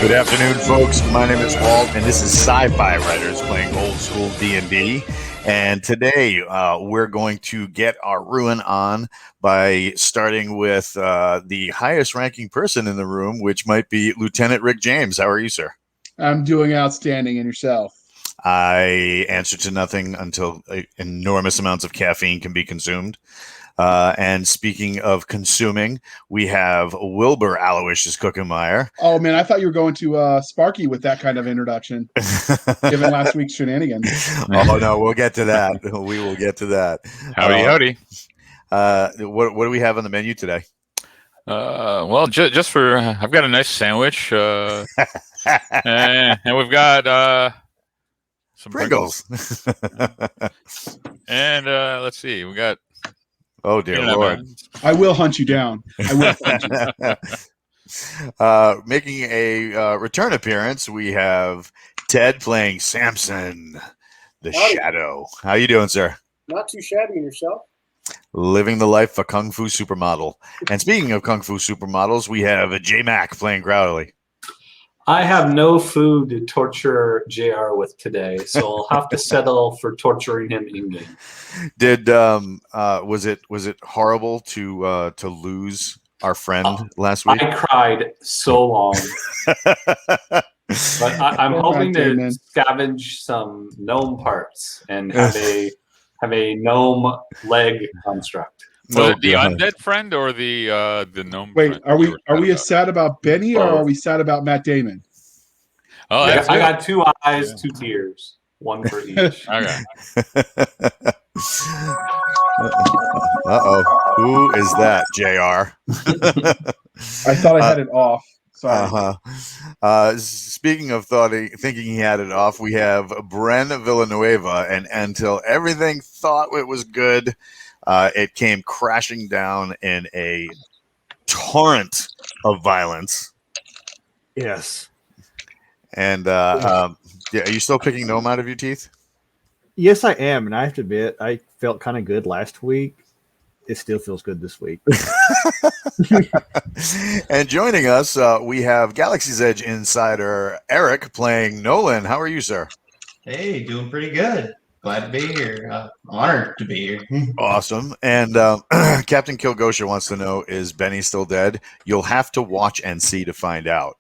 Good afternoon, folks. My name is Walt, and this is Sci-Fi Writers playing old school D&D. And today we're going to get our ruin on by starting with the highest ranking person in the room, which might be Lieutenant Rick James. How are you, sir? I'm doing outstanding. And yourself? I answer to nothing until enormous amounts of caffeine can be consumed. And speaking of consuming, we have Wilbur Aloysius Cookenmeyer. Oh, man, I thought you were going to Sparky with that kind of introduction, given last week's shenanigans. Oh, no, we'll get to that. We will get to that. Howdy. What do we have on the menu today? Well, just for I've got a nice sandwich, and we've got some Pringles. And let's see, we got. Oh dear Lord! I will hunt you down. I will hunt you. Making a return appearance, we have Ted playing Sampson, the Shadow. How you doing, sir? Not too shabby. And yourself? Living the life of a Kung Fu supermodel. And speaking of Kung Fu supermodels, we have J Mac playing Crowley. I have no food to torture JR with today, so I'll have to settle for torturing him in game. Did was it horrible to lose our friend last week? I cried so long. But I'm hoping to scavenge some gnome parts and have a gnome leg construct. Was it the undead friend or the gnome? Wait, friend are we sad about Benny or are we sad about Matt Damon? Oh, I got two eyes, two tears, one for each. Okay. Who is that, JR? I thought I had it off. Sorry. Speaking of thinking he had it off, we have Bren Villa Nueva, and until everything thought it was good, it came crashing down in a torrent of violence. Yes. And are you still picking gnome out of your teeth? Yes, I am, and I have to admit, I felt kind of good last week. It still feels good this week. And joining us, we have Galaxy's Edge insider Eric playing Nolan. How are you, sir? Hey, doing pretty good. Glad to be here. Honored to be here. Awesome. And Captain Kilgosha wants to know, is Benny still dead? You'll have to watch and see to find out.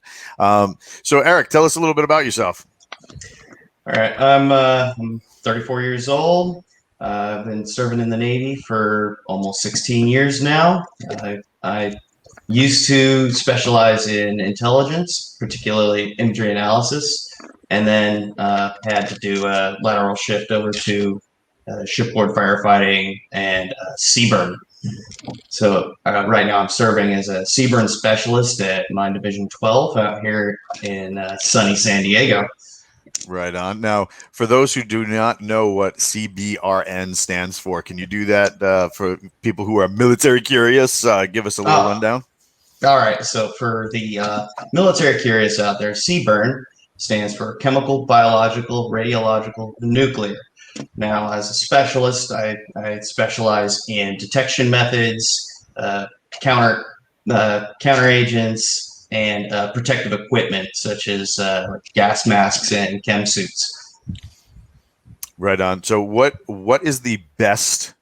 So, Eric, tell us a little bit about yourself. All right. I'm 34 years old. I've been serving in the Navy for almost 16 years now. I used to specialize in intelligence, particularly imagery analysis, and then had to do a lateral shift over to shipboard firefighting and Seaburn. So right now I'm serving as a Seaburn specialist at Mine Division 12 out here in sunny San Diego. Right on. Now, for those who do not know what CBRN stands for, can you do that for people who are military curious? Give us a little rundown. All right. So for the military curious out there, CBRN stands for Chemical, Biological, Radiological, Nuclear. Now, as a specialist, I specialize in detection methods, counter agents, and protective equipment such as gas masks and chem suits. Right on. So, what is the best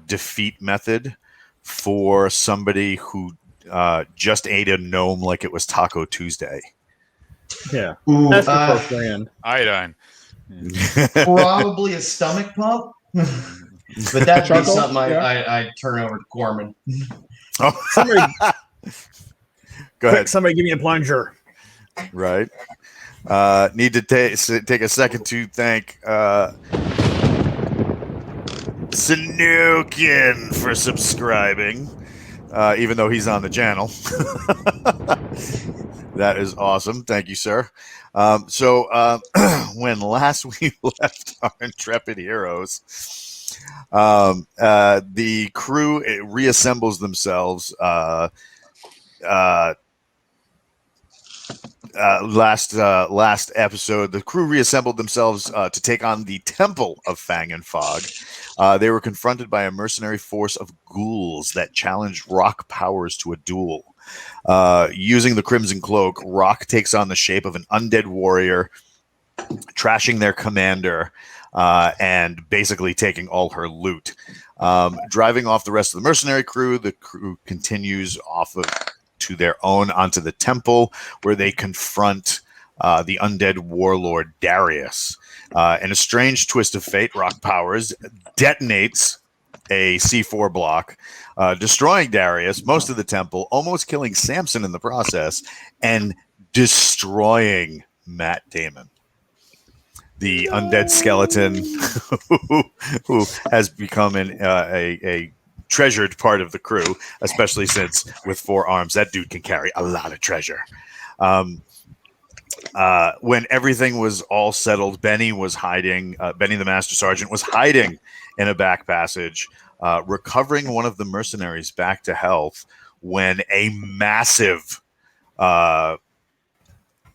defeat method for somebody who just ate a gnome like it was Taco Tuesday? Yeah, Ooh, that's the first brand. Iodine. Probably a stomach pump, but that'd be something I'd turn over to Corman. Oh, go ahead. Somebody give me a plunger. Right. Need to take a second to thank Sanukin for subscribing, even though he's on the channel. That is awesome. Thank you, sir. So when last we left our intrepid heroes, the crew reassembles themselves. Last episode, the crew reassembled themselves to take on the Temple of Fang and Fog. They were confronted by a mercenary force of ghouls that challenged rock powers to a duel. Using the Crimson Cloak, Rock takes on the shape of an undead warrior, trashing their commander and basically taking all her loot. Driving off the rest of the mercenary crew, the crew continues to their own onto the temple, where they confront the undead warlord Darius. In a strange twist of fate, Rock Powers detonates a C4 block, destroying Darius, most of the temple, almost killing Sampson in the process, and destroying Matt Damon, the undead skeleton who has become a treasured part of the crew, especially since with 4 arms, that dude can carry a lot of treasure. When everything was all settled, Benny was hiding. Benny, the Master Sergeant, was hiding in a back passage, recovering one of the mercenaries back to health when a massive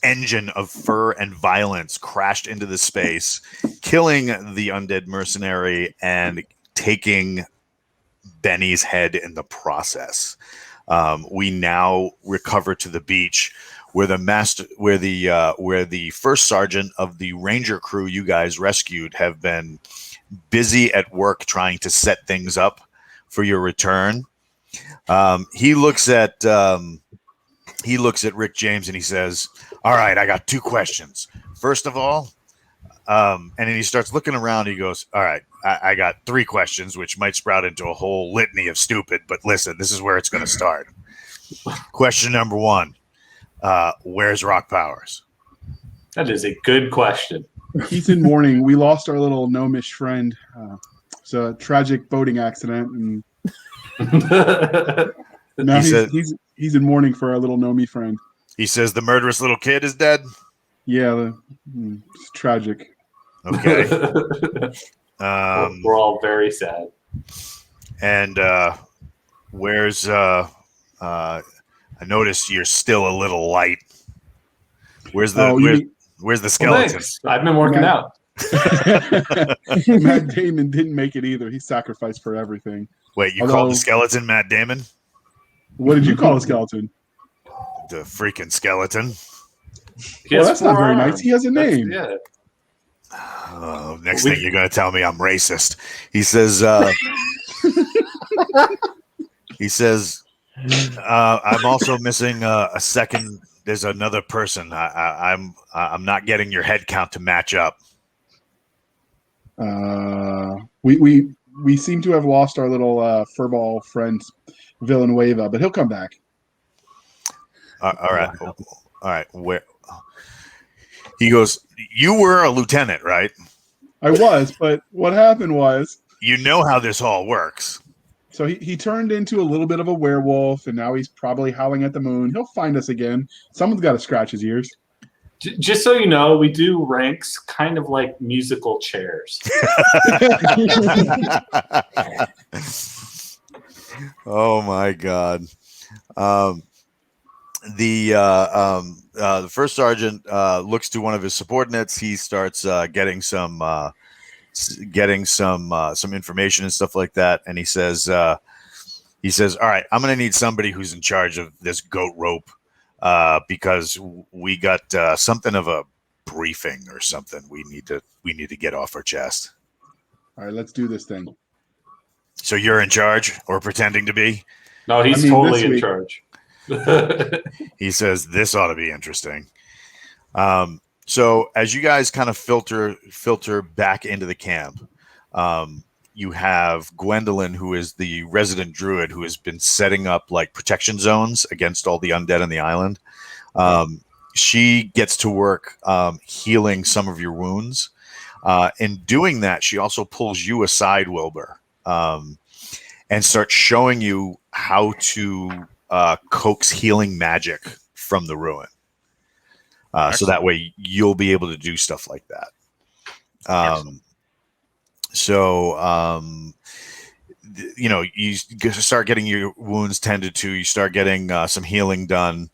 engine of fur and violence crashed into the space, killing the undead mercenary and taking Benny's head in the process. We now recover to the beach where the first sergeant of the ranger crew you guys rescued have been busy at work trying to set things up for your return. He looks at Rick James and he says, "All right, I got 2 questions. First of all," and then he starts looking around. He goes, "All right, I got 3 questions, which might sprout into a whole litany of stupid, but listen, this is where it's going to start. Question number 1, where's Rock Powers?" That is a good question. He's in mourning. We lost our little gnomish friend. It's a tragic boating accident, and now he's in mourning for our little gnomey friend. He says the murderous little kid is dead? Yeah, it's tragic. Okay. We're all very sad. And where's I notice you're still a little light. Where's the where's the skeleton? Well, I've been working out. Matt Damon didn't make it either. He sacrificed for everything. Wait, you called the skeleton Matt Damon? What did you call a skeleton? The freaking skeleton. Well, that's not very nice. He has a name. Yeah. Oh, next thing you're going to tell me I'm racist. He says, I'm also missing a second. There's another person. I'm not getting your head count to match up. We seem to have lost our little furball friend Villa Nueva, but he'll come back. All right. Where he goes? You were a lieutenant, right? I was, but what happened was, you know how this all works. So he turned into a little bit of a werewolf, and now he's probably howling at the moon. He'll find us again. Someone's got to scratch his ears. Just so you know, we do ranks kind of like musical chairs. Oh my God. The first sergeant looks to one of his subordinates. He starts getting some information and stuff like that, and he says, "All right, I'm going to need somebody who's in charge of this goat rope because we got something of a briefing or something. We need to get off our chest." All right, let's do this thing. So you're in charge, or pretending to be? No, he's totally in charge. He says this ought to be interesting. So as you guys kind of filter back into the camp, you have Gwendolyn, who is the resident druid who has been setting up like protection zones against all the undead on the island. She gets to work healing some of your wounds. In doing that, she also pulls you aside, Wilbur, and starts showing you how to coax healing magic from the ruin. So that way you'll be able to do stuff like that. You start getting your wounds tended to, you start getting some healing done.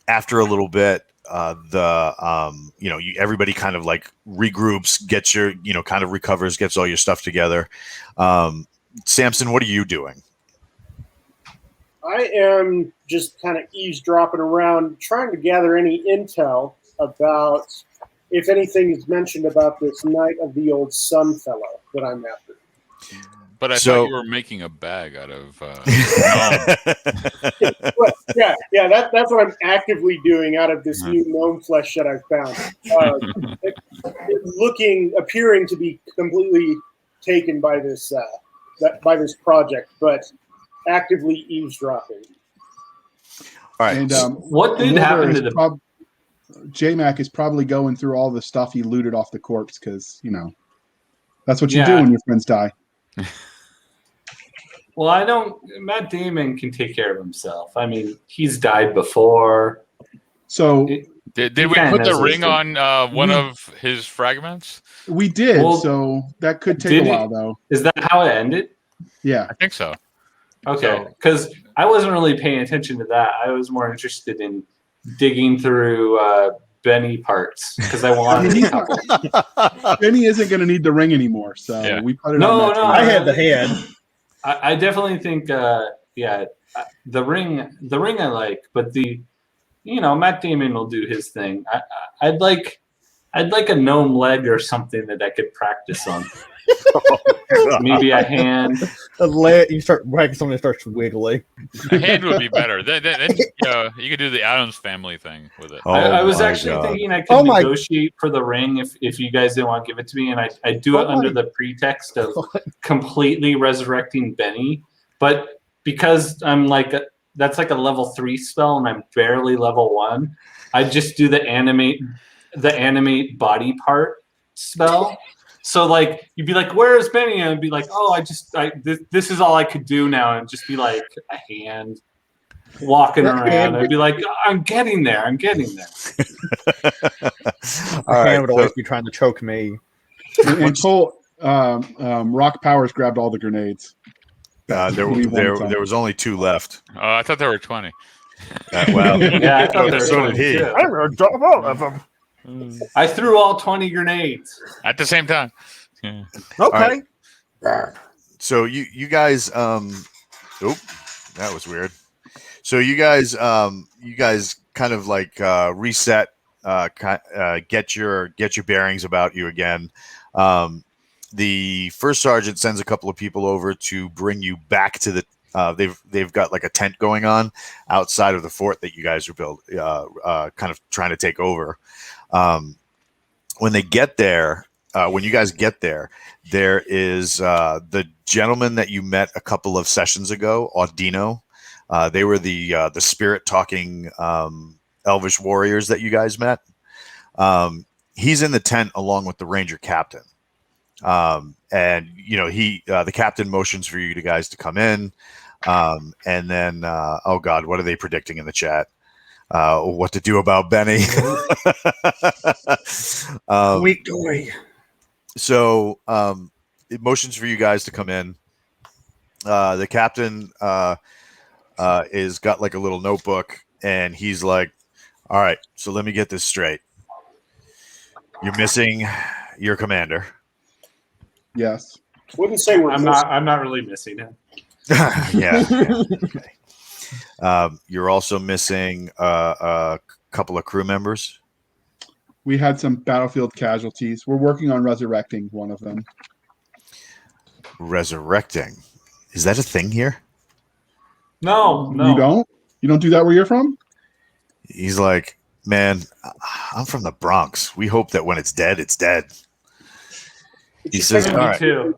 After a little bit, everybody kind of like regroups, gets your, kind of recovers, gets all your stuff together. Sampson, what are you doing? I am just kind of eavesdropping around, trying to gather any intel about if anything is mentioned about this Knight of the Old Sun fellow that I'm after. But I So- thought you were making a bag out of gnome. Well, yeah, that's what I'm actively doing out of this new gnome flesh that I've found. Appearing to be completely taken by this project, but actively eavesdropping. All right. And What did happen to the? J-Mac is probably going through all the stuff he looted off the corpse because, that's what you Yeah. do when your friends die. Well, I don't. Matt Damon can take care of himself. I mean, he's died before. So Did He we kinda put the knows ring this on one of his fragments? we did. Well, So that could take did a it- while, though. Is that how it ended? Yeah. I think so. Okay, So- because I wasn't really paying attention to that. I was more interested in digging through Benny parts because I wanted he's a couple. Benny isn't going to need the ring anymore, so Yeah. we put it No, on that. no, table. I had the head. I definitely think, the ring I like, but Matt Damon will do his thing. I'd like a gnome leg or something that I could practice on. Maybe a hand. You start whacking something that starts wiggling. A hand would be better. Then you could do the Addams Family thing with it. Oh I was my actually God. thinking I could Oh my- negotiate for the ring if you guys didn't want to give it to me, and I do it Oh under my- the pretext of completely resurrecting Benny. But because I'm that's like a level 3 spell, and I'm barely level 1, I just do the animate body part spell. So you'd be like, "Where's Benny?" And I'd be like, "Oh, this is all I could do now," and just be like a hand walking That around. hand- I'd be like, "I'm getting there. I'm getting there." The All right, hand would always be trying to choke me. And Cole, Rock Powers grabbed all the grenades. There was only 2 left. I thought there were 20. Well, Yeah, I thought there were so did 20 he. too. I'm gonna drop all of them. I threw all 20 grenades. At the same time. Yeah. Okay. So you guys that was weird. So you guys kind of reset, get your bearings about you again. The first sergeant sends a couple of people over to bring you back to the they've got like a tent going on outside of the fort that you guys are kind of trying to take over. When you guys get there, there is the gentleman that you met a couple of sessions ago, Audino. They were the spirit talking elvish warriors that you guys met. He's in the tent along with the ranger captain. And the captain motions for you guys to come in. And then, oh God, what are they predicting in the chat? What to do about Benny? Weak toy. So it motions for you guys to come in. The captain is got like a little notebook, and he's like, "All right, so let me get this straight. You're missing your commander." Yes. Wouldn't say we're I'm not really missing him. Yeah. Okay. You're also missing a couple of crew members. We had some battlefield casualties. We're working on resurrecting one of them. Resurrecting. Is that a thing here? No. You don't do that where you're from? He's like, "Man, I'm from the Bronx. We hope that when it's dead, it's dead." He says, Me "All right." too.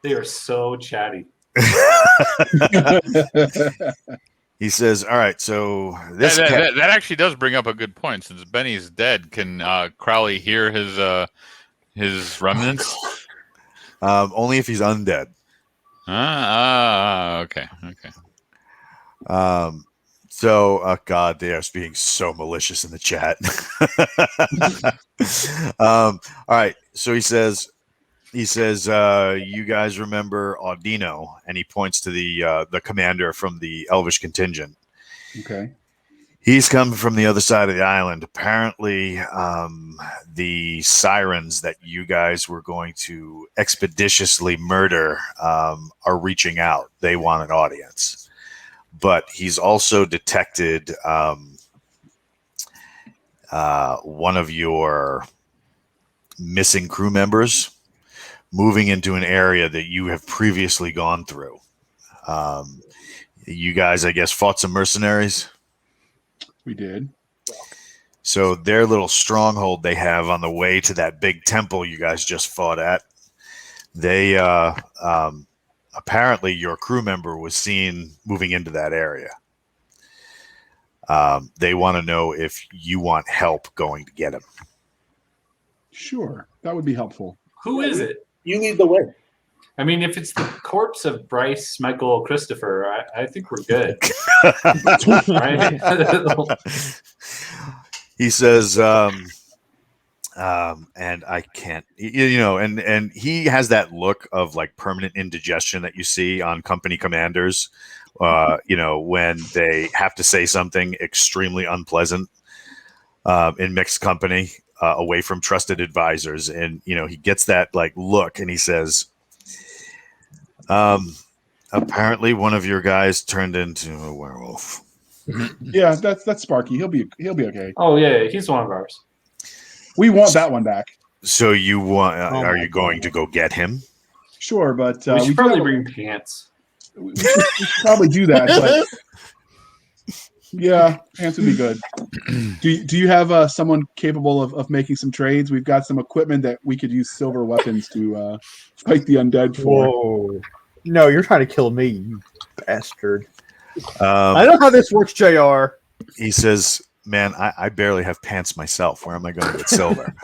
They are so chatty. He says, "All right, so this That actually does bring up a good point. Since Benny's dead, can Crowley hear his remnants? Only if he's undead." Okay. So, God, they are being so malicious in the chat. All right. So he says, you guys remember Audino, and he points to the commander from the Elvish contingent. Okay. He's coming from the other side of the island. Apparently, the sirens that you guys were going to expeditiously murder are reaching out. They want an audience. but he's also detected one of your missing crew members moving into an area that you have previously gone through. You guys, I guess, fought some mercenaries. We did. So their little stronghold they have on the way to that big temple you guys just fought at, they apparently your crew member was seen moving into that area. They want to know if you want help going to get him. Sure, that would be helpful. Who is it? You lead the way. I mean, if it's the corpse of Bryce Michael Christopher, I think we're good. Right? He says, and I can't, and he has that look of like permanent indigestion that you see on company commanders, when they have to say something extremely unpleasant in mixed company, away from trusted advisors. And, he gets that like look and he says, apparently one of your guys turned into a werewolf. Yeah, that's Sparky. He'll be okay. Oh yeah, he's one of ours. We want that one back. So you want? Are you going to go get him? Sure, but We should probably bring pants. we should probably do that. But yeah, pants would be good. Do you have someone capable of making some trades? We've got some equipment that we could use silver weapons to fight the undead for. Whoa. No, you're trying to kill me, you bastard. I I know how this works, JR. He says, "Man, I barely have pants myself. Where am I going to get silver?"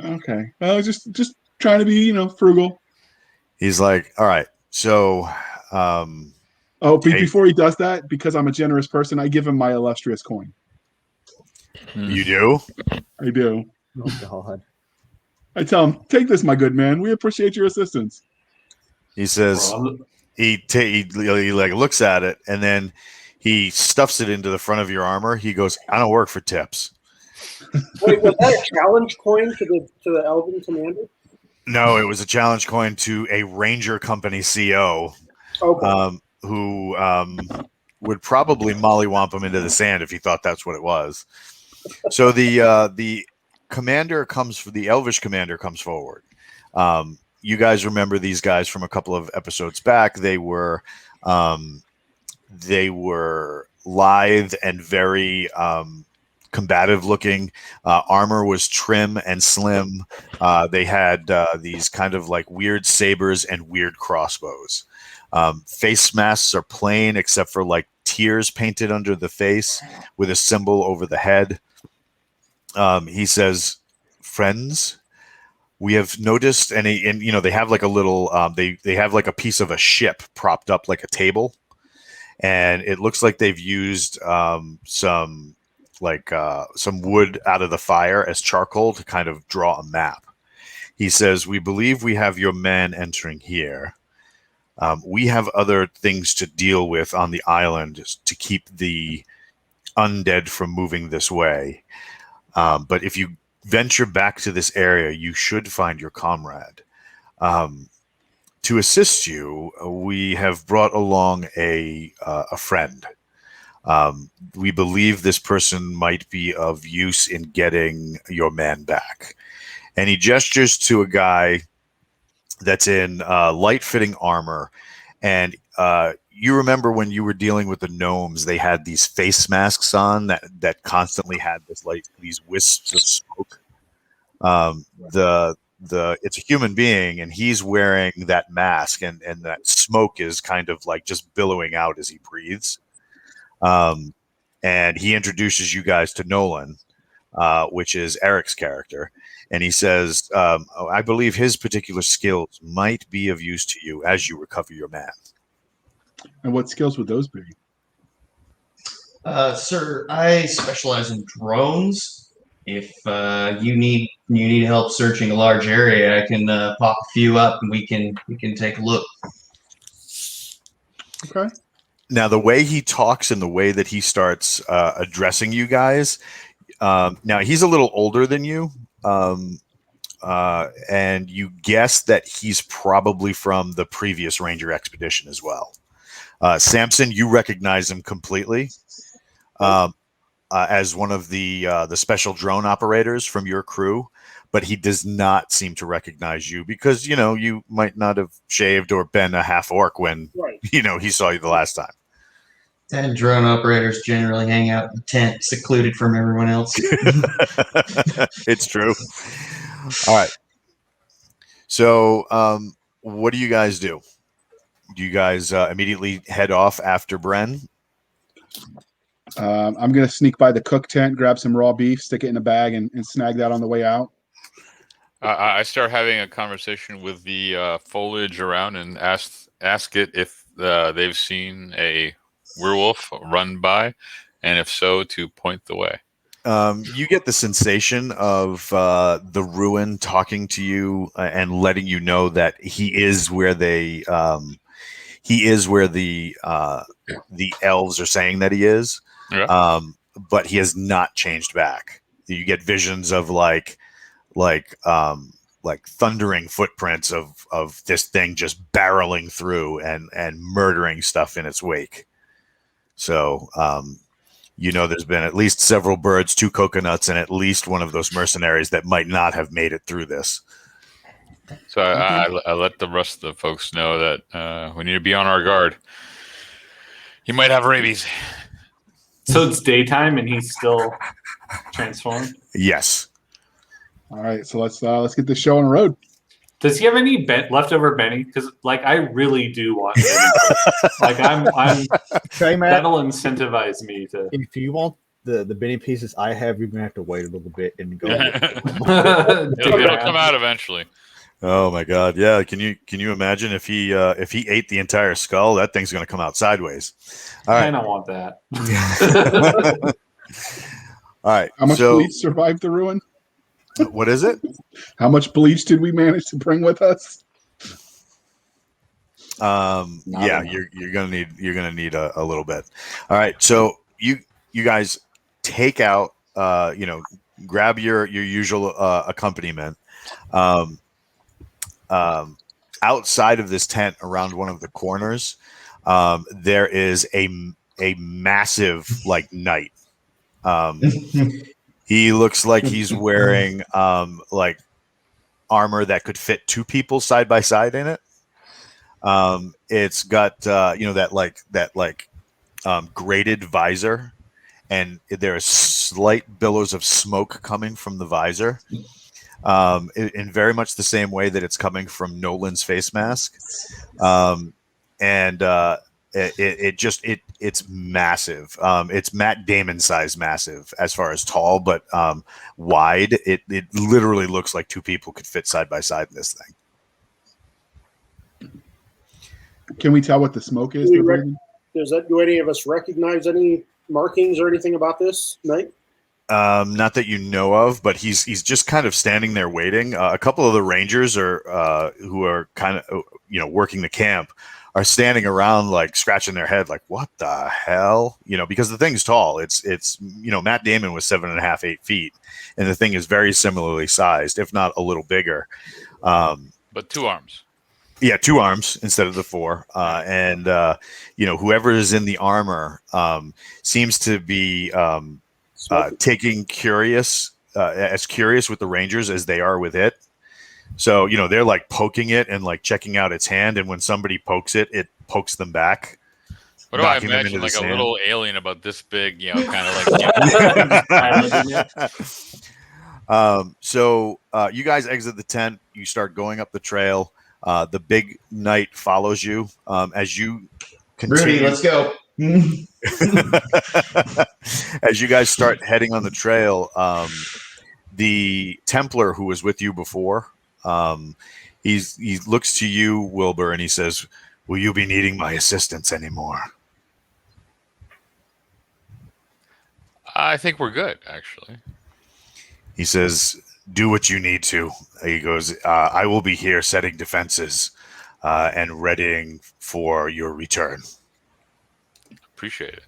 Okay, well, just trying to be frugal. He's like, "All right, so." Before he does that, because I'm a generous person, I give him my illustrious coin. You do? I do. Oh God. I tell him, take this, my good man. We appreciate your assistance. He says he like looks at it and then he stuffs it into the front of your armor. He goes, "I don't work for tips." Wait, was that a challenge coin to the Elven commander? No, it was a challenge coin to a Ranger Company CO. Okay. Who would probably mollywomp him into the sand if he thought that's what it was. So the commander the Elvish commander comes forward. You guys remember these guys from a couple of episodes back. They were lithe and very combative looking. Armor was trim and slim. They had these kind of like weird sabers and weird crossbows. Face masks are plain except for like tears painted under the face with a symbol over the head. He says, "Friends, we have noticed," and they have like a little, they have like a piece of a ship propped up like a table, and it looks like they've used some wood out of the fire as charcoal to kind of draw a map. He says, "We believe we have your men entering here. We have other things to deal with on the island to keep the undead from moving this way. But if you venture back to this area, you should find your comrade. To assist you, we have brought along a friend. We believe this person might be of use in getting your man back." And he gestures to a guy that's in light-fitting armor. And you remember when you were dealing with the gnomes, they had these face masks on that constantly had these wisps of smoke. It's a human being, and he's wearing that mask, and that smoke is kind of like just billowing out as he breathes. And he introduces you guys to Nolan, which is Eric's character. And he says, "I believe his particular skills might be of use to you as you recover your man." And what skills would those be? Sir, I specialize in drones. If you need help searching a large area, I can pop a few up and we can take a look. Okay. Now, the way he talks and the way that he starts addressing you guys, now he's a little older than you. And you guess that he's probably from the previous Ranger expedition as well. Sampson, you recognize him completely as one of the special drone operators from your crew, but he does not seem to recognize you because, you might not have shaved or been a half orc when, Right. he saw you the last time. And drone operators generally hang out in the tent, secluded from everyone else. It's true. All right. So, what do you guys do? Do you guys immediately head off after Bren? I'm gonna sneak by the cook tent, grab some raw beef, stick it in a bag, and snag that on the way out. I start having a conversation with the foliage around and ask it if they've seen a werewolf run by, and if so, to point the way. You get the sensation of the ruin talking to you and letting you know that he is where the elves are saying that he is. Yeah. But he has not changed back. You get visions of like thundering footprints of this thing just barreling through and murdering stuff in its wake. So there's been at least several birds, 2 coconuts, and at least one of those mercenaries that might not have made it through this. So I let the rest of the folks know that we need to be on our guard. He might have rabies. So it's daytime and he's still transformed? Yes. All right, so let's get this show on the road. Does he have any leftover Benny? Because I really do want Benny. Okay, Matt, that'll incentivize me to. if you want the Benny pieces I have, you're gonna have to wait a little bit and go. It'll come out eventually. Oh my God! Yeah, can you imagine if he ate the entire skull? That thing's going to come out sideways. All right. I don't want that. All right. How much bleach survived the ruin? What is it? How much bleach did we manage to bring with us? Yeah, you're gonna need a little bit. All right. So you guys take out grab your usual accompaniment. Outside of this tent, around one of the corners, there is a massive knight. He looks like he's wearing armor that could fit 2 people side by side in it. It's got that grated visor, and there are slight billows of smoke coming from the visor. In very much the same way that it's coming from Nolan's face mask. It's massive. It's Matt Damon size massive as far as tall, but wide. It literally looks like 2 people could fit side by side in this thing. Can we tell what the smoke is? Do any of us recognize any markings or anything about this knight? Not that you know of, but he's just kind of standing there waiting. A couple of the rangers who are kind of working the camp are standing around scratching their head what the hell, because the thing's tall. It's Matt Damon was 7.5, 8 feet, and the thing is very similarly sized, if not a little bigger. But 2 arms. Yeah, 2 arms instead of the 4. And whoever is in the armor seems to be taking curious with the rangers as they are with it. So they're poking it and checking out its hand, and when somebody pokes it, it pokes them back. What do I imagine? A little alien about this big, kind of So you guys exit the tent. You start going up the trail. The big knight follows you as you continue. Rudy, let's go. As you guys start heading on the trail, the Templar who was with you before, he looks to you, Wilbur, and he says, "Will you be needing my assistance anymore?" I think we're good, actually. He says, "Do what you need to." He goes, "I will be here setting defenses and readying for your return." Appreciate it.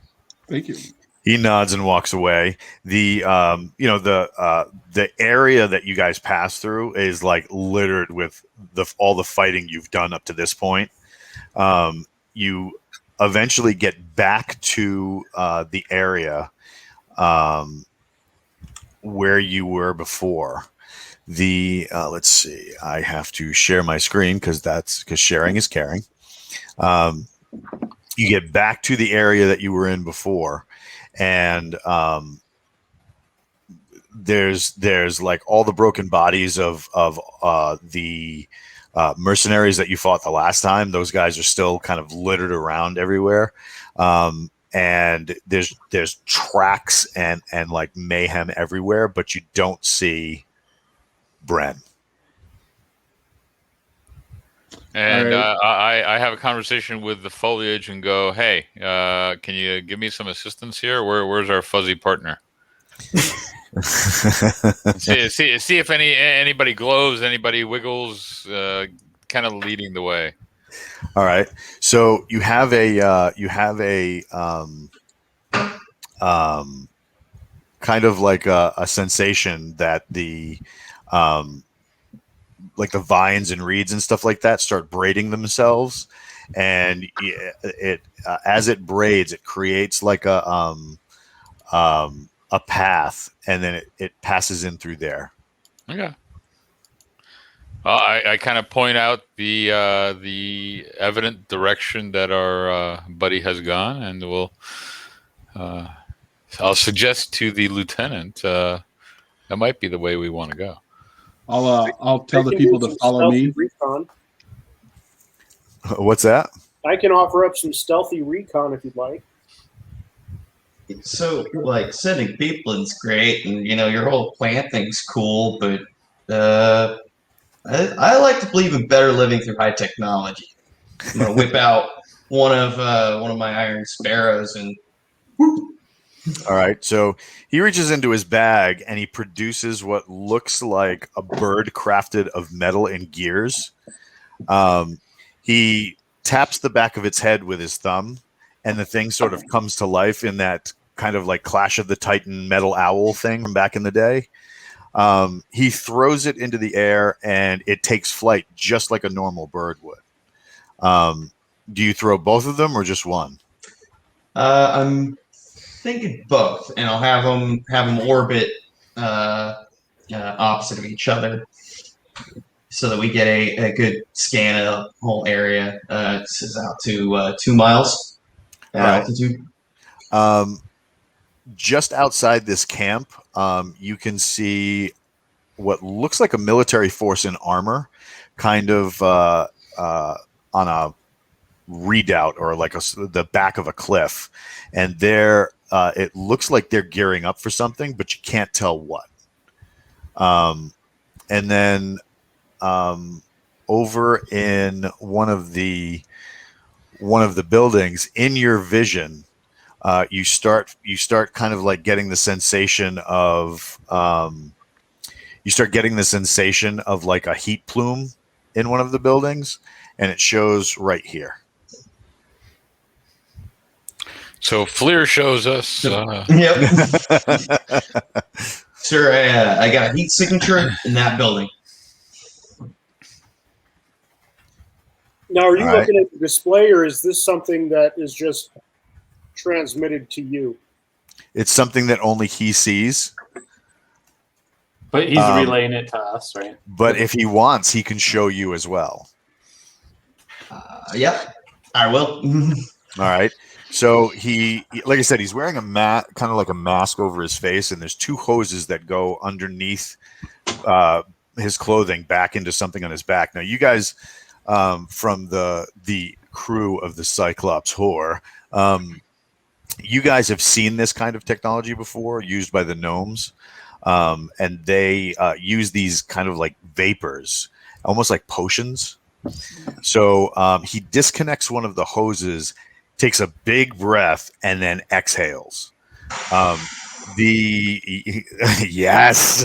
Thank you. He nods and walks away. The area that you guys pass through is littered with all the fighting you've done up to this point. You eventually get back to the area where you were before. Let's see. I have to share my screen because sharing is caring. You get back to the area that you were in before, and there's like all the broken bodies of the mercenaries that you fought the last time. Those guys are still kind of littered around everywhere. And there's tracks and like mayhem everywhere, but you don't see Bren. And All I have a conversation with the foliage and go, hey, can you give me some assistance here? Where's our fuzzy partner? see if anybody glows, anybody wiggles, kind of leading the way. All right. So you have a kind of like a sensation that the like the vines and reeds and stuff like that start braiding themselves, and it as it braids, it creates like a path, and then it passes in through there. Okay. I kind of point out the evident direction that our buddy has gone, and I'll suggest to the lieutenant that might be the way we want to go. I'll tell the people to follow me. Recon. What's that? I can offer up some stealthy recon if you'd like. So, like, sending people is great, and your whole plan thing's cool, but I like to believe in better living through high technology. I'm gonna whip out one of my iron sparrows and. Whoop. All right, so he reaches into his bag and he produces what looks like a bird crafted of metal and gears. He taps the back of its head with his thumb, and the thing sort of comes to life in that kind of like Clash of the Titan metal owl thing from back in the day. He throws it into the air, and it takes flight just like a normal bird would. Do you throw both of them or just one? I'm thinking both, and I'll have them orbit opposite of each other, so that we get a good scan of the whole area. This is out to 2 miles altitude. Just outside this camp, you can see what looks like a military force in armor, kind of on a redoubt or like the back of a cliff, and there it looks like they're gearing up for something, but you can't tell what. And then over in one of the buildings, in your vision, you start kind of like getting the sensation of like a heat plume in one of the buildings, and it shows right here. So Fleer shows us. Yep. Sir, I got a heat signature in that building. Now, are you looking at the display, or is this something that is just transmitted to you? It's something that only he sees. But he's relaying it to us, right? But if he wants, he can show you as well. Yep, I will. All right. So he, like I said, he's wearing kind of like a mask over his face, and there's 2 hoses that go underneath his clothing back into something on his back. Now, you guys from the crew of the Cyclops whore, you guys have seen this kind of technology before, used by the gnomes, and they use these kind of like vapors, almost like potions. So he disconnects one of the hoses, takes a big breath, and then exhales. Yes,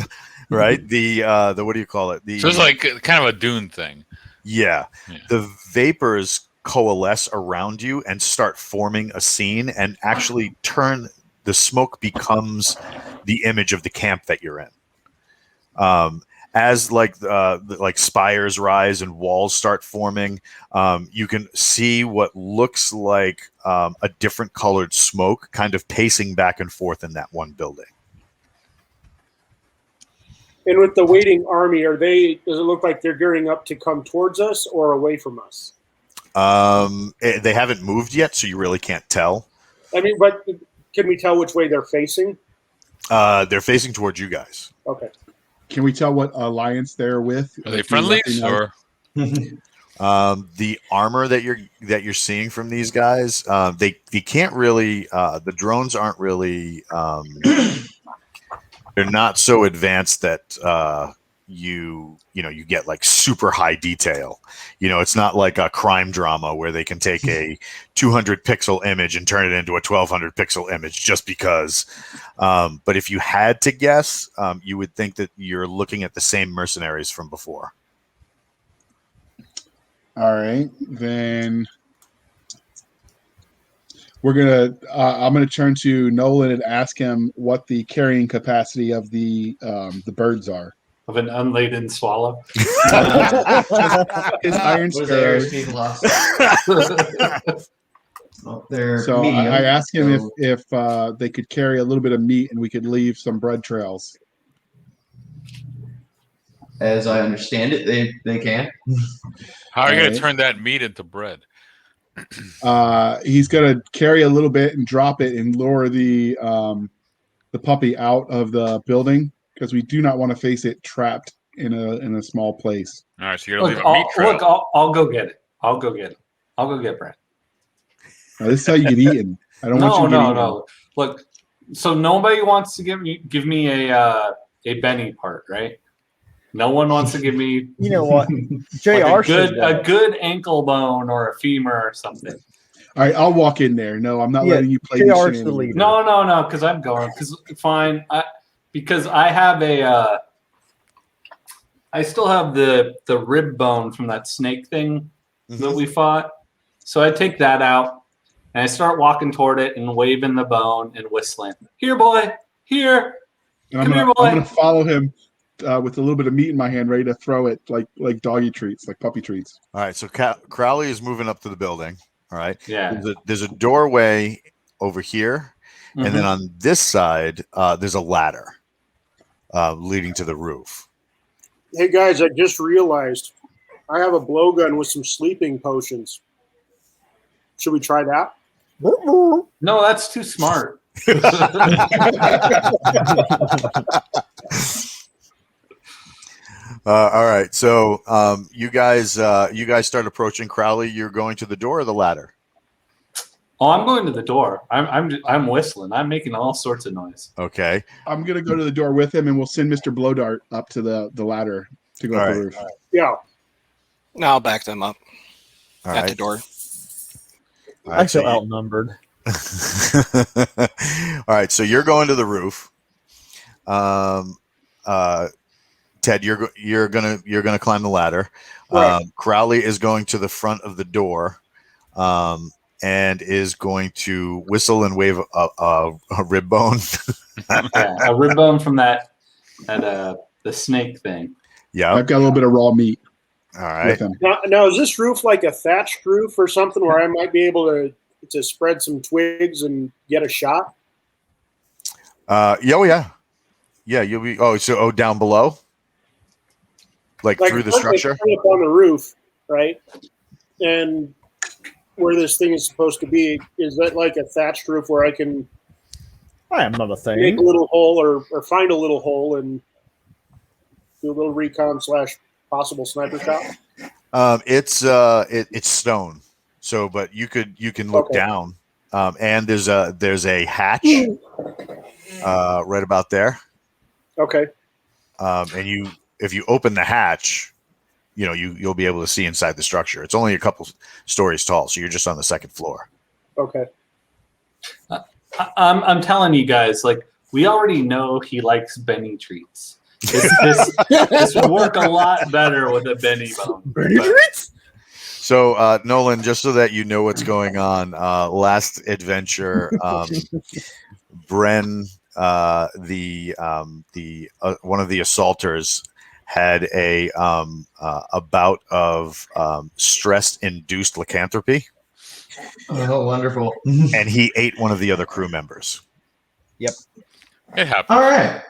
right. The what do you call it? So it's like kind of a Dune thing. Yeah. The vapors coalesce around you and start forming a scene, and actually the smoke becomes the image of the camp that you're in. as like spires rise and walls start forming, you can see what looks like a different colored smoke kind of pacing back and forth in that one building. And with the waiting army, does it look like they're gearing up to come towards us or away from us? They haven't moved yet, so you really can't tell. I mean, but can we tell which way they're facing? They're facing towards you guys. Okay. Can we tell what alliance they're with? Are they friendlies or? The armor that you're seeing from these guys, they can't really. The drones aren't really. They're not so advanced that you get like super high detail. It's not like a crime drama where they can take a 200 pixel image and turn it into a 1200 pixel image just because. But if you had to guess, you would think that you're looking at the same mercenaries from before. All right, then I'm gonna turn to Nolan and ask him what the carrying capacity of the birds are. Of an unladen swallow. His iron What is sparrows. airspeed velocity? Well, they're So medium, I asked him so- if they could carry a little bit of meat and we could leave some bread trails. As I understand it, they can. How are you going Alright. to turn that meat into bread? He's gonna carry a little bit and drop it and lure the puppy out of the building because we do not want to face it trapped in a small place. All right, so you're going to Look, leave a meat trail. I'll go get it. I'll go get it. I'll go get Brent. Now, this is how you get eaten. I don't want you to get eaten. No. Look, so nobody wants to give me a Benny part, right? No one wants to give me You know what? JR like said that. a good ankle bone or a femur or something. All right, I'll walk in there. No, I'm not Yeah, letting you play. JR's these the shenanigans. leader. No, because I'm going. Fine. Because I have I still have the rib bone from that snake thing that we fought. So I take that out and I start walking toward it and waving the bone and whistling. Here, boy. Here. And Come here, I'm boy. gonna follow him with a little bit of meat in my hand, ready to throw it like doggy treats, like puppy treats. All right, so Crowley is moving up to the building. All right, Yeah. there's a doorway over here, and then on this side, there's a ladder leading to the roof. Hey guys, I just realized I have a blowgun with some sleeping potions. Should we try that? No, that's too smart. All right, so you guys start approaching Crowley. You're going to the door or the ladder? Oh, I'm going to the door. I'm whistling. I'm making all sorts of noise. Okay. I'm gonna go to the door with him, and we'll send Mr. Blowdart up to the ladder to go All up right. the roof. Yeah. I'll back them up All at right. the door. All I right, feel so outnumbered. all right, so you're going to the roof. Ted, you're gonna climb the ladder. Right. Crowley is going to the front of the door, and is going to whistle and wave a rib bone. Yeah, a rib bone from the snake thing. Yeah. I've got a little bit of raw meat All right. with him. Now, is this roof like a thatched roof or something where I might be able to spread some twigs and get a shot? Oh yeah. You'll be. Down below, like through the if I'm structure. up on the roof, right? And where this thing is supposed to be, is that like a thatched roof where I can I am not a make thing. a little hole or find a little hole and do a little recon / possible sniper shot? It's stone. So, but you can look Okay. down, and there's a hatch, right about there. Okay. And if you open the hatch, you'll be able to see inside the structure. It's only a couple stories tall, so you're just on the second floor. Okay. I'm telling you guys, like, we already know he likes Benny treats. This would work a lot better with a Benny bone. So, Nolan, just so that you know what's going on, last adventure, Bren, the one of the assaulters, had a bout of stress-induced lycanthropy, Oh, wonderful. and he ate one of the other crew members. It happens. All right.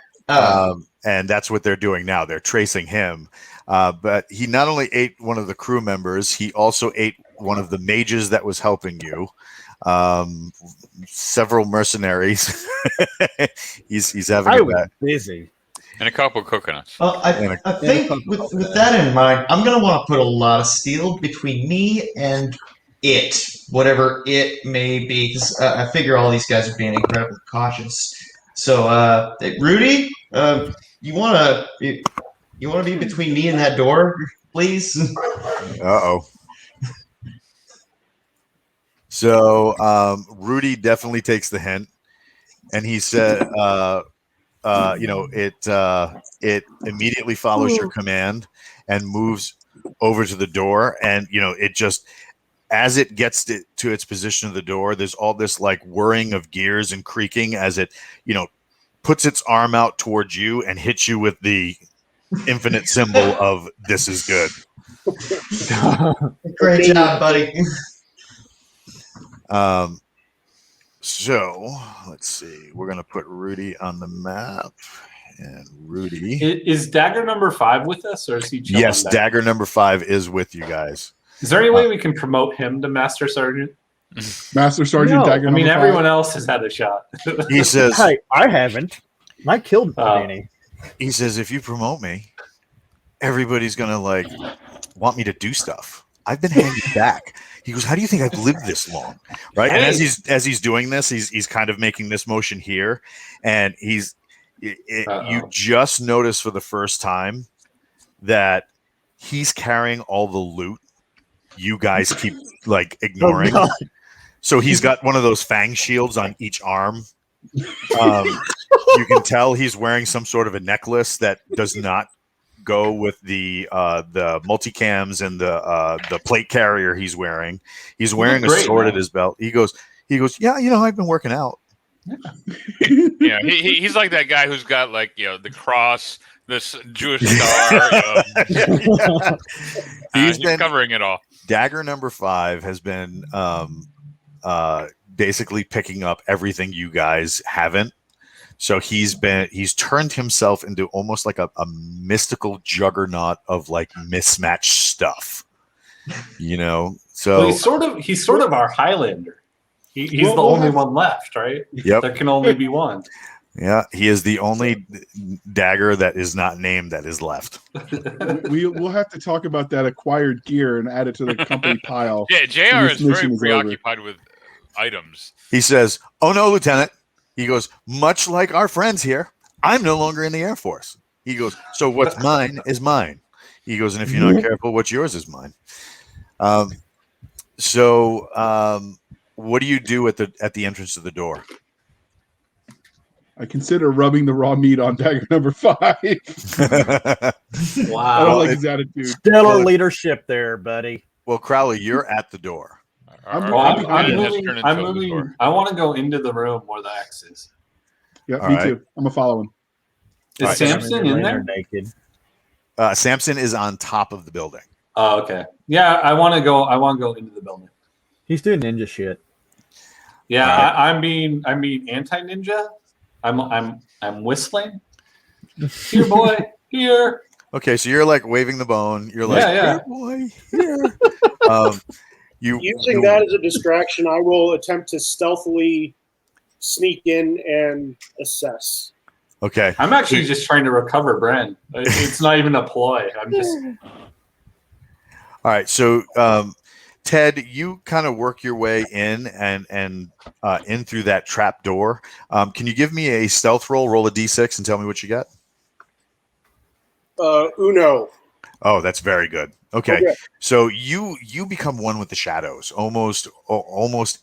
And that's what they're doing now. They're tracing him. But he not only ate one of the crew members, he also ate one of the mages that was helping you. Several mercenaries. he's having I a was bad. busy. And a couple of coconuts. Well, I think with that in mind, I'm going to want to put a lot of steel between me and it, whatever it may be, because I figure all these guys are being incredibly cautious. So, Rudy, you want to be between me and that door, please? Uh-oh. So Rudy definitely takes the hint, and he said, it immediately follows your command and moves over to the door, and it just, as it gets to its position of the door, there's all this like whirring of gears and creaking as it puts its arm out towards you and hits you with the infinite symbol of "this is good." Great job, buddy. So let's see. We're gonna put Rudy on the map, and Rudy. Is Dagger number 5 with us, or is he chilling? Yes, back? Dagger number 5 is with you guys. Is there any way we can promote him to Master Sergeant? Master Sergeant No, Dagger. I mean, number everyone 5. else has had a shot. He says. Hey, I haven't. I killed Danny. He says, if you promote me, everybody's gonna want me to do stuff. I've been hanging back. He goes, how do you think I've lived this long? Right. And as he's doing this, he's kind of making this motion here, and you just notice for the first time that he's carrying all the loot you guys keep ignoring. Oh, so he's got one of those fang shields on each arm. You can tell he's wearing some sort of a necklace that does not go with the multicams and the plate carrier he's wearing. He's wearing a sword at his belt. He goes, yeah, I've been working out. Yeah, he's like that guy who's got the cross, this Jewish star. He's been covering it all. Dagger number 5 has been basically picking up everything you guys haven't. So he's turned himself into almost like a mystical juggernaut of mismatched stuff. So well, he's sort of our Highlander. He's the only one left, right? Yep. There can only be one. Yeah, he is the only dagger that is not named that is left. We'll have to talk about that acquired gear and add it to the company pile. Yeah, JR is very preoccupied with items. He says, "Oh no, Lieutenant." He goes, "Much like our friends here, I'm no longer in the Air Force." He goes, "So what's mine is mine." He goes, "And if you're not careful, what's yours is mine." What do you do at the entrance to the door? I consider rubbing the raw meat on Dagger number 5. Wow. I don't like his attitude. Stellar leadership there, buddy. Well, Crowley, you're at the door. I'm moving. I want to go into the room where the X is. Yeah, me too. I'm gonna follow him. Is Sampson in there? Naked. Sampson is on top of the building. Oh, okay. Yeah, I want to go. I want to go into the building. He's doing ninja shit. Yeah, right. I'm being anti-ninja. I'm whistling. Here, boy, here. Okay, so you're waving the bone. You're yeah. Here, boy, here. Using that as a distraction, I will attempt to stealthily sneak in and assess. Okay. I'm actually just trying to recover Bren. It's not even a ploy. I'm just. All right. So, Ted, you kind of work your way in and in through that trap door. Can you give me a stealth roll? Roll a d6 and tell me what you got. Uno. Oh, that's very good. Okay. So you become one with the shadows, almost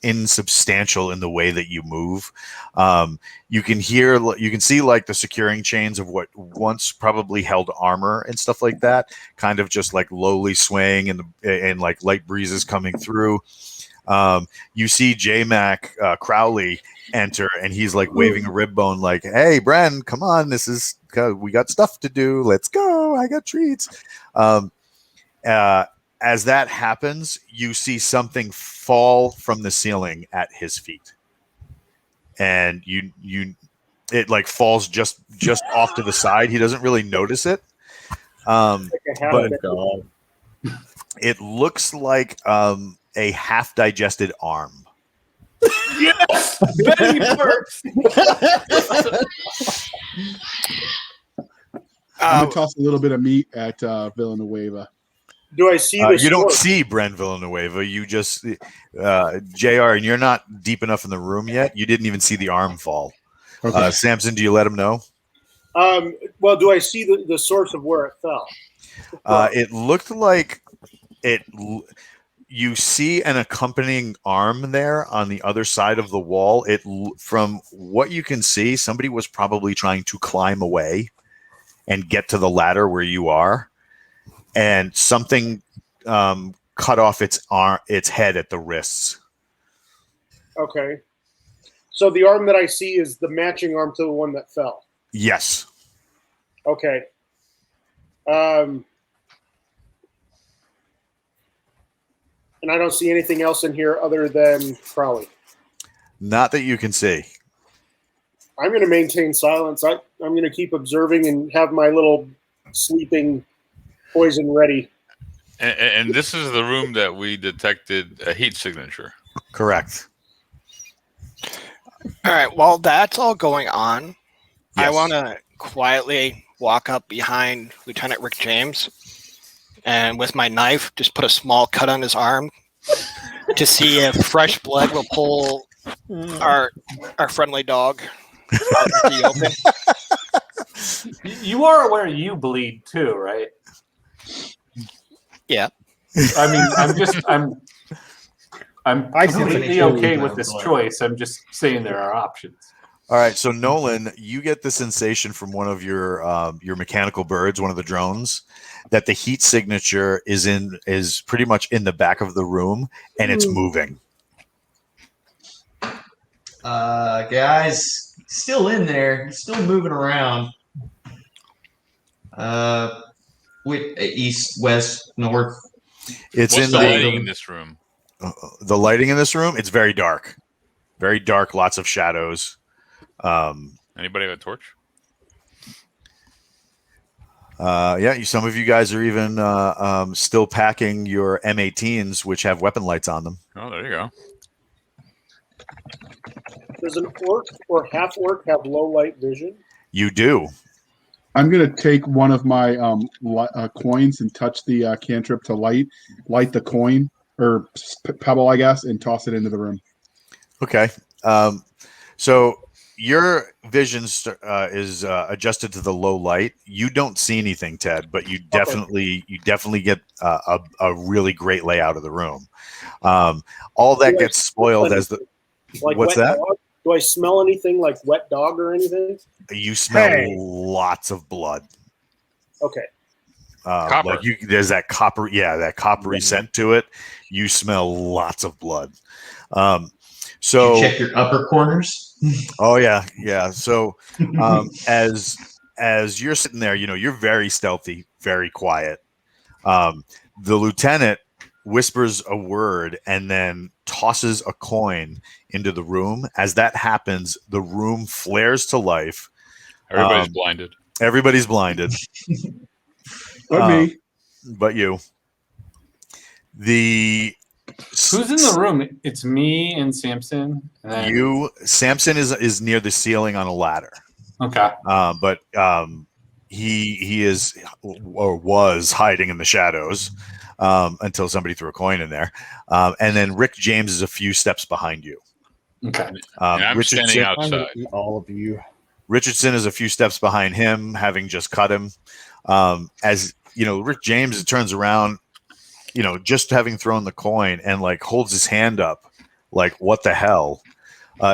insubstantial in the way that you move. You can see the securing chains of what once probably held armor and stuff like that, kind of just lowly swaying and light breezes coming through. You see J-Mac Crowley enter, and he's like waving a rib bone, like, "Hey, Bren, come on, we got stuff to do. Let's go. I got treats." As that happens, you see something fall from the ceiling at his feet, and it like falls just off to the side. He doesn't really notice it, but it looks like a half-digested arm. Yes, Benny works. I'm gonna toss a little bit of meat at Villanueva. Do I see you don't see Bren Villa Nueva. You just JR, and you're not deep enough in the room yet. You didn't even see the arm fall. Okay. Sampson, do you let him know? Well, do I see the source of where it fell? It looked like it. You see an accompanying arm there on the other side of the wall. From what you can see, somebody was probably trying to climb away and get to the ladder where you are, and something cut off its head at the wrists. Okay. So the arm that I see is the matching arm to the one that fell. Yes. Okay. And I don't see anything else in here other than Crowley. Not that you can see. I'm going to maintain silence. I'm going to keep observing and have my little sleeping poison ready. And this is the room that we detected a heat signature. Correct. All right. While that's all going on, Yes. I want to quietly walk up behind Lieutenant Rick James and with my knife just put a small cut on his arm to see if fresh blood will pull our friendly dog out into the open. You are aware you bleed too, right? Yeah. I mean, I'm completely okay with this choice. I'm just saying there are options. All right, so Nolan, you get the sensation from one of your mechanical birds, one of the drones, that the heat signature is pretty much in the back of the room, and it's moving. Guys, still in there, still moving around. With east, west, north. It's What's in the lighting in this room? The lighting in this room, it's very dark, lots of shadows. Anybody have a torch? Yeah, some of you guys are even still packing your M18s, which have weapon lights on them. Oh, there you go. Does an orc or half orc have low light vision? You do. I'm gonna take one of my coins and touch the cantrip to light the coin or pebble, I guess, and toss it into the room. Okay. So your vision is adjusted to the low light. You don't see anything, Ted, but you definitely get a really great layout of the room. All that gets spoiled as the what's that? Dog? Do I smell anything like wet dog or anything? You smell lots of blood. Okay. Copper. Like there's that copper, that coppery scent to it. You smell lots of blood. So Did you check your upper corners. Oh yeah. So as you're sitting there, you're very stealthy, very quiet. The lieutenant whispers a word and then tosses a coin into the room. As that happens, the room flares to life. Everybody's blinded. Everybody's blinded. But me. But you. Who's in the room? It's me and Sampson. And then... Sampson is near the ceiling on a ladder. Okay. But he is or was hiding in the shadows until somebody threw a coin in there. And then Rick James is a few steps behind you. Okay. I'm standing outside. I'm gonna eat all of you. Richardson is a few steps behind him, having just cut him. As Rick James turns around, just having thrown the coin and like holds his hand up, like, what the hell?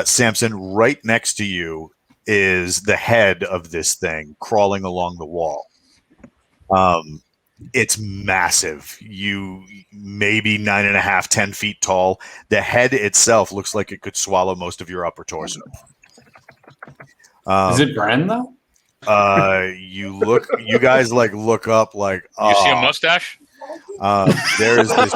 Sampson, right next to you is the head of this thing crawling along the wall. It's massive. You maybe 9.5, 10 feet tall. The head itself looks like it could swallow most of your upper torso. Is it Bren though? You guys look up like, You see a mustache? there is this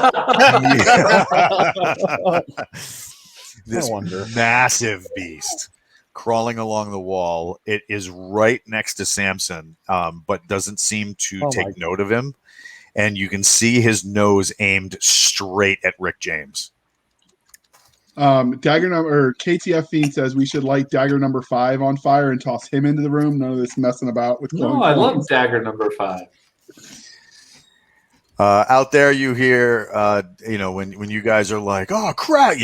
this wonder. massive beast crawling along the wall. It is right next to Sampson, but doesn't seem to take note of him. And you can see his nose aimed straight at Rick James. Dagger number KTF Fiend says we should light dagger number 5 on fire and toss him into the room. None of this messing about with. No, I love dagger number 5. Out there, you hear, when you guys are like, "Oh crap!"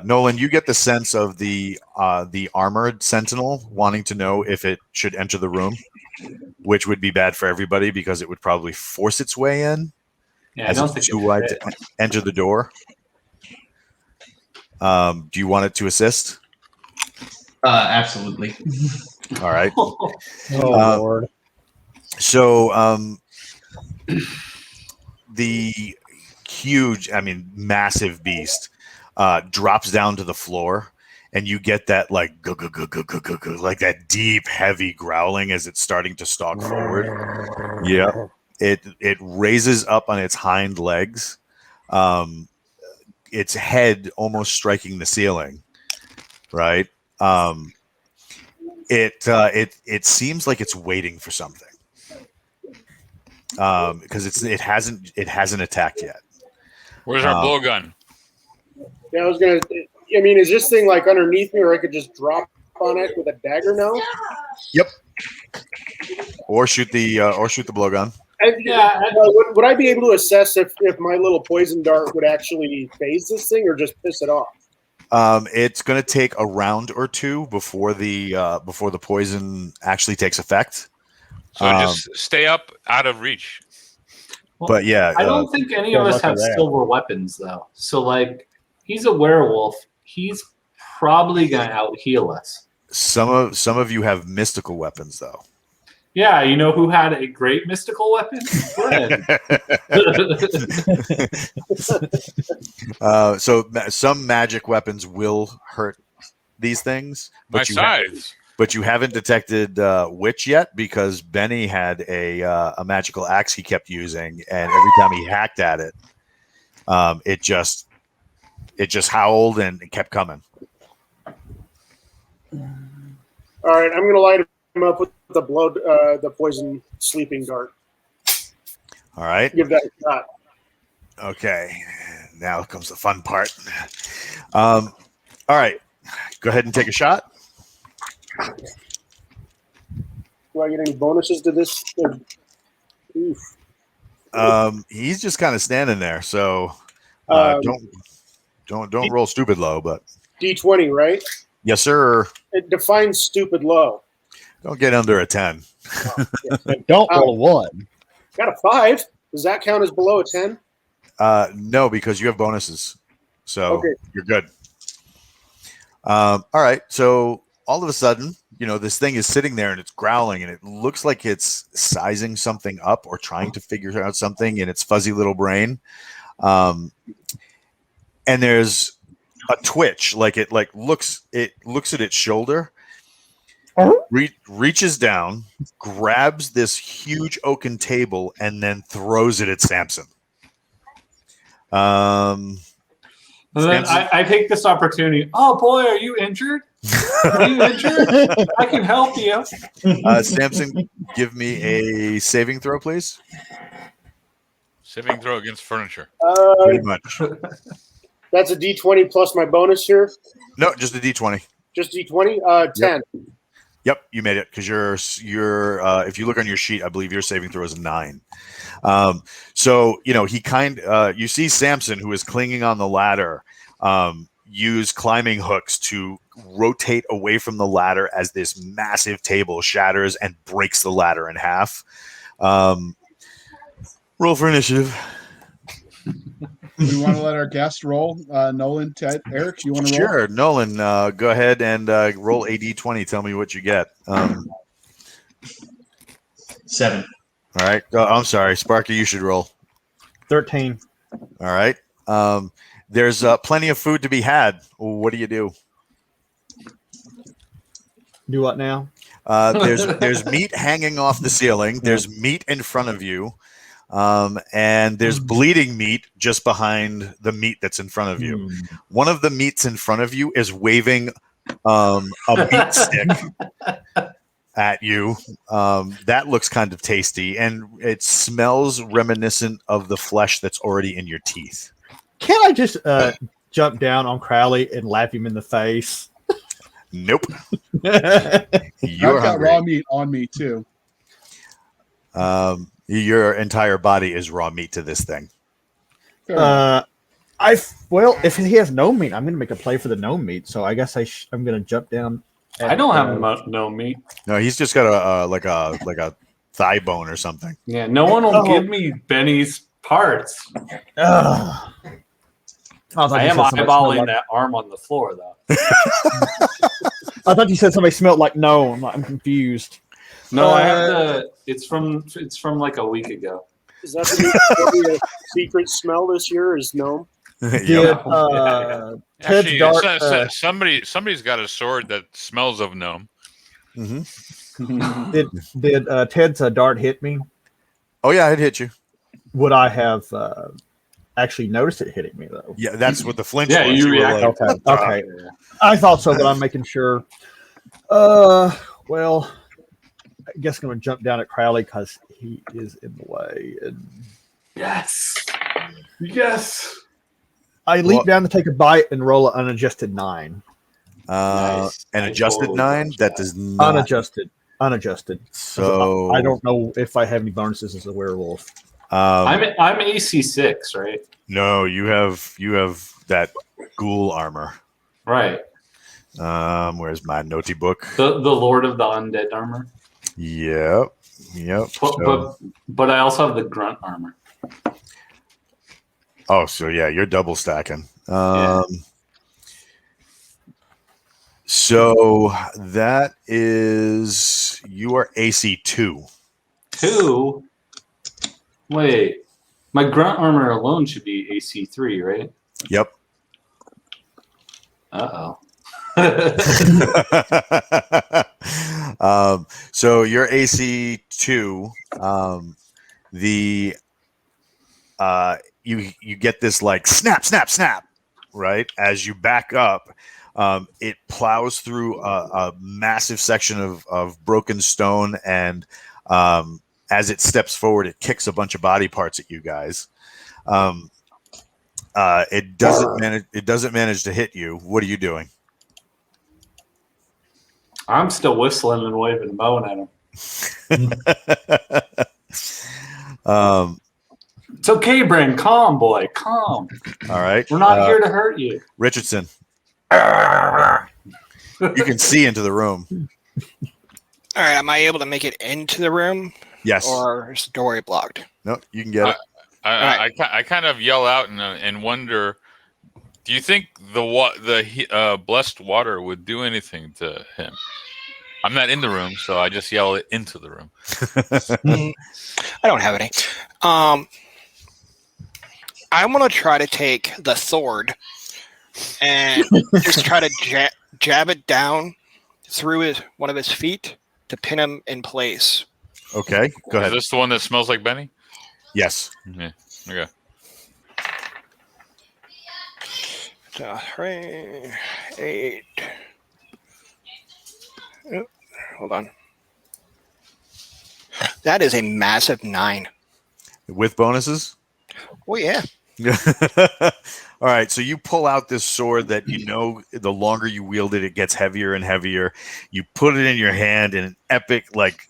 Nolan, you get the sense of the armored sentinel wanting to know if it should enter the room, which would be bad for everybody because it would probably force its way in. Yeah, I don't think too wide to enter the door. Do you want it to assist? Absolutely. All right. Oh Lord. So the huge, massive beast drops down to the floor, and you get that like that deep, heavy growling as it's starting to stalk forward. Yeah. It raises up on its hind legs, its head almost striking the ceiling. Right. It seems like it's waiting for something. Because it hasn't attacked yet. Where's our blowgun? Yeah, I was gonna. Is this thing like underneath me, or I could just drop on it with a dagger now? Yep. Or shoot the blowgun. Would I be able to assess if my little poison dart would actually phase this thing or just piss it off? It's going to take a round or two before the poison actually takes effect. So just stay up out of reach. Well, but yeah, I don't think any of us have silver weapons though. So like, he's a werewolf. He's probably gonna out heal us. Some of you have mystical weapons though. Yeah, you know who had a great mystical weapon? So some magic weapons will hurt these things. My size. But you haven't detected witch yet because Benny had a magical axe he kept using, and every time he hacked at it, it just howled and it kept coming. All right, I'm gonna light him up with the poison sleeping dart. All right, give that a shot. Okay, now comes the fun part. All right, go ahead and take a shot. Do I get any bonuses to this? Oof. He's just kind of standing there, so don't roll stupid low, but D20, right? Yes, sir. It defines stupid low. Don't get under a 10. Don't roll a 1. Got a 5. Does that count as below a 10? No, because you have bonuses, so okay. You're good. All right, so all of a sudden, this thing is sitting there and it's growling and it looks like it's sizing something up or trying to figure out something in its fuzzy little brain. And there's a twitch, it looks at its shoulder, reaches down, grabs this huge oaken table, and then throws it at Sampson. And then I take this opportunity. Oh boy, are you injured? Are you injured? I can help you. Sampson, give me a saving throw, please. Saving throw against furniture. Pretty much. That's a D20 plus my bonus here. No, just a D20. Just D20. 10. Yep, you made it because you're if you look on your sheet, I believe your saving throw is a 9. So you see Sampson, who is clinging on the ladder, use climbing hooks to rotate away from the ladder as this massive table shatters and breaks the ladder in half. Roll for initiative. We want to let our guest roll. Nolan, Ted, Eric, you want to roll? Sure, Nolan, go ahead and roll a D20. Tell me what you get. 7. All right. Oh, I'm sorry, Sparky. You should roll. 13. All right. There's plenty of food to be had. What do you do? Do what now? There's meat hanging off the ceiling. There's meat in front of you, and there's bleeding meat just behind the meat that's in front of you. One of the meats in front of you is waving a meat stick at you. That looks kind of tasty, and it smells reminiscent of the flesh that's already in your teeth. Can't I just jump down on Crowley and lap him in the face? Nope. I've You're got hungry. raw meat on me too. Your entire body is raw meat to this thing. Fair enough. Well, if he has no meat, I'm going to make a play for the no meat. So I guess I'm going to jump down. I don't have no meat. No, he's just got a thigh bone or something. Yeah, no one will give me Benny's parts. I am eyeballing that arm on the floor, though. I thought you said somebody smelled like no. I'm confused. No, I have the. It's from like a week ago. Is that the secret smell this year? Is gnome? Yep. Ted's Actually, dark, somebody's got a sword that smells of gnome. Mm-hmm. Did Ted's dart hit me? Oh yeah, it hit you. Would I have actually noticed it hitting me though? Yeah, that's what the flinch Yeah, was. you were react- like, Okay. I thought so, but I'm making sure. Well, I guess I'm going to jump down at Crowley because he is in the way. And Yes. I leap down to take a bite and roll an unadjusted 9. Nice. An I adjusted totally 9? watched That that. does not. Unadjusted. So I don't know if I have any bonuses as a werewolf. I'm AC 6, right? No, you have that ghoul armor. Right. Where's my notey book? The Lord of the Undead armor. Yep. But I also have the grunt armor. Oh, so yeah, you're double stacking. Yeah. So that is you are AC 2. 2. Wait, my grunt armor alone should be AC 3, right? Yep. So you're AC 2. You get this like snap, right? As you back up, it plows through a massive section of broken stone, and as it steps forward, it kicks a bunch of body parts at you guys. It doesn't manage to hit you. What are you doing? I'm still whistling and waving a bone at him. It's okay, Bren. Calm, boy. Calm. All right. We're not here to hurt you. Richardson. You can see into the room. All right, am I able to make it into the room? Yes. Or is the doorway blocked? No, you can get it. I kind of yell out and wonder, do you think the blessed water would do anything to him? I'm not in the room, so I just yell it into the room. I don't have any. I'm going to try to take the sword and just try to jab it down through one of his feet to pin him in place. Okay, go ahead. Is this the one that smells like Benny? Yes. Yeah. Okay. 3, 8. Oh, hold on. That is a massive 9. With bonuses? Oh, yeah. All right, so you pull out this sword that the longer you wield it, it gets heavier and heavier. You put it in your hand in an epic, like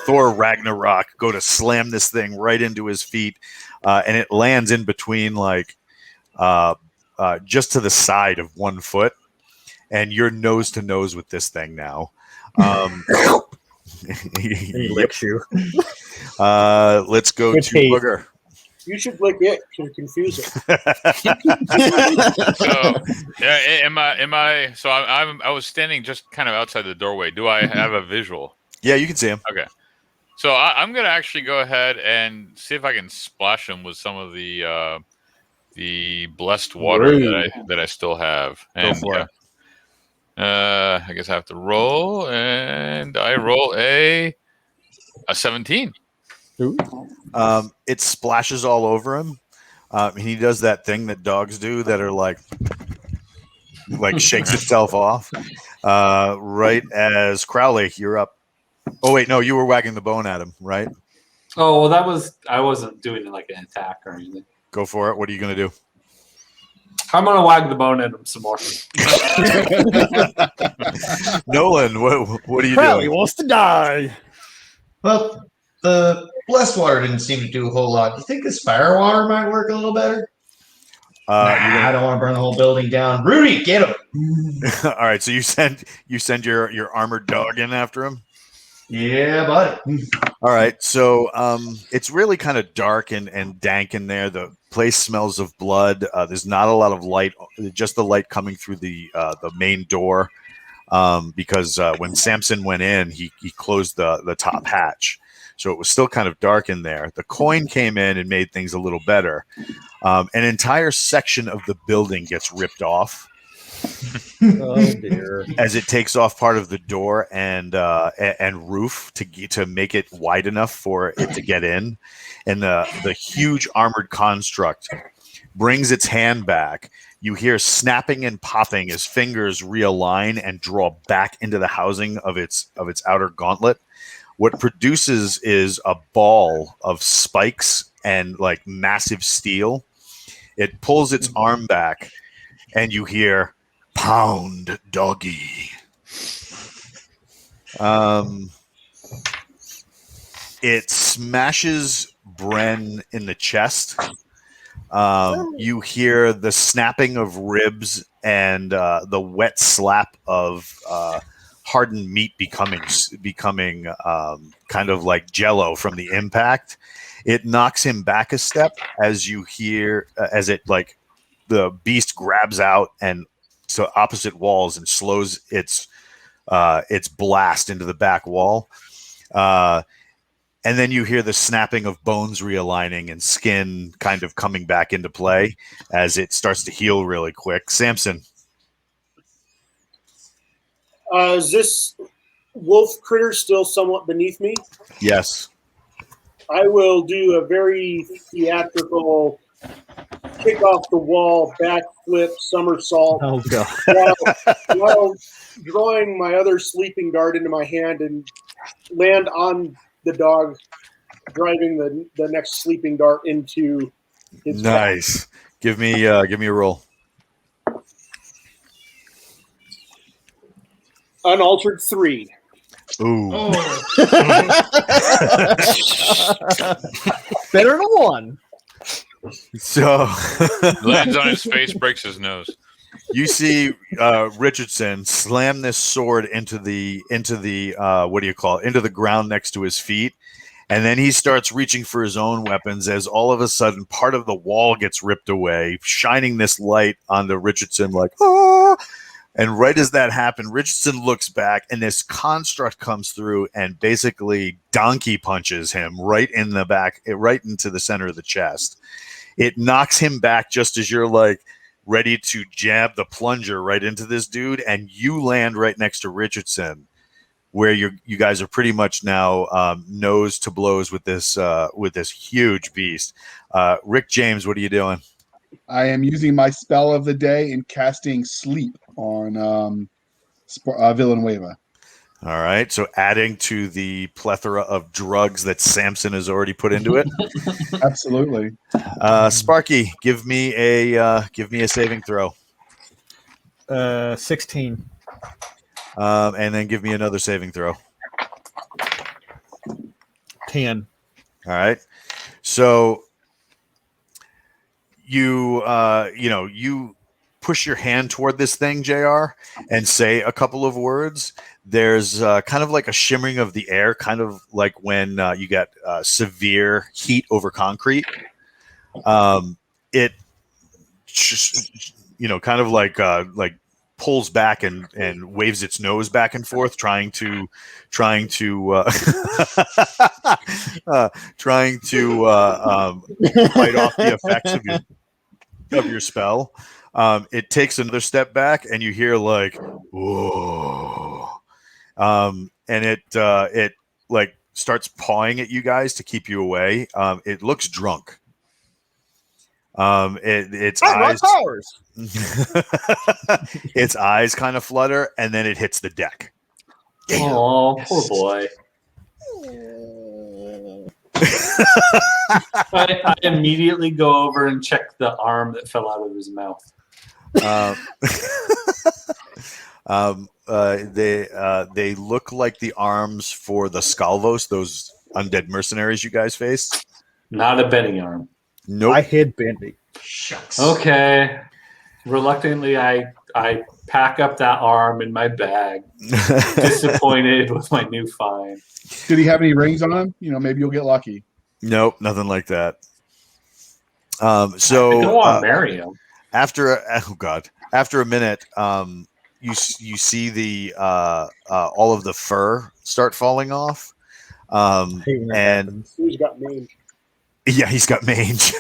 Thor Ragnarok, go to slam this thing right into his feet, and it lands in between, just to the side of 1 foot, and you're nose to nose with this thing now. He licks you. Let's go Good to teeth. Booger. You should lick it to confuse it. So, am I? So I was standing just kind of outside the doorway. Do I have a visual? Yeah, you can see him. Okay. So I'm going to actually go ahead and see if I can splash him with some of the blessed water that I still have. And, Go for it. I guess I have to roll, and I roll a 17. It splashes all over him. He does that thing that dogs do that are like shakes itself off. Right as Crowley, you're up. Oh wait, no, you were wagging the bone at him, right? Oh, well, I wasn't doing like an attack or anything. Go for it. What are you gonna do? I'm gonna wag the bone at him some more. Nolan, what are you Crowley doing? wants to die. Well, the blessed water didn't seem to do a whole lot. Do you think this fire water might work a little better? I don't want to burn the whole building down. Rudy, get him! All right, so you send your armored dog in after him. Yeah, buddy. All right, so it's really kind of dark and dank in there. The place smells of blood. There's not a lot of light, just the light coming through the main door. Because when Sampson went in, he closed the top hatch, so it was still kind of dark in there. The coin came in and made things a little better. An entire section of the building gets ripped off. Oh dear! As it takes off part of the door and roof to make it wide enough for it to get in, and the huge armored construct brings its hand back. You hear snapping and popping as fingers realign and draw back into the housing of its outer gauntlet. What produces is a ball of spikes and like massive steel. It pulls its arm back, and you hear "Pound, doggy." It smashes Bren in the chest. You hear the snapping of ribs and the wet slap of hardened meat becoming kind of like jello from the impact. It knocks him back a step as you hear as it like the beast grabs out and to opposite walls and slows its blast into the back wall. And then you hear the snapping of bones realigning and skin kind of coming back into play as it starts to heal really quick. Sampson. Is this wolf critter still somewhat beneath me? Yes. I will do a very theatrical kick off the wall, backflip, somersault, Oh god! while drawing my other sleeping dart into my hand and land on the dog, driving the next sleeping dart into his Nice. Give me a roll. Unaltered 3. Ooh. Oh, Better than one. So Lands on his face, breaks his nose. you see Richardson slam this sword into the what do you call it? Into the ground next to his feet. And then he starts reaching for his own weapons as all of a sudden part of the wall gets ripped away, shining this light onto Richardson like, ah! And right as that happened, Richardson looks back and this construct comes through and basically donkey punches him right in the back, right into the center of the chest. It knocks him back just as you're like ready to jab the plunger right into this dude, and you land right next to Richardson, where you guys are pretty much now nose to blows with this huge beast. Rick James, what are you doing? I am using my spell of the day and casting sleep on Villanueva. All right, so adding to the plethora of drugs that Sampson has already put into it. Absolutely. Sparky, give me a saving throw. 16. And then give me another saving throw. 10. All right. So you push your hand toward this thing, JR, and say a couple of words. There's kind of like a shimmering of the air, kind of like when you get severe heat over concrete. It kind of like pulls back and waves its nose back and forth, trying to fight off the effects of your spell. It takes another step back, and you hear like, whoa, and it like starts pawing at you guys to keep you away. It looks drunk. Its eyes, its eyes kind of flutter, and then it hits the deck. Oh, poor boy. I immediately go over and check the arm that fell out of his mouth. They look like the arms for the Scalvos, those undead mercenaries you guys faced. Not a Benny arm. Nope. I hid Bendy. Shucks. Okay. Reluctantly, I pack up that arm in my bag, disappointed with my new find. Did he have any rings on him? Maybe you'll get lucky. Nope, nothing like that. I don't want to marry him. After a minute, you see the all of the fur start falling off, and Who's got mange? yeah, he's got mange,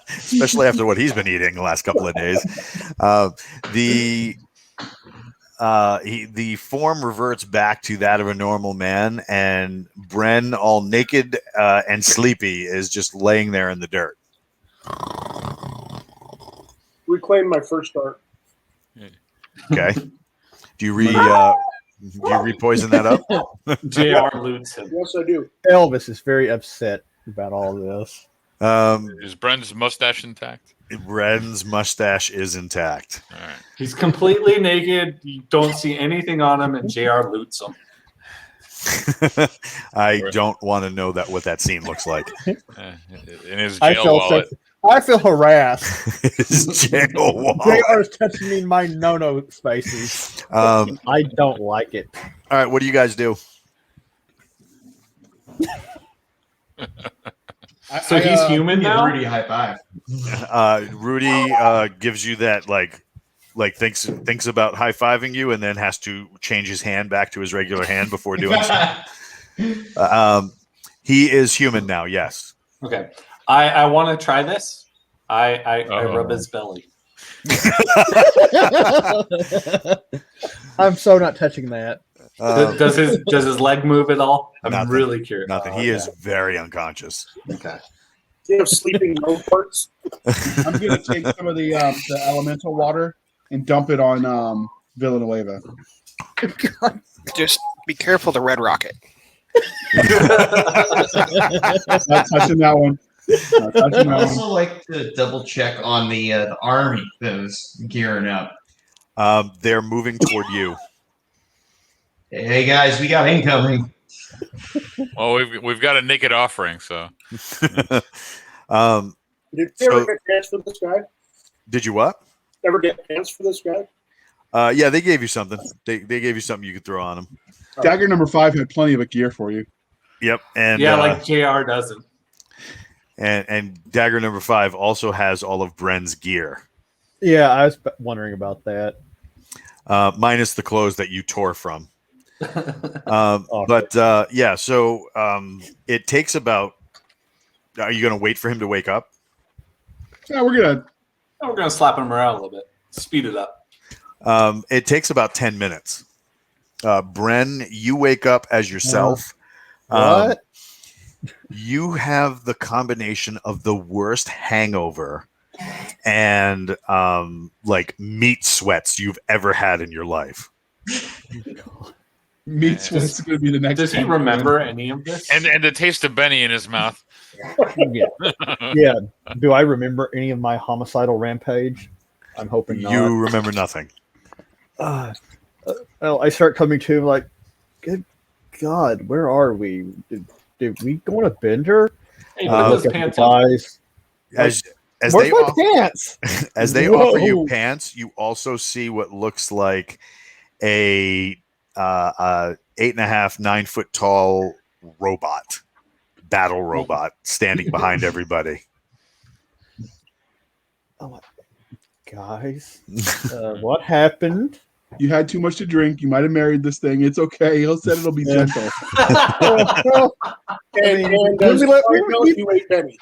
especially after what he's been eating the last couple of days. The form reverts back to that of a normal man, and Bren, all naked and sleepy, is just laying there in the dirt. Reclaim my first art. Okay. Do you re-poison that up? JR loots him. Yes, I do. Elvis is very upset about all this. Is Bren's mustache intact? Bren's mustache is intact. All right. He's completely naked. You don't see anything on him, and JR loots him. I don't want to know what that scene looks like. In his jail wallet. I feel harassed. His jail wallet. JR is touching me in my no-no spaces. I don't like it. All right, what do you guys do? So he's human now? Rudy, high five. Rudy gives you that like thinks about high-fiving you, and then has to change his hand back to his regular hand before doing so. He is human now, yes. Okay. I want to try this. I rub his belly. I'm so not touching that. Does his leg move at all? I'm really curious. Nothing. He is very unconscious. Okay. Do you have sleeping no parts? I'm going to take some of the elemental water and dump it on Villa Nueva. Just be careful of the red rocket. Not touching that one. I'd also like to double check on the army that was gearing up. They're moving toward you. Hey guys, we got incoming. Well, we've got a naked offering, so. Did you ever get pants for this guy? Did you what? Ever get pants for this guy? Yeah, they gave you something. They gave you something you could throw on him. Dagger number 5 had plenty of gear for you. Yep, and yeah, like JR doesn't. And Dagger number 5 also has all of Bren's gear. Yeah, I was wondering about that. Minus the clothes that you tore from. But yeah, so it takes about. Are you going to wait for him to wake up? Yeah, we're gonna slap him around a little bit, speed it up. It takes about 10 minutes. Bren, you wake up as yourself. What? You have the combination of the worst hangover and like meat sweats you've ever had in your life. Meat sweats going to be the next. Does he remember any of this? And the taste of Benny in his mouth. Yeah. Yeah. Do I remember any of my homicidal rampage? I'm hoping not. You remember nothing. Well, I start coming to like, good God, where are we? Did we go on a bender? Hey, put those pants on. Guys. As Where's my pants? As they offer you pants, you also see what looks like a 8.5, 9 foot tall battle robot standing behind everybody. Oh my guys. What happened? You had too much to drink. You might have married this thing. It's okay. He'll said it'll be gentle. And you ate Benny.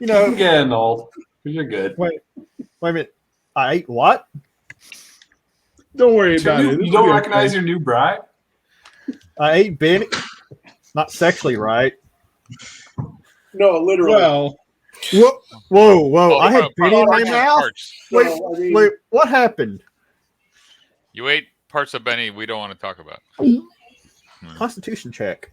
You know, I'm getting old. You're good. Wait a minute. I ate what? Don't worry about it. You don't recognize your new bride? I ate Benny. Not sexually, right? No, literally. Well, whoa! I had Benny in my mouth. Wait, what happened? You ate parts of Benny we don't want to talk about. Constitution check.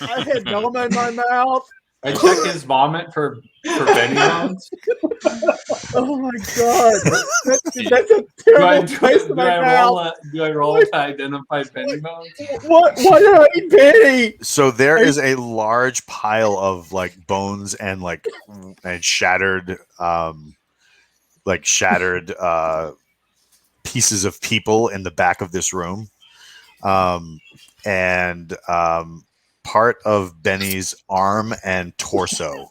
I had Noma in my mouth. I check his vomit for Benny bones. Oh my god, that's a terrible taste in my mouth. Do I roll to identify Benny bones? What? Why did I eat Benny? So there is a large pile of like bones and shattered pieces of people in the back of this room, and part of Benny's arm and torso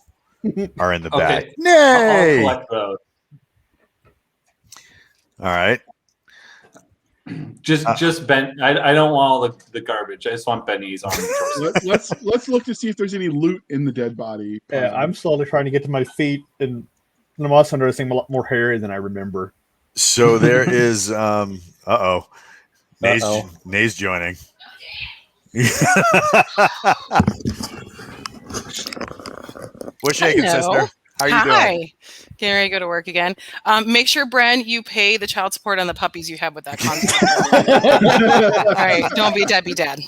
are in the back. Okay. Nay! I'll collect those. All right. Just Ben. I don't want all the garbage. I just want Benny's arm and torso. let's look to see if there's any loot in the dead body. Yeah, I'm slowly trying to get to my feet, and I'm also noticing a lot more hairy than I remember. So there is Nay's joining. What's shaking, sister? How are you doing? Hi. Getting ready to go to work again. Make sure, Bren, you pay the child support on the puppies you have with that contract. All right, don't be a deadbeat dad.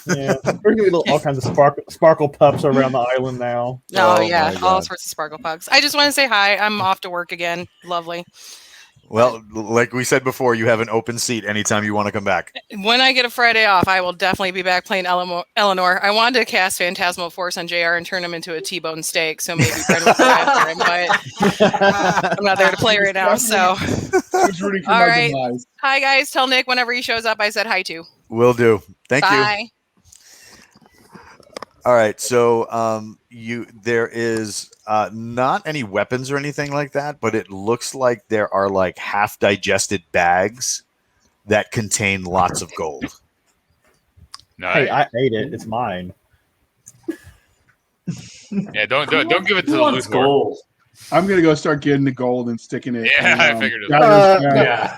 Yeah, we're doing all kinds of sparkle pups around the island now. Oh yeah, all sorts of sparkle pugs. I just want to say hi. I'm off to work again. Lovely. Well, like we said before, you have an open seat anytime you want to come back. When I get a Friday off, I will definitely be back playing Eleanor. I wanted to cast Phantasmal Force on JR and turn him into a T-bone steak, so maybe Bren will go after him, but I'm not there to play right now, so. All right. Demise. Hi, guys. Tell Nick whenever he shows up I said hi to. Will do. Thank Bye. you. All right, so there is not any weapons or anything like that, but it looks like there are like half digested bags that contain lots of gold. Nice. Hey, I ate it. It's mine. Yeah, don't give it to the loose gold. I'm gonna go start getting the gold and sticking it. Yeah, I figured it. Yeah.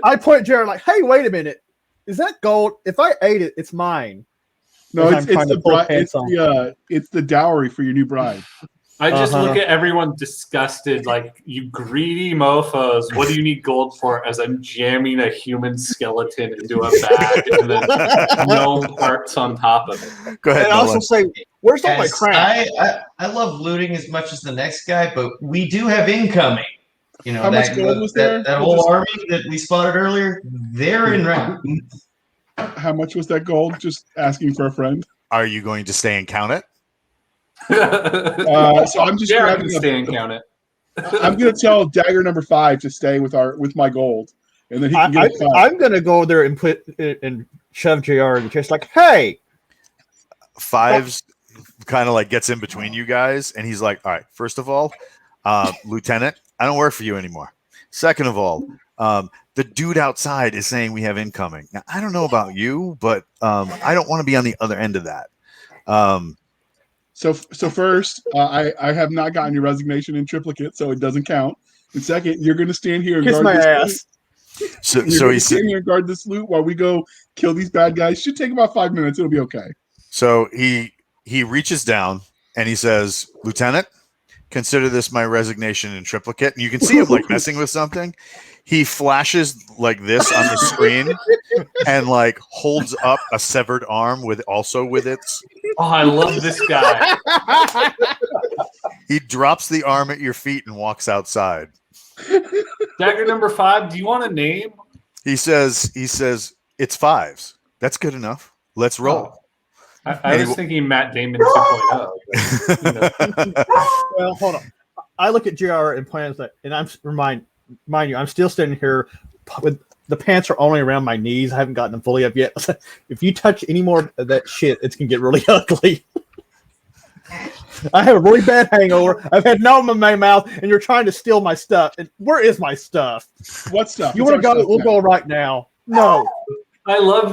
I point at Jared like, "Hey, wait a minute. Is that gold? If I ate it, it's mine." No, it's the dowry for your new bride. I just look at everyone disgusted, like, you greedy mofos. What do you need gold for? As I'm jamming a human skeleton into a bag and then no parts on top of it. Go ahead. And also say, where's all my crap? I love looting as much as the next guy, but we do have incoming. You know, how much gold was there? That whole army that we spotted earlier, they're in rank. How much was that gold? Just asking for a friend. Are you going to stay and count it? So I'm just grabbing stay and count it. I'm going to tell Dagger number 5 to stay with my gold, and then he can get it. I'm going to go there and put it and shove JR in the chest. Like, hey, 5's kind of like gets in between you guys, and he's like, "All right, first of all, Lieutenant, I don't work for you anymore. Second of all, the dude outside is saying we have incoming. Now, I don't know about you, but I don't want to be on the other end of that." So first, I have not gotten your resignation in triplicate, so it doesn't count. And second, you're going to stand here and kiss guard my this ass. Loot. So he's standing here and guard this loot while we go kill these bad guys. Should take about 5 minutes. It'll be okay. So he reaches down and he says, "Lieutenant, consider this my resignation in triplicate." And you can see him like messing with something. He flashes like this on the screen and like holds up a severed arm with its. Oh, I love this guy. He drops the arm at your feet and walks outside. Dagger number 5, do you want a name? He says, "It's 5's. That's good enough. Let's roll." I was thinking Matt Damon 2.0. But, you know. Well, hold on. I look at JR and plans that, and I'm mind you, I'm still standing here with the pants are only around my knees. I haven't gotten them fully up yet. If you touch any more of that shit, it's gonna get really ugly. I have a really bad hangover. I've had gnome in my mouth, and you're trying to steal my stuff. And where is my stuff? What stuff? You want to go? We'll go right now. No. I love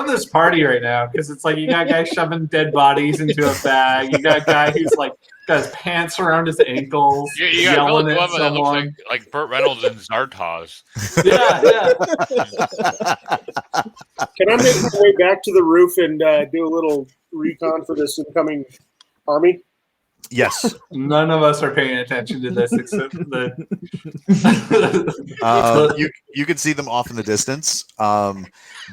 this party right now because it's like you got a guy shoving dead bodies into a bag. You got a guy who's like got his pants around his ankles, You got yelling Villa at Nueva that looks someone. like Burt Reynolds and Zardoz. Yeah. Can I make my way back to the roof and do a little recon for this incoming army? Yes. None of us are paying attention to this except the. You can see them off in the distance.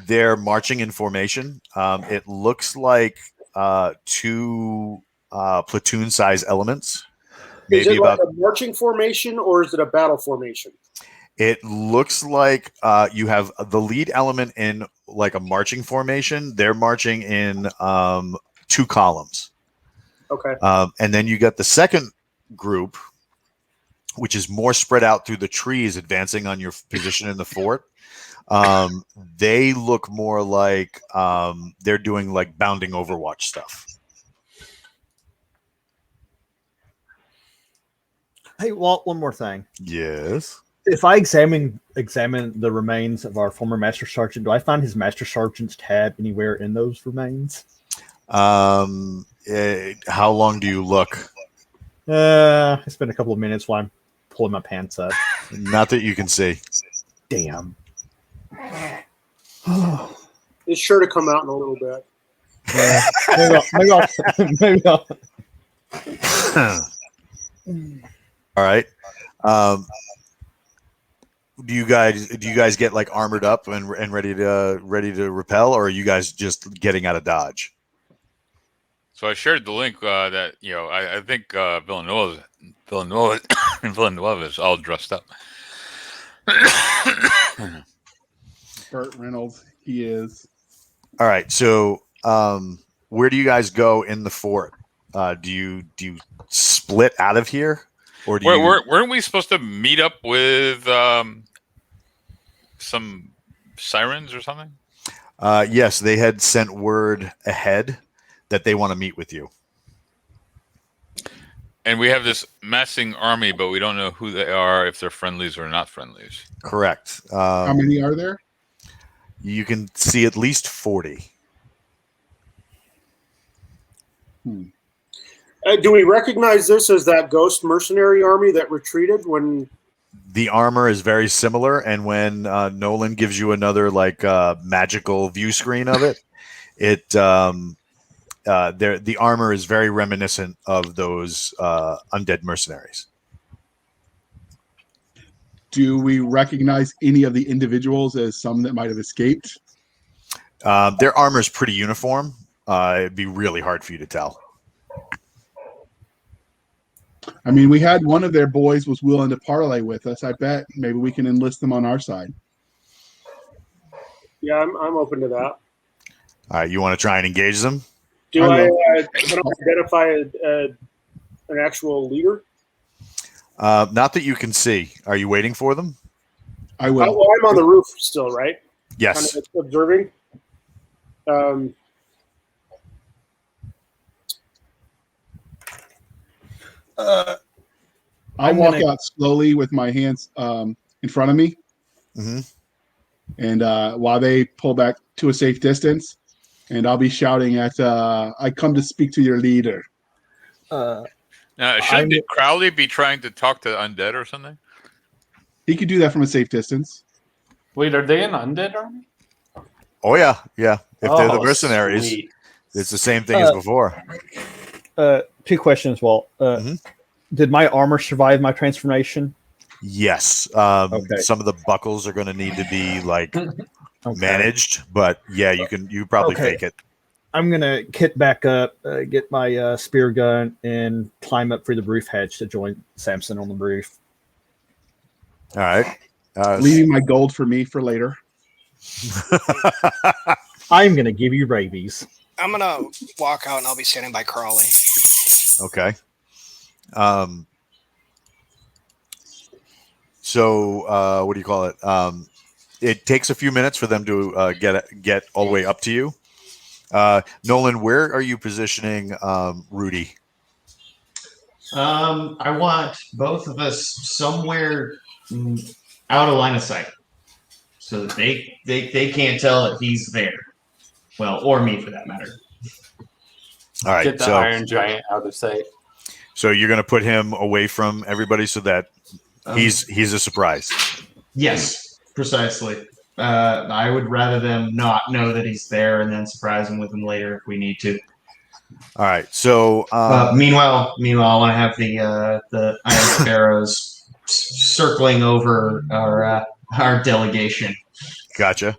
They're marching in formation. It looks like two platoon-size elements. Is Maybe it like about. a marching formation or is it a battle formation? It looks like you have the lead element in like a marching formation. They're marching in two columns. Okay. And then you got the second group, which is more spread out through the trees, advancing on your position in the fort. They look more like they're doing like bounding Overwatch stuff. Hey, Walt, one more thing. Yes. If I examine the remains of our former Master Sergeant, do I find his Master Sergeant's tab anywhere in those remains? How long do you look? I spent a couple of minutes while I'm pulling my pants up. Not that you can see. Damn. It's sure to come out in a little bit. Maybe I'll. All right. Do you guys get like armored up and ready to repel, or are you guys just getting out of dodge? So I shared the link that I think Villanueva is all dressed up. Burt Reynolds, he is. All right. So where do you guys go in the fort? Do you split out of here, or do weren't we supposed to meet up with some sirens or something? Yes, they had sent word ahead that they want to meet with you. And we have this massing army, but we don't know who they are, if they're friendlies or not friendlies. Correct. How many are there? You can see at least 40. Do we recognize this as that ghost mercenary army that retreated when? The armor is very similar, and when Nolan gives you another like magical view screen of it, the armor is very reminiscent of those undead mercenaries. Do we recognize any of the individuals as some that might have escaped? Their armor is pretty uniform. It'd be really hard for you to tell. I mean, we had one of their boys was willing to parlay with us. I bet maybe we can enlist them on our side. Yeah, I'm open to that. All right, you want to try and engage them? Do I identify an actual leader? Not that you can see. Are you waiting for them? I will. Well, I'm on the roof still, right? Yes. Kind of observing. I'll walk out slowly with my hands in front of me. Mm-hmm. And while they pull back to a safe distance, and I'll be shouting at, I come to speak to your leader. Now, shouldn't Crowley be trying to talk to undead or something? He could do that from a safe distance. Wait, are they an undead army? Oh, yeah. Yeah. If they're the mercenaries, sweet. it's the same thing as before. 2 questions, Walt. Did my armor survive my transformation? Yes. Okay. Some of the buckles are going to need to be like managed, but yeah, you probably fake it. I'm gonna kit back up, get my spear gun, and climb up through the roof hatch to join Sampson on the roof. All right. Leaving my gold for me for later. I'm gonna give you rabies. I'm gonna walk out and I'll be standing by Crawley. Okay. So what do you call it? It takes a few minutes for them to get all the way up to you. Nolan, where are you positioning Rudy? I want both of us somewhere out of line of sight, so that they can't tell that he's there. Well, or me for that matter. All right. Get the Iron Giant out of sight. So you're going to put him away from everybody so that he's a surprise. Yes, precisely. I would rather them not know that he's there and then surprise him with him later if we need to. All right. So meanwhile, I want to have the Iron Sparrows circling over our delegation. Gotcha.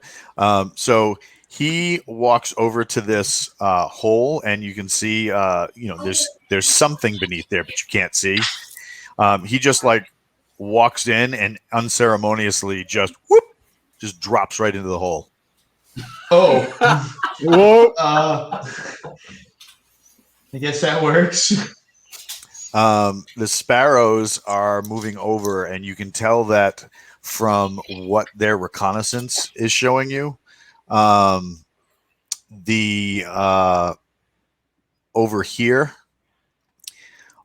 So he walks over to this hole, and you can see, there's something beneath there, but you can't see. He just like walks in and unceremoniously just drops right into the hole. Oh, Whoa! I guess that works. The sparrows are moving over, and you can tell that from what their reconnaissance is showing you. Over here,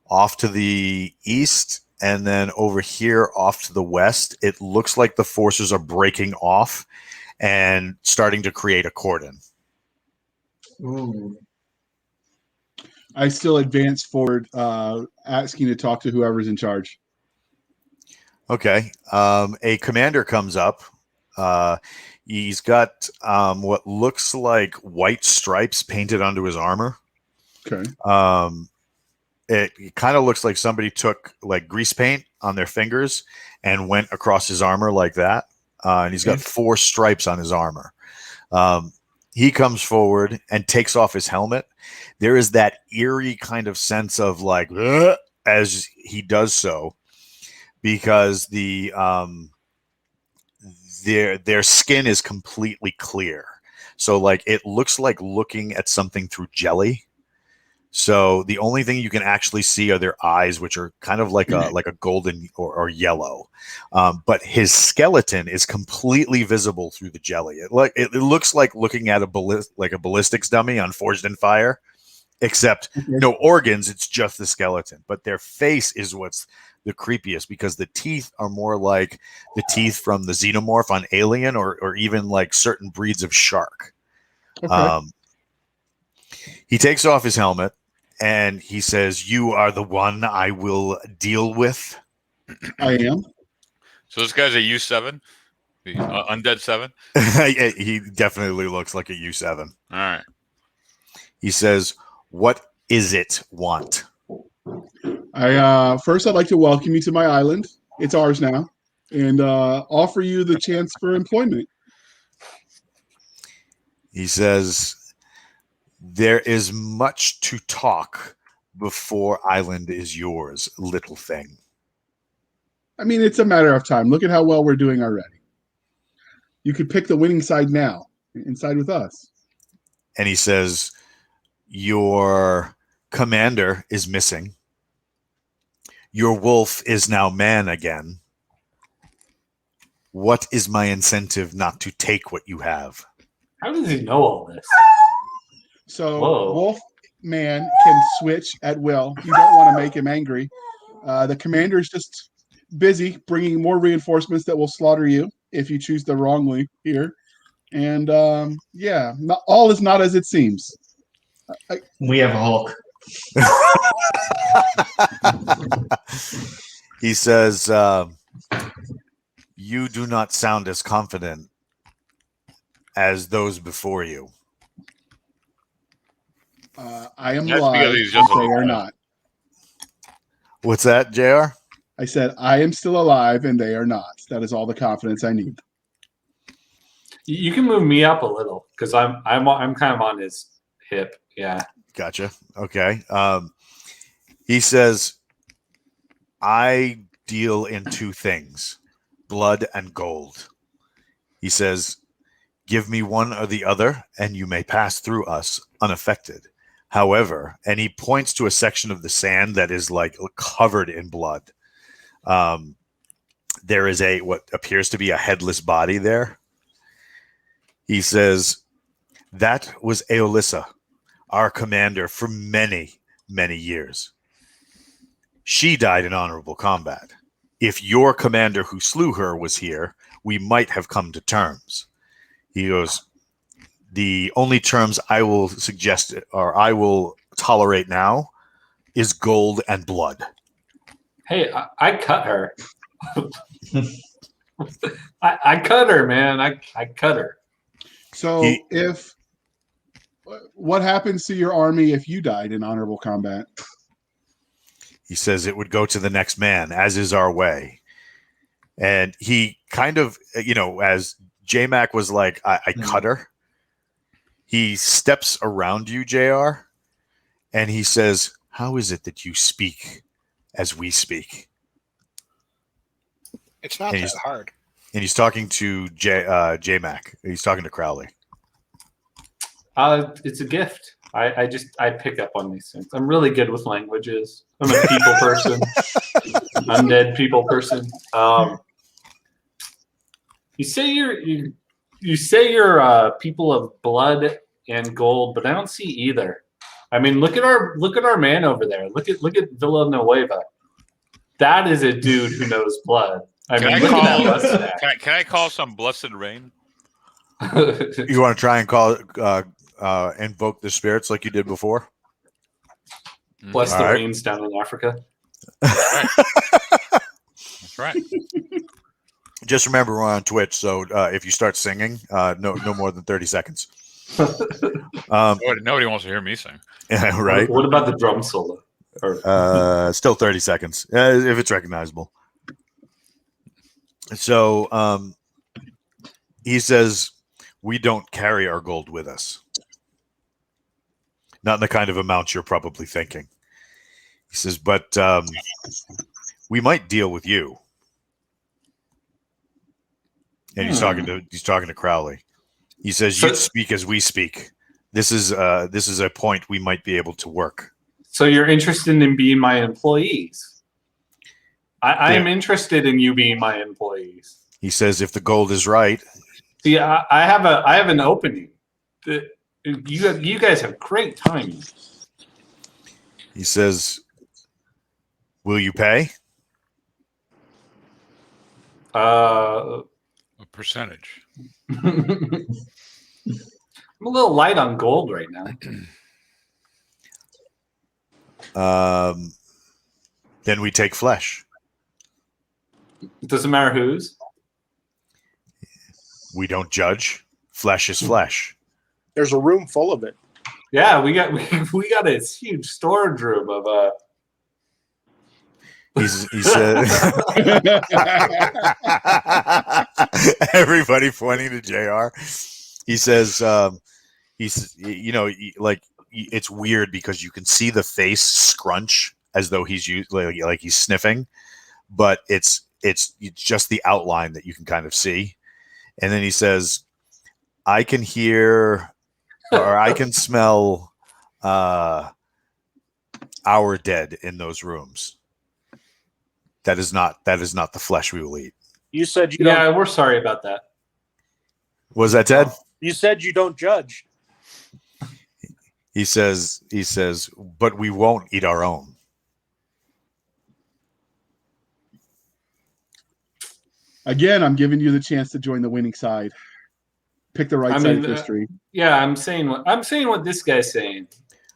off to the east, and then over here off to the west, it looks like the forces are breaking off and starting to create a cordon. Ooh. I still advance forward, asking to talk to whoever's in charge. Okay. A commander comes up. He's got what looks like white stripes painted onto his armor. Okay. It kind of looks like somebody took like grease paint on their fingers and went across his armor like that. And he's got 4 stripes on his armor. He comes forward and takes off his helmet. There is that eerie kind of sense of like, as he does so, because their skin is completely clear. So like it looks like looking at something through jelly. So the only thing you can actually see are their eyes, which are kind of like a golden or yellow. But his skeleton is completely visible through the jelly. It looks like looking at a ballistics dummy on Forged in Fire, except no organs. It's just the skeleton. But their face is what's the creepiest, because the teeth are more like the teeth from the xenomorph on Alien, or even like certain breeds of shark. Okay. He takes off his helmet and he says, "You are the one I will deal with." I am. So this guy's a U7, undead 7. He definitely looks like a U7. All right. He says, "What is it want?" First, I'd like to welcome you to my island. It's ours now, and offer you the chance for employment. He says, "There is much to talk before island is yours, little thing." I mean, it's a matter of time. Look at how well we're doing already. You could pick the winning side now and side with us. And he says, "Your commander is missing. Your wolf is now man again. What is my incentive not to take what you have?" How does he know all this? So Whoa. Wolf Man can switch at will. You don't want to make him angry. The commander is just busy bringing more reinforcements that will slaughter you if you choose the wrongly here. And not all is not as it seems. We have Hulk. He says, "You do not sound as confident as those before you." I am That's alive. because he's just They a- are not. What's that, JR? I said I am still alive, and they are not. That is all the confidence I need. You can move me up a little because I'm kind of on his hip. Yeah. Gotcha. Okay. He says, "I deal in 2 things, blood and gold." He says, "Give me one or the other, and you may pass through us unaffected. However," and he points to a section of the sand that is like covered in blood. There is what appears to be a headless body there. He says, "That was Aolissa, our commander for many, many years. She died in honorable combat. If your commander who slew her was here, we might have come to terms. He goes, the only terms I will suggest or I will tolerate now is gold and blood. Hey, I cut her. I cut her, man. I cut her. So what happens to your army if you died in honorable combat? He says it would go to the next man, as is our way. And he kind of, as J-Mac was like, I cut her. He steps around you, JR, and he says, how is it that you speak as we speak? It's not that hard. And he's talking to J-Mac. He's talking to Crowley. It's a gift. I pick up on these things. I'm really good with languages. I'm a people person. Undead people person. You say you're people of blood and gold, but I don't see either. I mean, look at our man over there. Look at Villa Nueva. That is a dude who knows blood. Can I call some blessed rain? You want to try and call invoke the spirits like you did before? Bless the rains down in Africa. That's right. Just remember we're on Twitch, so if you start singing, no more than 30 seconds. Nobody wants to hear me sing. Yeah, right. What about the drum solo? Still 30 seconds if it's recognizable. So he says, we don't carry our gold with us. Not in the kind of amount you're probably thinking. He says, but we might deal with you. And he's talking to Crowley. He says, you speak as we speak. This is a point we might be able to work. So you're interested in being my employees? I am interested in you being my employees. He says, if the gold is right. See, I have an opening. You guys have great timing. He says, will you pay? A percentage. I'm a little light on gold right now. Then we take flesh. It doesn't matter whose. We don't judge. Flesh is flesh. There's a room full of it. Yeah, we got this huge storage room of He said, everybody pointing to JR. He says, it's weird because you can see the face scrunch as though he's like he's sniffing, but it's just the outline that you can kind of see. And then he says, I can hear or I can smell our dead in those rooms. That is not the flesh we will eat. You said you don't. We're sorry about that. Was that Ted? You said you don't judge. He says, but we won't eat our own. Again, I'm giving you the chance to join the winning side. Pick the right side of history. Yeah, I'm saying what this guy's saying.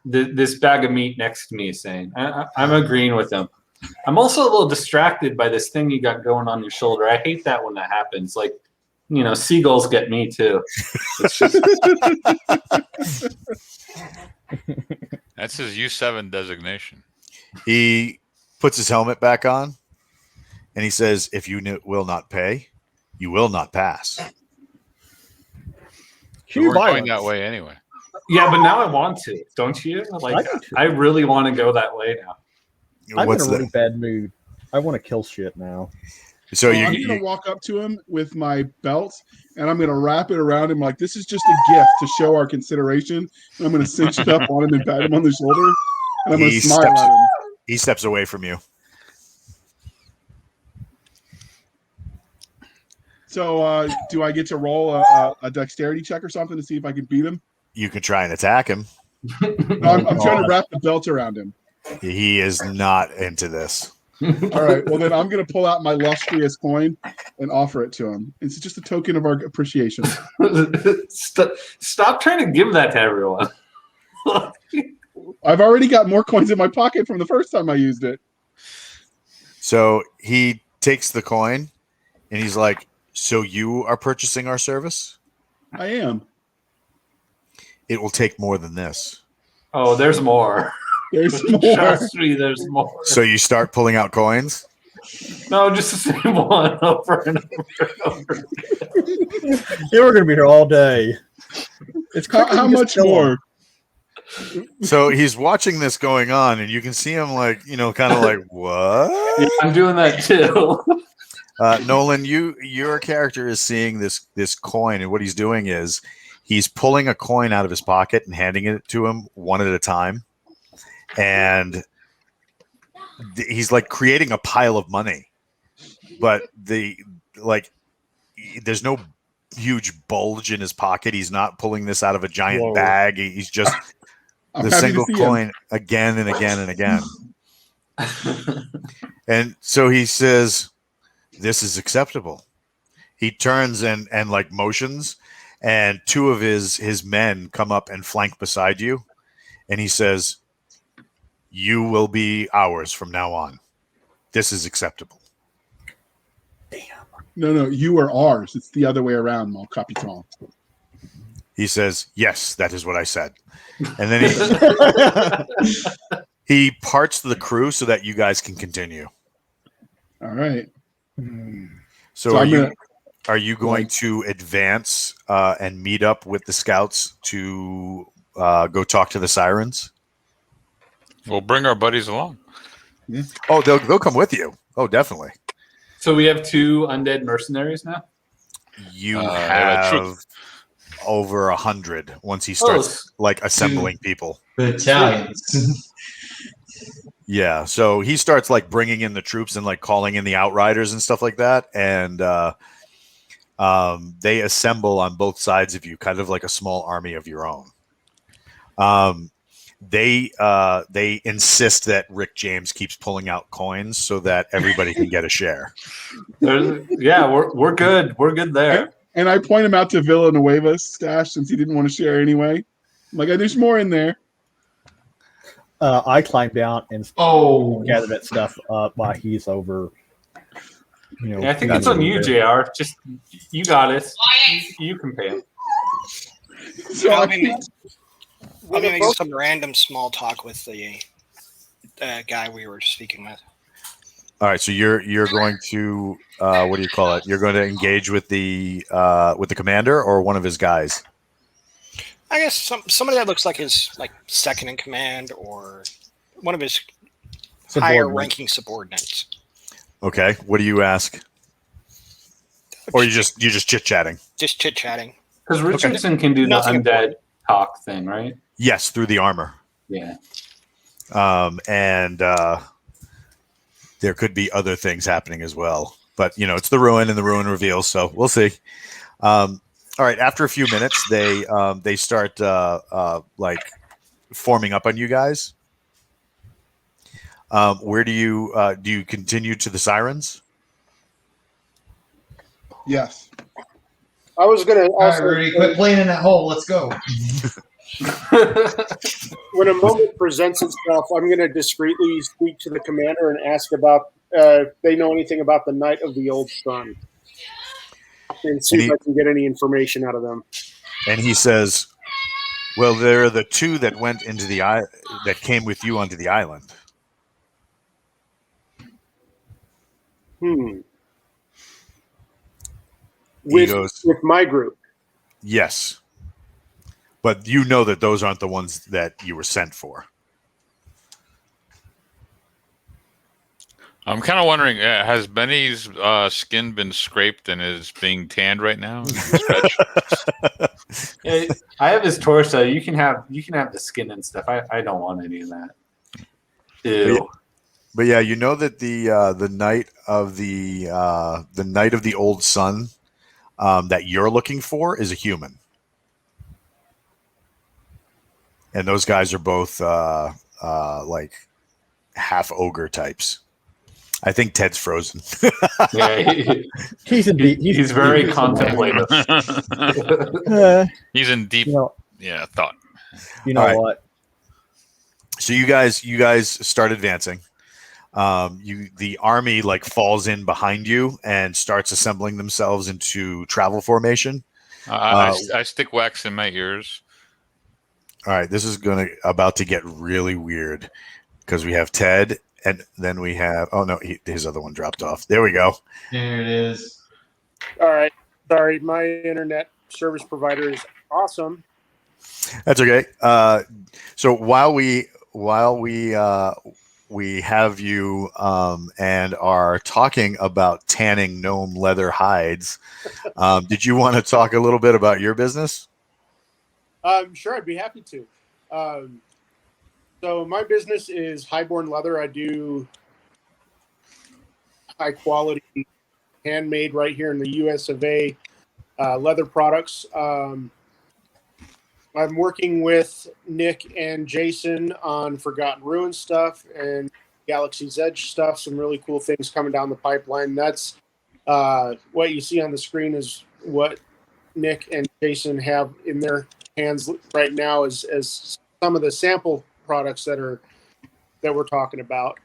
This bag of meat next to me is saying. I'm agreeing with him. I'm also a little distracted by this thing you got going on your shoulder. I hate that when that happens. Like, seagulls get me too. It's just... That's his U7 designation. He puts his helmet back on, and he says, if you will not pay, you will not pass. We're going that way anyway. Yeah, but now I want to. Don't you? I really want to go that way now. I'm in a really bad mood. I want to kill shit now. So I'm going to walk up to him with my belt, and I'm going to wrap it around him like this is just a gift to show our consideration. And I'm going to cinch it up on him and pat him on the shoulder, and I'm going to smile at him. He steps away from you. So do I get to roll a dexterity check or something to see if I can beat him? You can try and attack him. No, I'm trying to wrap the belt around him. He is not into this. All right. Well, then I'm going to pull out my lustrous coin and offer it to him. It's just a token of our appreciation. Stop trying to give that to everyone. I've already got more coins in my pocket from the first time I used it. So he takes the coin and he's like, "So you are purchasing our service? I am. It will take more than this." Oh, there's more. There's more. Trust me, there's more. So you start pulling out coins? No, just the same one over and over and over. Yeah, we're gonna be here all day. It's How much more? So he's watching this going on, and you can see him like, kind of like, what? Yeah, I'm doing that too. Nolan, your character is seeing this coin, and what he's doing is he's pulling a coin out of his pocket and handing it to him one at a time. And he's like creating a pile of money, but there's no huge bulge in his pocket. He's not pulling this out of a giant bag. He's just the single coin again and again and again. And so he says, "This is acceptable." He turns and like motions, and two of his men come up and flank beside you, and he says, "You will be ours from now on. This is acceptable." No, you are ours. It's the other way around, mon capitan. He says, "Yes, that is what I said." And then he parts the crew so that you guys can continue. All right. So are you going to advance and meet up with the scouts to go talk to the sirens? We'll bring our buddies along. Yeah. Oh, they'll come with you. Oh, definitely. So we have 2 undead mercenaries now? You have over 100 once he starts like assembling people. Battalions. Yeah, so he starts like bringing in the troops and like calling in the outriders and stuff like that, and they assemble on both sides of you, kind of like a small army of your own. They insist that Rick James keeps pulling out coins so that everybody can get a share. Yeah, we're good. We're good there. And I point him out to Villa Nueva's stash since he didn't want to share anyway. I'm like, there's more in there. I climb down and gather that stuff up while he's over. I think it's on you, JR. Just you got it. You can pay him. So We're going to do some random small talk with the guy we were speaking with. All right, so you're going to what do you call it? You're going to engage with the commander or one of his guys. I guess somebody that looks like his second in command or one of his higher ranking subordinates. Okay, what do you ask? Or you're just chit chatting? Just chit chatting. Because Richardson can do the undead talk thing, right? Yes, through the armor. Yeah. And there could be other things happening as well. But, it's the ruin and the ruin reveals, so we'll see. All right, after a few minutes, they start like forming up on you guys. Where do you continue to the sirens? Yes. I was going to All right, Rudy, quit playing in that hole. Let's go. When a moment presents itself, I'm going to discreetly speak to the commander and ask about if they know anything about the Night of the Old Sun, and see if I can get any information out of them. And he says, "Well, there are the 2 that went into the that came with you onto the island." With my group. Yes. But you know that those aren't the ones that you were sent for. I'm kind of wondering, has Benny's skin been scraped and is being tanned right now? I have his torso. You can have the skin and stuff. I don't want any of that. Ew. But yeah, you know that the night of the old sun that you're looking for is a human, and those guys are both like half ogre types. I think Ted's frozen. Yeah, He's in deep. he's very contemplative. He's in deep, You know, thought. you know All right. what? So you guys start advancing. The army like falls in behind you and starts assembling themselves into travel formation. I stick wax in my ears. All right, this is about to get really weird because we have Ted, and then we have his other one dropped off. There we go. There it is. All right. Sorry, my internet service provider is awesome. That's okay. So while we have you and are talking about tanning gnome leather hides, did you want to talk a little bit about your business? Sure, I'd be happy to. So my business is Highborn Leather. I do high quality, handmade right here in the U.S. of A. Leather products. I'm working with Nick and Jason on Forgotten Ruins stuff and Galaxy's Edge stuff. Some really cool things coming down the pipeline. That's what you see on the screen is what Nick and Jason have in their hands right now as some of the sample products that we're talking about.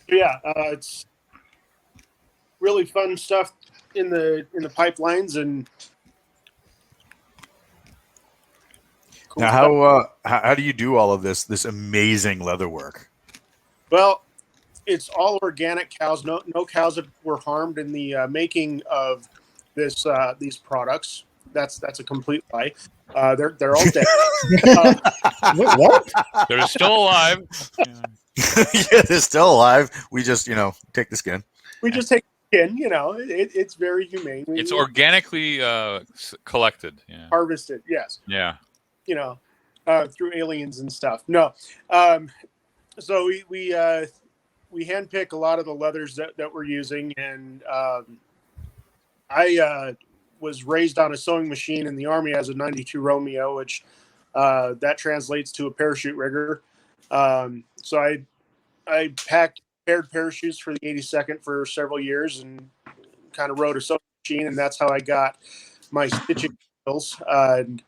It's really fun stuff in the pipelines and cool Now, stuff. how do you do all of this amazing leather work? Well, it's all organic cows. No cows were harmed in the making of these products. That's a complete lie. They're all dead. What? They're still alive. Yeah, they're still alive. We just take the skin. We just take skin. It's very humane. It's organically collected. Yeah. Harvested. Yes. Yeah. Through aliens and stuff. No. So we handpick a lot of the leathers that we're using, and I was raised on a sewing machine in the Army as a 92 Romeo, which that translates to a parachute rigger. So I packed paired parachutes for the 82nd for several years and kind of rode a sewing machine, and that's how I got my stitching skills. And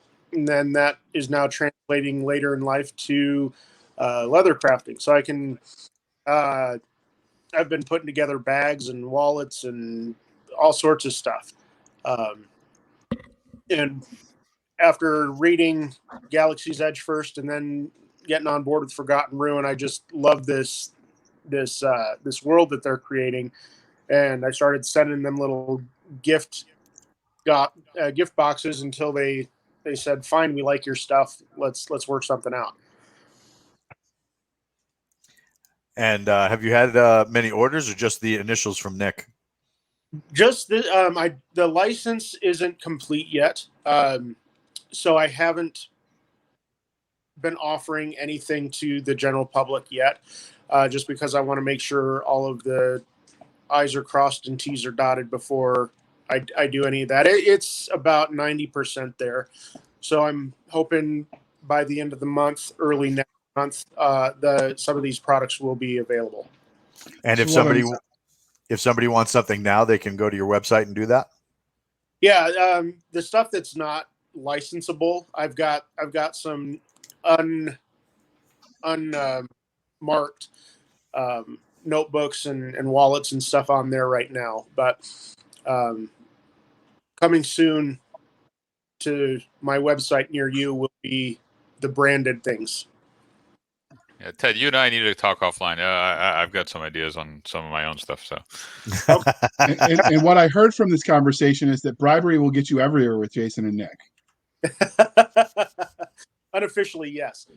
then that is now translating later in life to leather crafting. So I can, I've been putting together bags and wallets and all sorts of stuff. And after reading Galaxy's Edge first and then getting on board with Forgotten Ruin, I just love this world that they're creating. And I started sending them little gift boxes until they said, "Fine, we like your stuff. Let's work something out." And have you had many orders, or just the initials from Nick? Just the license isn't complete yet, so I haven't been offering anything to the general public yet, just because I want to make sure all of the I's are crossed and T's are dotted before I do any of that. It's about 90% there, so I'm hoping by the end of the month, early next month, some of these products will be available. And if somebody wants something now, they can go to your website and do that. Yeah, the stuff that's not licensable, I've got some unmarked notebooks and wallets and stuff on there right now. But coming soon to my website near you will be the branded things. Yeah, Ted, you and I need to talk offline. I've got some ideas on some of my own stuff. So, and what I heard from this conversation is that bribery will get you everywhere with Jason and Nick. Unofficially, yes.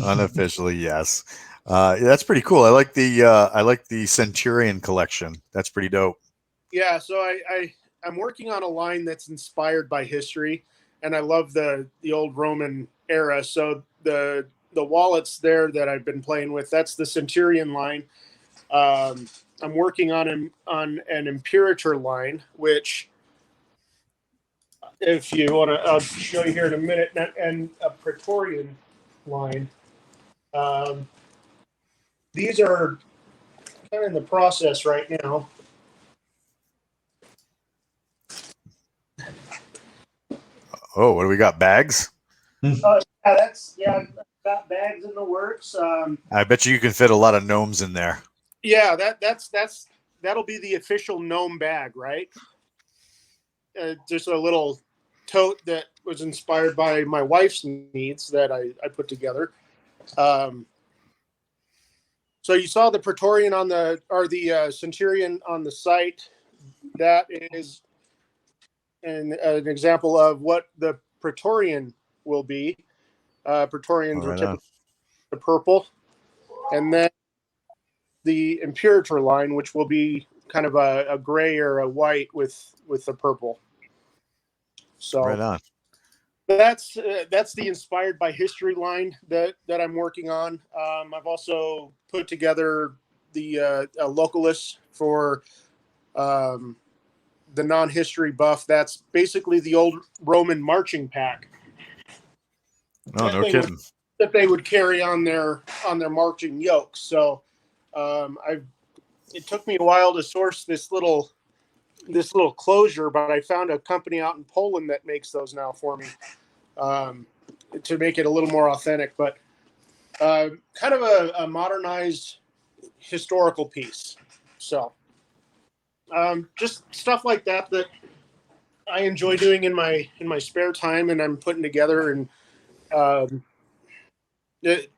Unofficially, yes. That's pretty cool. I like the Centurion collection. That's pretty dope. Yeah, so I'm working on a line that's inspired by history, and I love the old Roman era. So the wallets there that I've been playing with, that's the Centurion line. I'm working on an Imperator line, which, if you want to, I'll show you here in a minute, and a Praetorian line. these are kind of in the process right now. Oh, what do we got? Bags? I've got bags in the works. I bet you can fit a lot of gnomes in there. Yeah, that'll be the official gnome bag, right? Just a little tote that was inspired by my wife's needs that I put together. So you saw the Praetorian the Centurion on the site. That is an example of what the Praetorian will be. Praetorians are typically the purple, and then the Imperator line, which will be kind of a gray or a white with the purple. So right on. That's the Inspired by History line that I'm working on. I've also put together the Localist for the non-history buff. That's basically the old Roman marching pack. No, no kidding. That they would carry on their marching yokes. So it took me a while to source this little closure, but I found a company out in Poland that makes those now for me, to make it a little more authentic, but kind of a modernized historical piece. So just stuff like that I enjoy doing in my spare time, and I'm putting together, and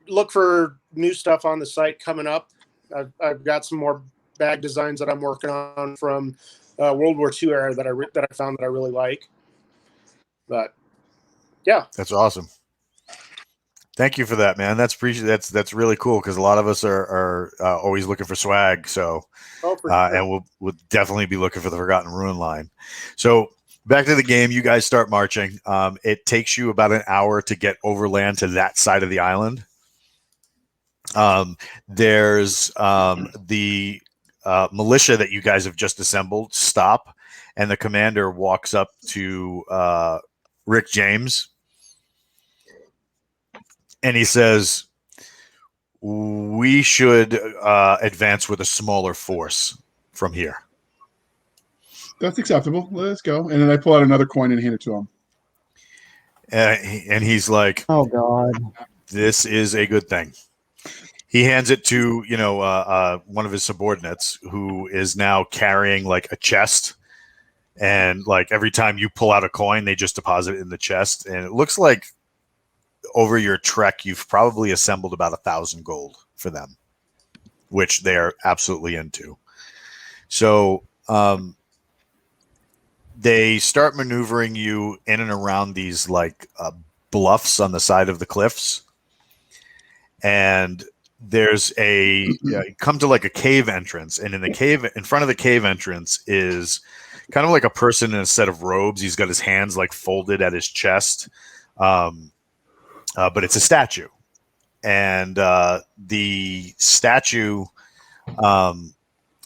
look for new stuff on the site coming up. I've got some more bag designs that I'm working on from World War II era that I found that I really like. But yeah, that's awesome. Thank you for that, man. That's really cool, because a lot of us are always looking for swag. So, sure. And we'll definitely be looking for the Forgotten Ruin line. So back to the game, you guys start marching. It takes you about an hour to get overland to that side of the island. There's the militia that you guys have just assembled stop, and the commander walks up to Rick James, and he says, "We should advance with a smaller force from here." That's acceptable. Let's go. And then I pull out another coin and hand it to him. And he's like, "Oh God, this is a good thing." He hands it to one of his subordinates, who is now carrying like a chest, and like every time you pull out a coin, they just deposit it in the chest, and it looks like over your trek you've probably assembled about 1,000 gold for them, which they're absolutely into. So they start maneuvering you in and around these like bluffs on the side of the cliffs, and there's come to like a cave entrance, and in front of the cave entrance is kind of like a person in a set of robes. He's got his hands like folded at his chest, but it's a statue, and the statue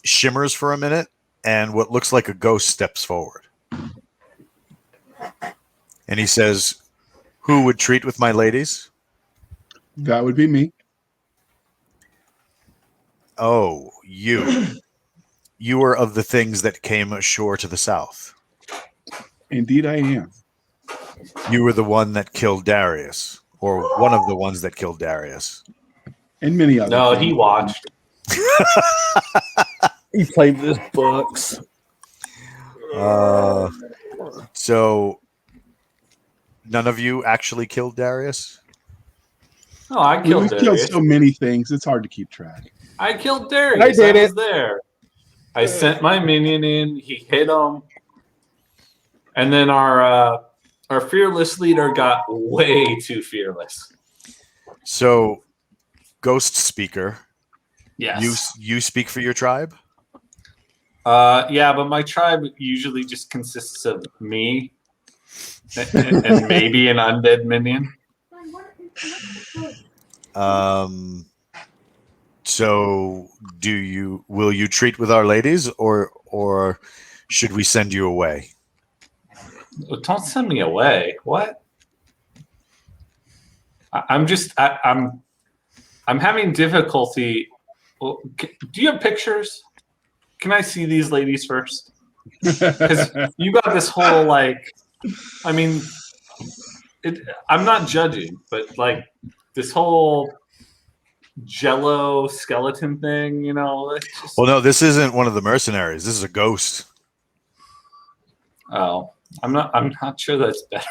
shimmers for a minute, and what looks like a ghost steps forward, and he says, "Who would treat with my ladies?" That would be me. Oh, you are of the things that came ashore to the south. Indeed, I am. You were the one that killed Darius, or one of the ones that killed Darius. And many others. No, he watched. he played with his books." So none of you actually killed Darius? No, I killed We've Darius. killed so many things, it's hard to keep track. I killed Darius. I did was it. there. I sent my minion in. He hit him, and then our fearless leader got way too fearless. So, Ghost Speaker. Yes. You speak for your tribe? Yeah, but my tribe usually just consists of me and maybe an undead minion. So will you treat with our ladies, or should we send you away? Don't send me away. What? I'm having difficulty Well, do you have pictures? Can I see these ladies first? Because you got this whole like, I mean, I'm not judging, but like this whole Jello skeleton thing, you know. It's just, Well, no, this isn't one of the mercenaries. This is a ghost. oh, I'm not sure that's better.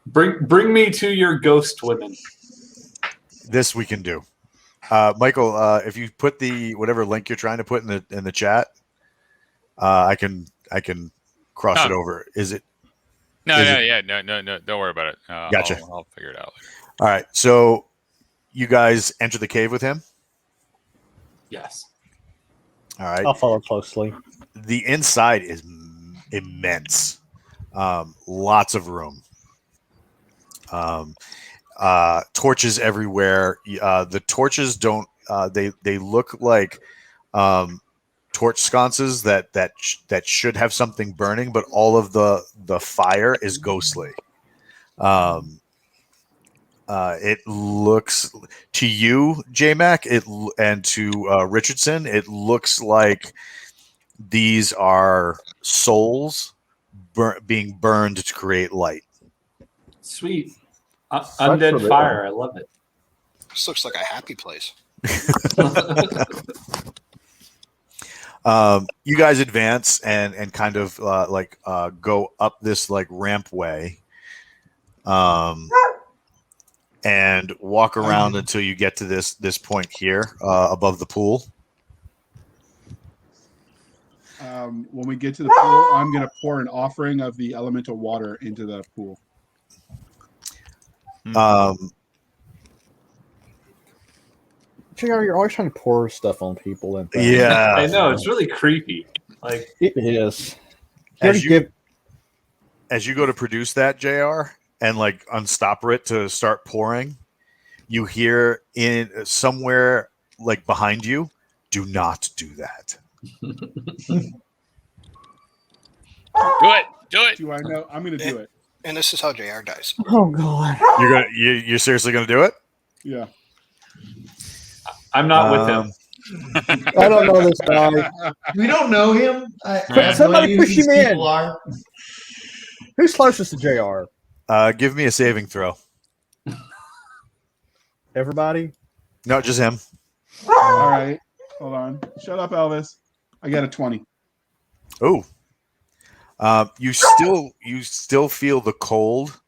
Bring me to your ghost women. This we can do. Michael, if you put the whatever link you're trying to put in the chat, I can cross it over. Is it? No, don't worry about it. Gotcha. I'll figure it out later. All right. So you guys enter the cave with him? Yes. All right. I'll follow closely. The inside is immense. Lots of room. Torches everywhere. The torches don't. They look like torch sconces that should have something burning, but all of the fire is ghostly. It looks to you, J-Mac, and to Richardson, it looks like these are souls being burned to create light. Sweet. Undead fire. I love it. This looks like a happy place. You guys advance and kind of go up this like rampway, and walk around until you get to this point here above the pool. When we get to the pool, I'm going to pour an offering of the elemental water into the pool. JR, you're always trying to pour stuff on people and things. Yeah, I know, it's really creepy. Like it is. As you go to produce that, JR, and like unstopper it to start pouring, you hear in somewhere like behind you, "Do not do that." Do it. Do I know? I'm going to do it. And this is how JR dies. Oh god. You're seriously gonna do it? Yeah. I'm not with him. I don't know this guy. We don't know him. Somebody push him in. Who's closest to JR? Give me a saving throw. Everybody? No, just him. All right. Hold on. Shut up, Elvis. I got a 20. Oh. You still feel the cold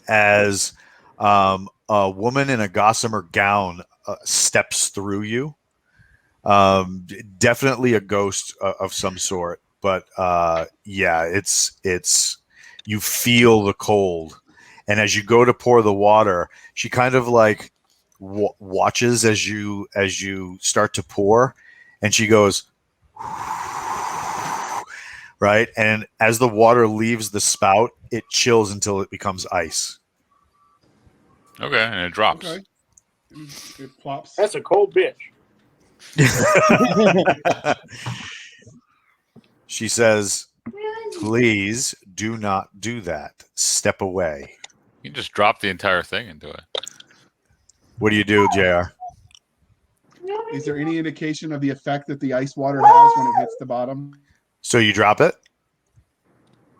as a woman in a gossamer gown steps through you. Definitely a ghost of some sort, but yeah, it's you feel the cold, and as you go to pour the water, she kind of like watches as you start to pour, and she goes. Right, and as the water leaves the spout, it chills until it becomes ice. Okay, and it drops. Okay. It plops. That's a cold bitch. She says, "Please do not do that. Step away." You just drop the entire thing into it. What do you do, JR? Is there any indication of the effect that the ice water has when it hits the bottom? So you drop it?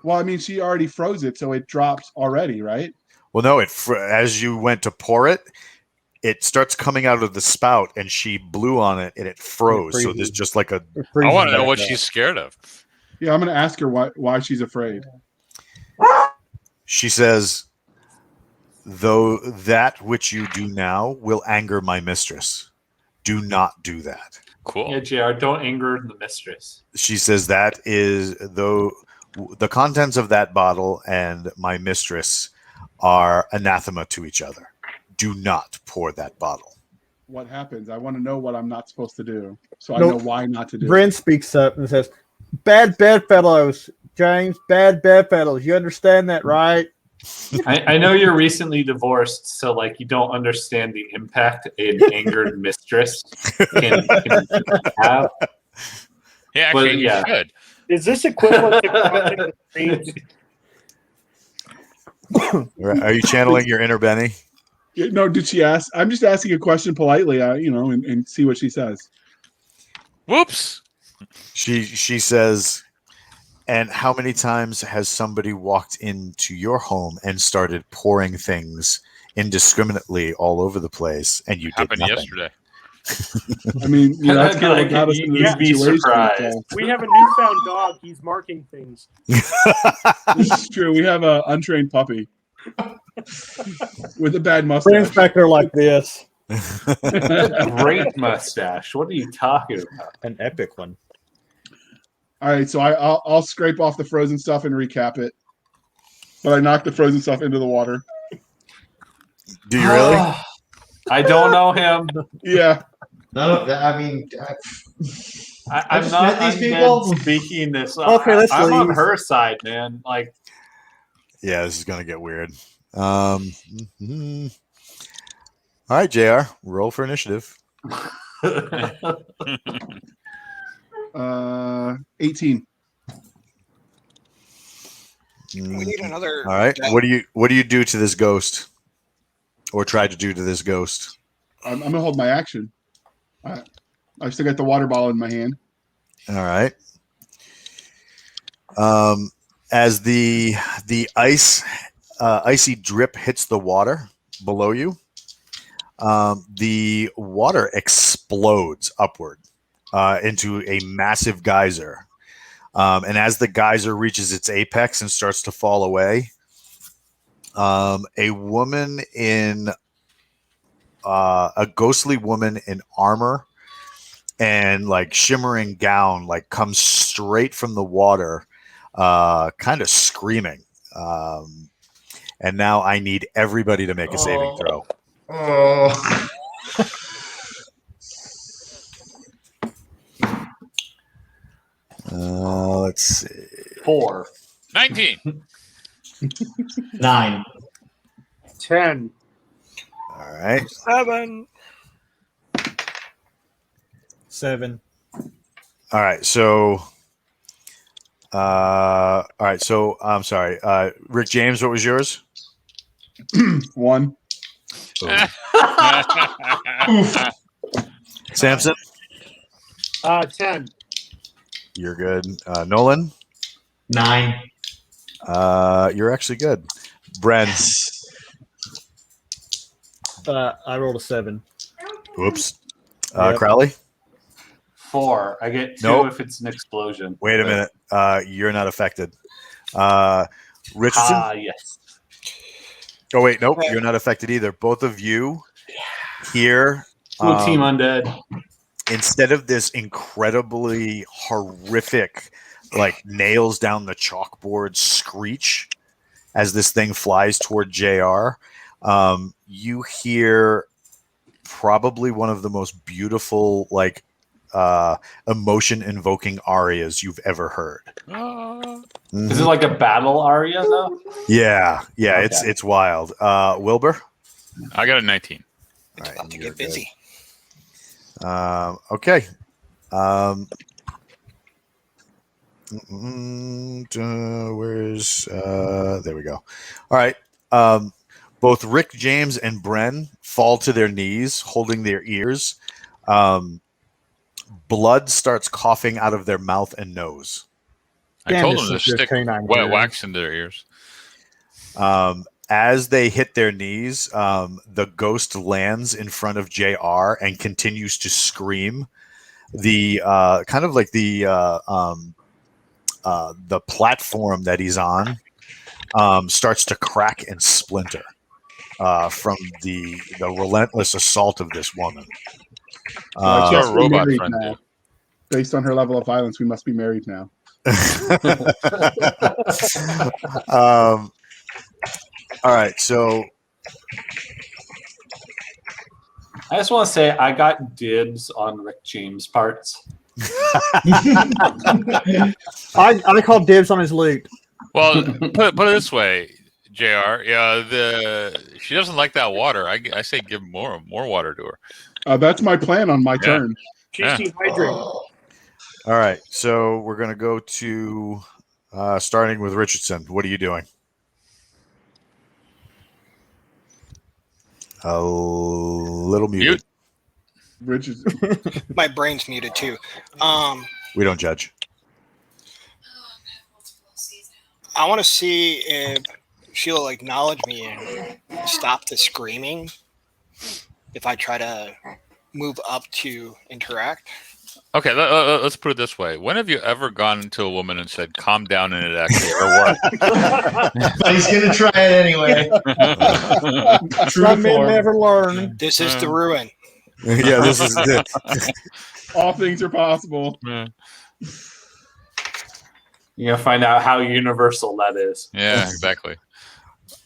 Well, I mean, she already froze it, so it drops already, right? Well, no. As you went to pour it, it starts coming out of the spout, and she blew on it, and it froze. So there's just like a. I want to know what she's scared of. Yeah, I'm going to ask her why she's afraid. She says, "Though that which you do now will anger my mistress, do not do that." Cool. Yeah, JR, don't anger the mistress. She says that is though the contents of that bottle and my mistress are anathema to each other. Do not pour that bottle. What happens? I want to know what I'm not supposed to do, so I know why not to do Bren it. speaks up and says, "Bad bedfellows, James. Bad bedfellows. You understand that, right?" I know you're recently divorced, so like you don't understand the impact an angered mistress can have. Yeah, actually, But, yeah. you should. Is this equivalent to crossing the streams? Are you channeling your inner Benny? No, did she ask? I'm just asking a question politely, and see what she says. Whoops. She says, and how many times has somebody walked into your home and started pouring things indiscriminately all over the place, and you did Happened nothing? yesterday. I mean, that's kind of what got us You'd into the be situation. surprised. So. We have a newfound dog. He's marking things. This is true. We have an untrained puppy with a bad mustache. Friends back there like this. Great mustache. What are you talking about? An epic one. All right, so I'll scrape off the frozen stuff and recap it, but I knocked the frozen stuff into the water. Do you really? I don't know him. Yeah. No, I mean, I'm just not met these undead people. speaking this. Okay, let's I'm on leave. her side, man. Like, Yeah, this is gonna get weird. Mhm. All right, JR, roll for initiative. 18. We need another. All right. What do you do to this ghost, or try to do to this ghost? I'm gonna hold my action. I still got the water bottle in my hand. All right. As the icy drip hits the water below you, the water explodes upward into a massive geyser. And as the geyser reaches its apex and starts to fall away, a woman in a ghostly woman in armor and like shimmering gown comes straight from the water, kind of screaming. And now I need everybody to make a saving throw. Oh. Let's see. 4. 19. 9. 10. All right. 7. 7. All right. So, I'm sorry. Rick James, what was yours? 1. Sampson, 10. you're good. Nolan, 9. you're actually good. Bren, I rolled a 7. whoops. Yep. Crowley, 4. I get 2 Nope. if it's an explosion. wait a minute. You're not affected. Richardson. Yes. Oh wait, nope. You're not affected either. Both of you here. Full team undead. Instead of this incredibly horrific, nails down the chalkboard screech as this thing flies toward JR, you hear probably one of the most beautiful, emotion-invoking arias you've ever heard. Is it like a battle aria though? Yeah, Okay. it's wild. Wilbur, I got a 19. It's All right, about to you're get busy. okay. Where's there we go. All right. Both Rick James and Bren fall to their knees, holding their ears. Blood starts coughing out of their mouth and nose. I Damn, told this them to is just stick canine wet hearing. wax into their ears. As they hit their knees, the ghost lands in front of JR and continues to scream. The kind of like the platform that he's on starts to crack and splinter from the relentless assault of this woman. So I guess Our we're robot married friend now. did. Based on her level of violence, we must be married now. All right, so I just want to say I got dibs on Rick James parts. I called dibs on his loot. Well, put it this way, JR. Yeah, she doesn't like that water. I say give more water to her. That's my plan on my turn. She's Yeah. dehydrated. all right, so we're gonna go to starting with Richardson. What are you doing? A little muted. Rich is My brain's muted too. We don't judge. I want to see if she'll acknowledge me and stop the screaming if I try to move up to interact. Okay, let's put it this way. When have you ever gone to a woman and said, calm down, and it actually ever worked? But he's going to try it anyway. true Some to men form. never learn. This is the ruin. Yeah, this is it. All things are possible. Yeah, You're gonna find out how universal that is. exactly.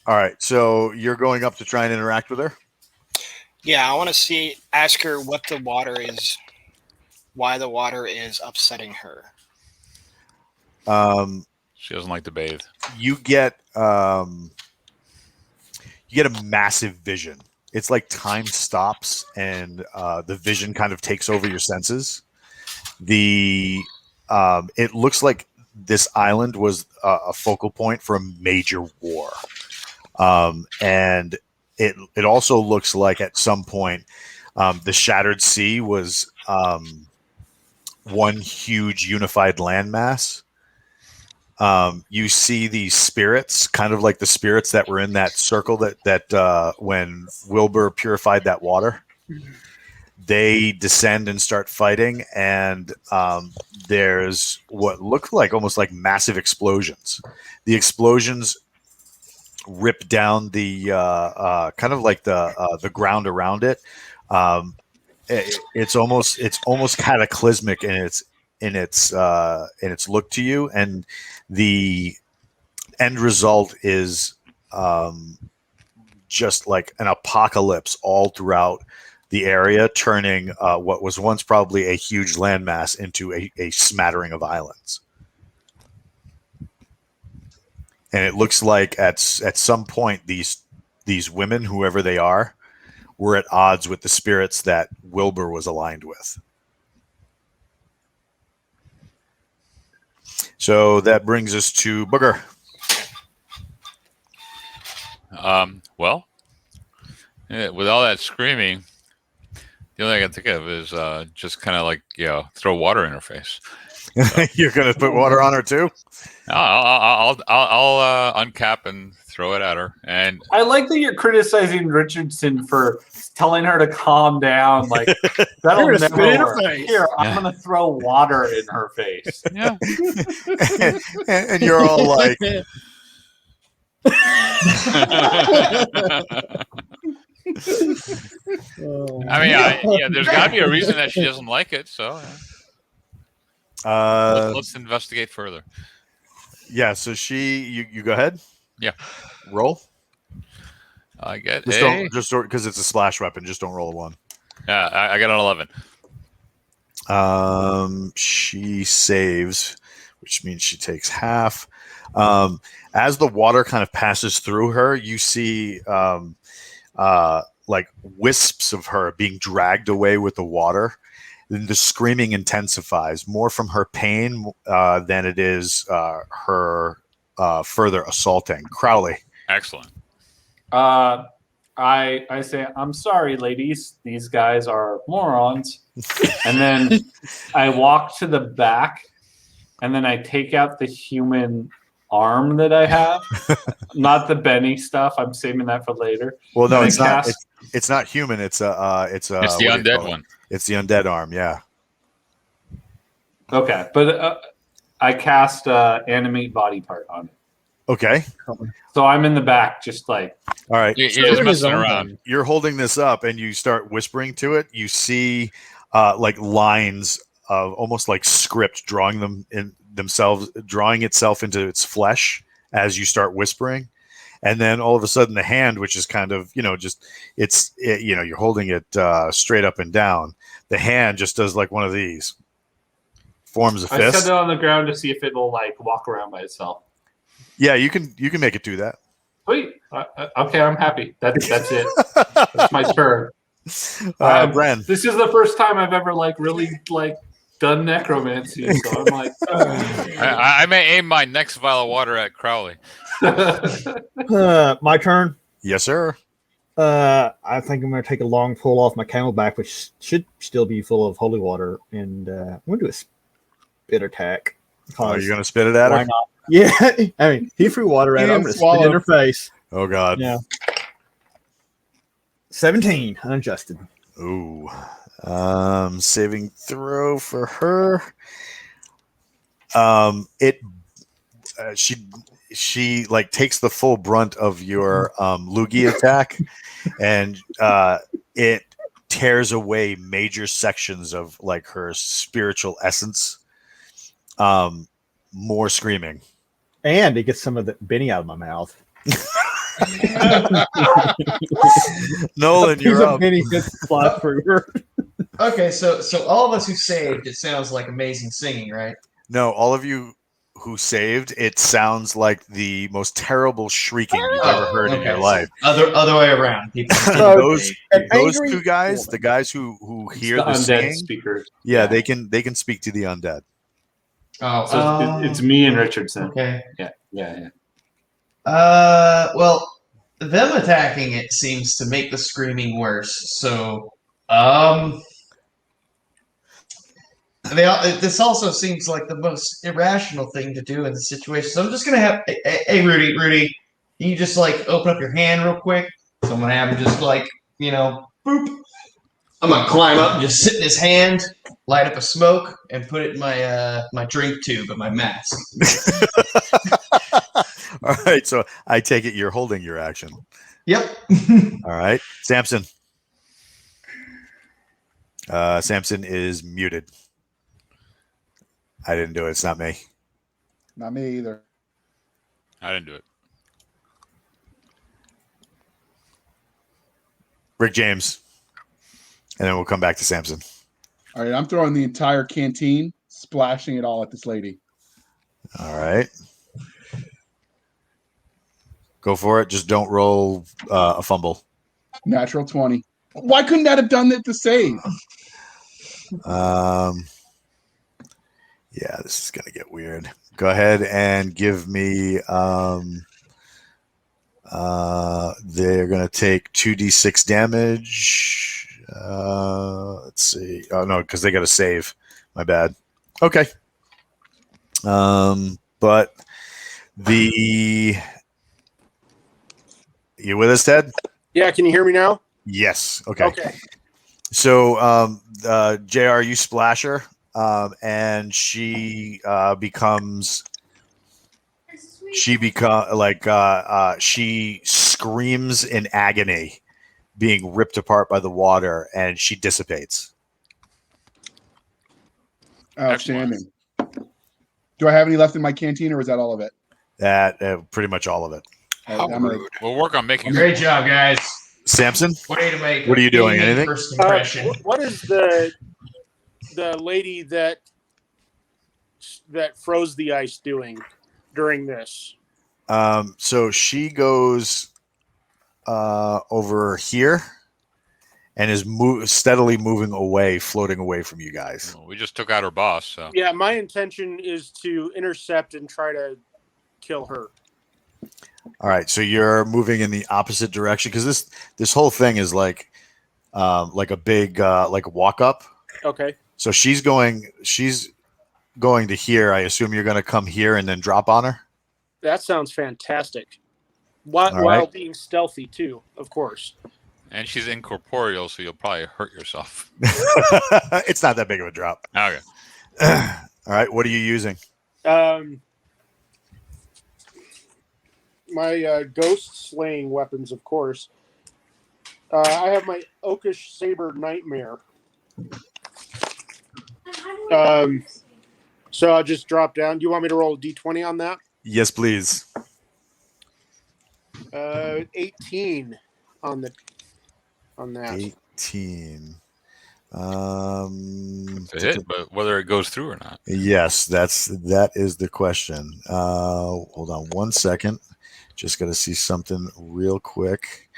All right, so you're going up to try and interact with her? Yeah, I want to ask her what the water is, why the water is upsetting her. She doesn't like to bathe. You get a massive vision. It's like time stops and the vision kind of takes over your senses. It looks like this island was a focal point for a major war, and it also looks like at some point the Shattered Sea was one huge unified landmass. You see these spirits, kind of like the spirits that were in that circle that when Wilbur purified that water, they descend and start fighting, and there's what look like almost like massive explosions. The explosions rip down the kind of like the ground around it. It's almost cataclysmic in its look to you, and the end result is just like an apocalypse all throughout the area, turning what was once probably a huge landmass into a smattering of islands. And it looks like at some point these women, whoever they are, were at odds with the spirits that Wilbur was aligned with. So that brings us to Booger. Well, with all that screaming, the only thing I can think of is just kind of like throw water in her face. You're gonna put water on her too? I'll uncap and throw it at her. And I like that you're criticizing Richardson for telling her to calm down. Like that'll You're gonna never spit in her work. face. Here, I'm gonna throw water in her face. yeah, and you're all like, I mean, there's got to be a reason that she doesn't like it. So let's investigate further. yeah. So you go ahead. Yeah. Roll. I get Just because it's a slash weapon. Just don't roll a 1. Yeah, I got an 11. She saves, which means she takes half. As the water kind of passes through her, you see like wisps of her being dragged away with the water. Then the screaming intensifies, more from her pain than it is her further assaulting. Crowley. Excellent. I say, I'm sorry, ladies. These guys are morons. And then I walk to the back, and then I take out the human arm that I have. Not the Benny stuff. I'm saving that for later. Well, no, And it's not. It's not human. It's the undead one. It's the undead arm. Yeah. Okay, but I cast animate body part on it. Okay. So I'm in the back, just like. All right. You're just messing around. You're holding this up, and you start whispering to it. You see, like lines of almost like script drawing itself into its flesh as you start whispering, and then all of a sudden the hand, which is kind of you're holding it straight up and down. The hand just does like one of these, forms a I fist. set it on the ground to see if it'll like walk around by itself. Yeah, you can make it do that. Sweet. Okay, I'm happy. That's it. That's my turn. Bren. This is the first time I've ever really done necromancy, so I'm like. I may aim my next vial of water at Crowley. My turn. Yes, sir. I think I'm going to take a long pull off my camelback, which should still be full of holy water, and I'm going to do a spit attack. Oh, you're going to spit it at Why her? not? Yeah, I mean, he threw water at her. I'm going to spit in her face. Oh, God. Yeah. 17, unadjusted. Ooh. Saving throw for her. She like takes the full brunt of your loogie attack, and it tears away major sections of like her spiritual essence. More screaming, and it gets some of the Benny out of my mouth. Nolan, you're up. Benny just fly through her. Okay, so all of us who saved, it sounds like amazing singing, right? No, all of you who saved, it sounds like the most terrible shrieking you've ever heard in your life. Other way around. People. those two guys, the guys who hear the singing, speaker. Yeah, they can speak to the undead. Oh, so it's me and Richardson. Okay. Yeah. Well, them attacking it seems to make the screaming worse. So, this also seems like the most irrational thing to do in the situation. So I'm just gonna have, hey, Rudy, can you just like open up your hand real quick? So I'm gonna have him just like, boop. I'm gonna climb up and just sit in his hand, light up a smoke, and put it in my drink tube of my mask. All right, so I take it you're holding your action. Yep. All right, Sampson. Sampson is muted. I didn't do it. It's not me. Not me either. I didn't do it. Rick James. And then we'll come back to Sampson. All right, I'm throwing the entire canteen, splashing it all at this lady. All right. Go for it. Just don't roll a fumble. Natural 20. Why couldn't that have done it to save? Yeah, this is going to get weird. Go ahead and give me they're going to take 2d6 damage. Let's see. Oh, no, because they got to save. My bad. Okay. But the... You with us, Ted? Yeah, can you hear me now? Yes. Okay. Okay. So, JR, you splash her, and she she screams in agony, being ripped apart by the water, and she dissipates. Outstanding. Do I have any left in my canteen, or is that all of it? That pretty much all of it. We'll work on making. Great job, guys. Samson, way to make. What are you doing? Anything? First impression. What is the lady that froze the ice doing during this? So she goes over here and is steadily moving away, floating away from you guys. We just took out her boss. So. Yeah, my intention is to intercept and try to kill her. All right, so you're moving in the opposite direction because this whole thing is like a big like walk up. Okay. So she's going to here. I assume you're going to come here and then drop on her. That sounds fantastic. While being stealthy too, of course. And she's incorporeal, so you'll probably hurt yourself. It's not that big of a drop. Okay. All right, what are you using? My ghost slaying weapons, of course. I have my Oakish Saber Nightmare. So I'll just drop down. Do you want me to roll a d20 on that? Yes, please. 18 on that. 18. It's a hit, but whether it goes through or not. Yes, that is the question. Hold on 1 second. Just got to see something real quick.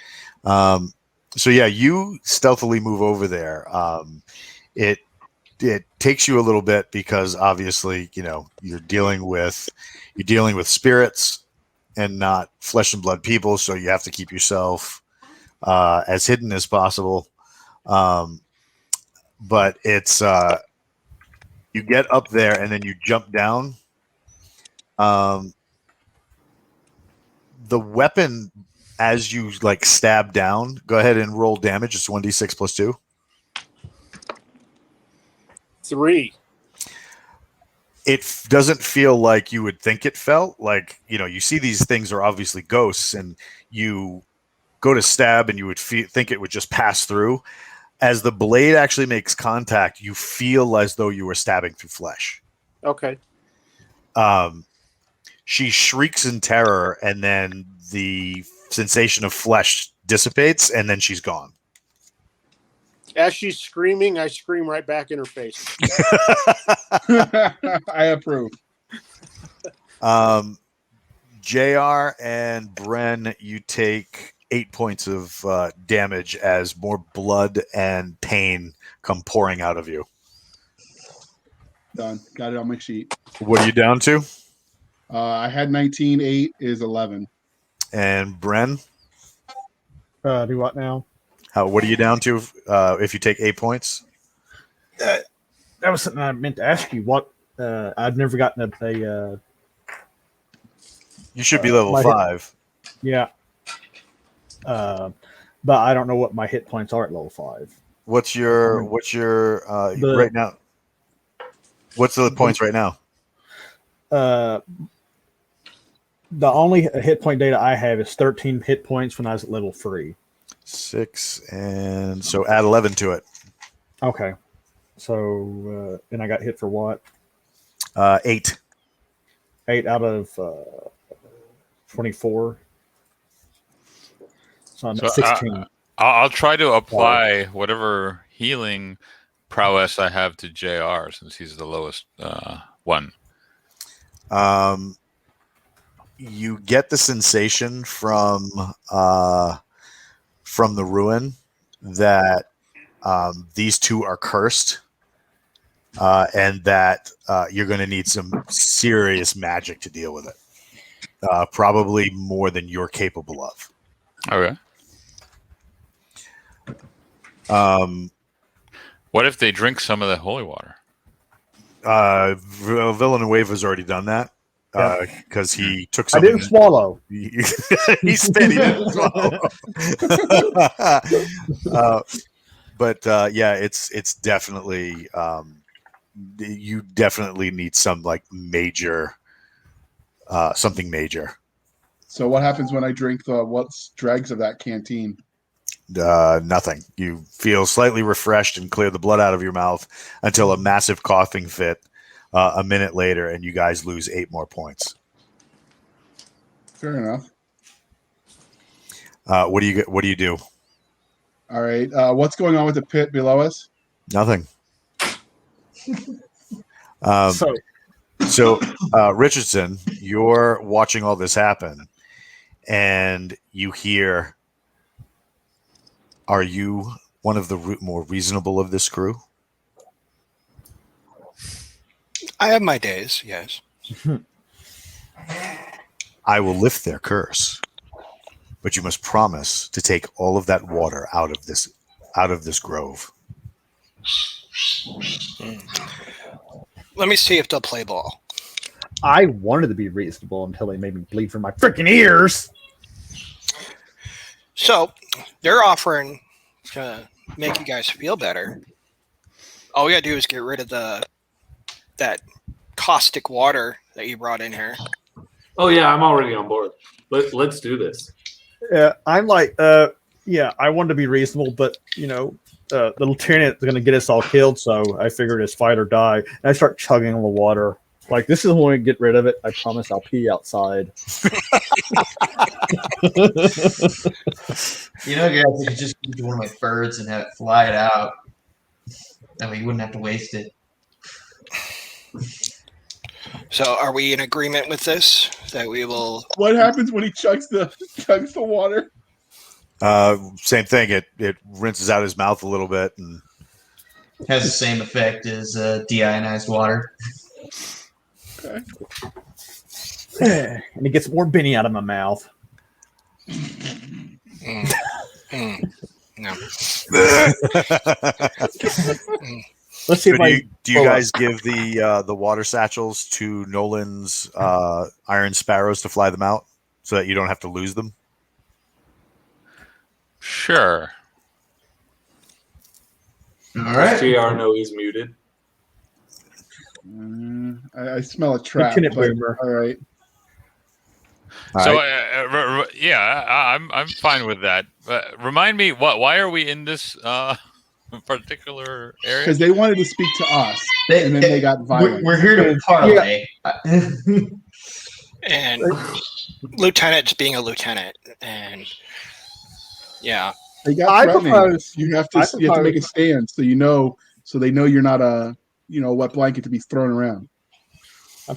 So yeah, you stealthily move over there. It takes you a little bit because obviously, you're dealing with spirits and not flesh and blood people, so you have to keep yourself as hidden as possible. But it's you get up there and then you jump down. The weapon, as you like stab down, go ahead and roll damage. It's 1d6 plus 2. 3. It doesn't feel like you would think it felt. Like, you see these things are obviously ghosts, and you go to stab and you would think it would just pass through. As the blade actually makes contact, you feel as though you were stabbing through flesh. Okay. She shrieks in terror, and then the sensation of flesh dissipates, and then she's gone. As she's screaming, I scream right back in her face. I approve. JR and Bren, you take 8 points of damage as more blood and pain come pouring out of you. Done. Got it on my sheet. What are you down to? I had 19. 8 is 11. And Bren? Do what now? What are you down to if you take 8 points? That was something I meant to ask you. What I've never gotten a you should be level 5. Yeah. But I don't know what my hit points are at level 5. What's your right now? What's the points right now? The only hit point data I have is 13 hit points when I was at level 3. 6, and so add 11 to it. Okay. So and I got hit for what? 8. 8 out of 24. So I'm at 16. I'll try to apply whatever healing prowess I have to JR, since he's the lowest one. You get the sensation from the ruin that these two are cursed, and that you're going to need some serious magic to deal with it. Probably more than you're capable of. Okay. What if they drink some of the holy water? Villa Nueva's already done that because he took I something. didn't swallow. He said he didn't swallow. But yeah, it's definitely you definitely need some like major something major. So what happens when I drink what's dregs of that canteen? Nothing. You feel slightly refreshed and clear the blood out of your mouth until a massive coughing fit a minute later, and you guys lose 8 more points. Fair enough. What do you do? All right. What's going on with the pit below us? Nothing. So Richardson, you're watching all this happen, and you hear, are you one of the more reasonable of this crew? I have my days, yes. I will lift their curse, but you must promise to take all of that water out of this grove. Let me see if they'll play ball. I wanted to be reasonable until they made me bleed from my freaking ears. So they're offering to make you guys feel better. All we gotta do is get rid of that caustic water that you brought in here. Oh yeah, I'm already on board. Let's do this. Yeah, I'm like, yeah, I wanted to be reasonable, but the lieutenant's going to get us all killed, so I figured it's fight or die. And I start chugging on the water. Like, this is when we get rid of it. I promise I'll pee outside. Guys, I could just give it to one of my birds and have it fly it out. That way you wouldn't have to waste it. So are we in agreement with this? That we will... What happens when he chugs the water? Same thing. It rinses out his mouth a little bit and has the same effect as deionized water. Okay. And it gets more Benny out of my mouth. No. Let's see So if I do you guys give the water satchels to Nolan's Iron Sparrows to fly them out so that you don't have to lose them? Sure. All Does right. JR know he's muted? I smell a trap. Lieutenant But, Boomer. all right. So yeah, I'm fine with that. Remind me, why are we in this particular area? Because they wanted to speak to us, and then they got violent. We're here to parlay. And lieutenant just being a lieutenant, and yeah, They got I threatening. propose- You have to make a stand, so they know you're not a wet blanket to be thrown around.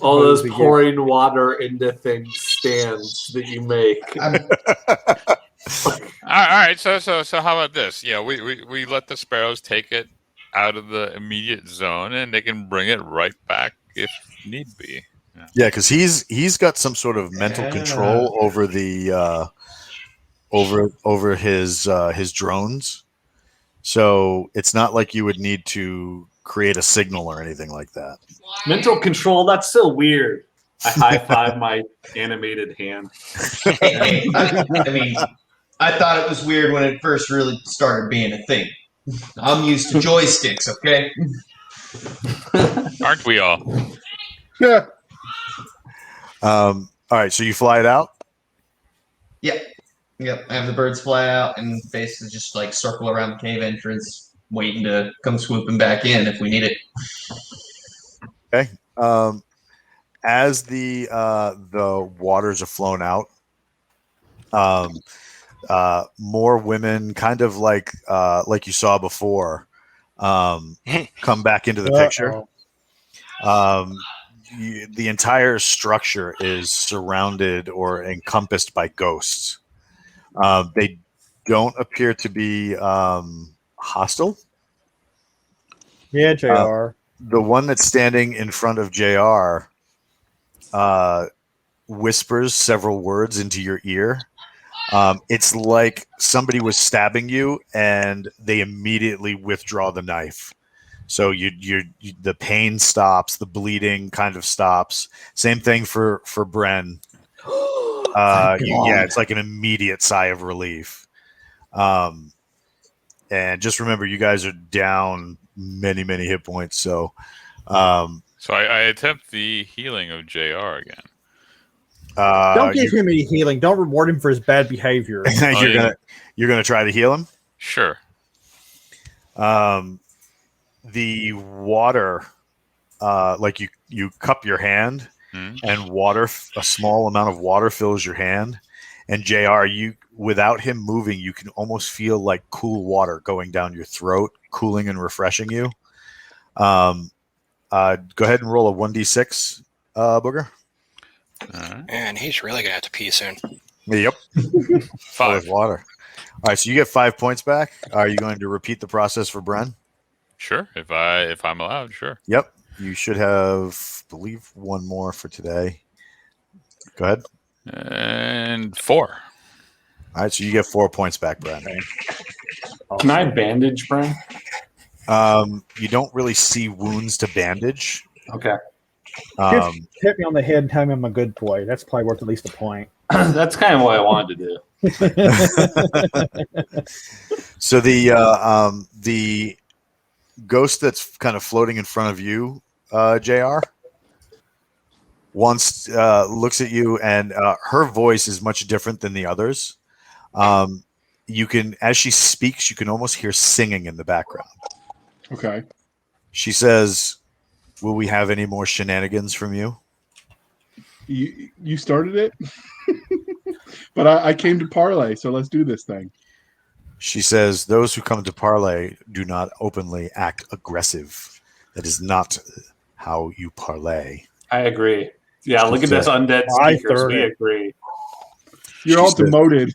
All those pouring water into things stands that you make. All right, so how about this? Yeah, we let the sparrows take it out of the immediate zone, and they can bring it right back if need be. Yeah, because he's got some sort of mental control over the over his drones. So it's not like you would need to create a signal or anything like that. Mental control, that's so weird. I high five my animated hand. I mean, I thought it was weird when it first really started being a thing. I'm used to joysticks, okay? Aren't we all? Yeah. All right, so you fly it out. Yep. I have the birds fly out and basically just like circle around the cave entrance, waiting to come swooping back in if we need it. Okay. As the waters are flown out, more women, kind of like you saw before, come back into the picture. The entire structure is surrounded or encompassed by ghosts. They don't appear to be hostile. Yeah, JR. The one that's standing in front of JR whispers several words into your ear. It's like somebody was stabbing you and they immediately withdraw the knife. So the pain stops, the bleeding kind of stops. Same thing for Bren. It's like an immediate sigh of relief. And just remember, you guys are down many hit points. So I attempt the healing of JR again. Don't give him any healing. Don't reward him for his bad behavior. You're gonna try to heal him. Sure. The water, like you cup your hand, and a small amount of water fills your hand, and JR, without him moving, you can almost feel like cool water going down your throat, cooling and refreshing you. Go ahead and roll a 1d6, Booger. Man, he's really gonna have to pee soon. Yep. 5 water. All right, so you get 5 points back. Are you going to repeat the process for Bren? Sure, if I'm allowed, sure. Yep. You should have, I believe, 1 more for today. Go ahead. And 4. All right, so you get 4 points back, Bren. Can I bandage Bren? You don't really see wounds to bandage. Okay. Hit me on the head and tell me I'm a good boy. That's probably worth at least a point. That's kind of what I wanted to do. So the ghost that's kind of floating in front of you, JR, once looks at you, and her voice is much different than the others. You can, as she speaks, you can almost hear singing in the background. Okay. She says, "Will we have any more shenanigans from you?" You started it, but I came to parlay, so let's do this thing. She says, "Those who come to parlay do not openly act aggressive. That is not how you parlay." I agree. Yeah, look at this undead speakers. We agree. You're all demoted.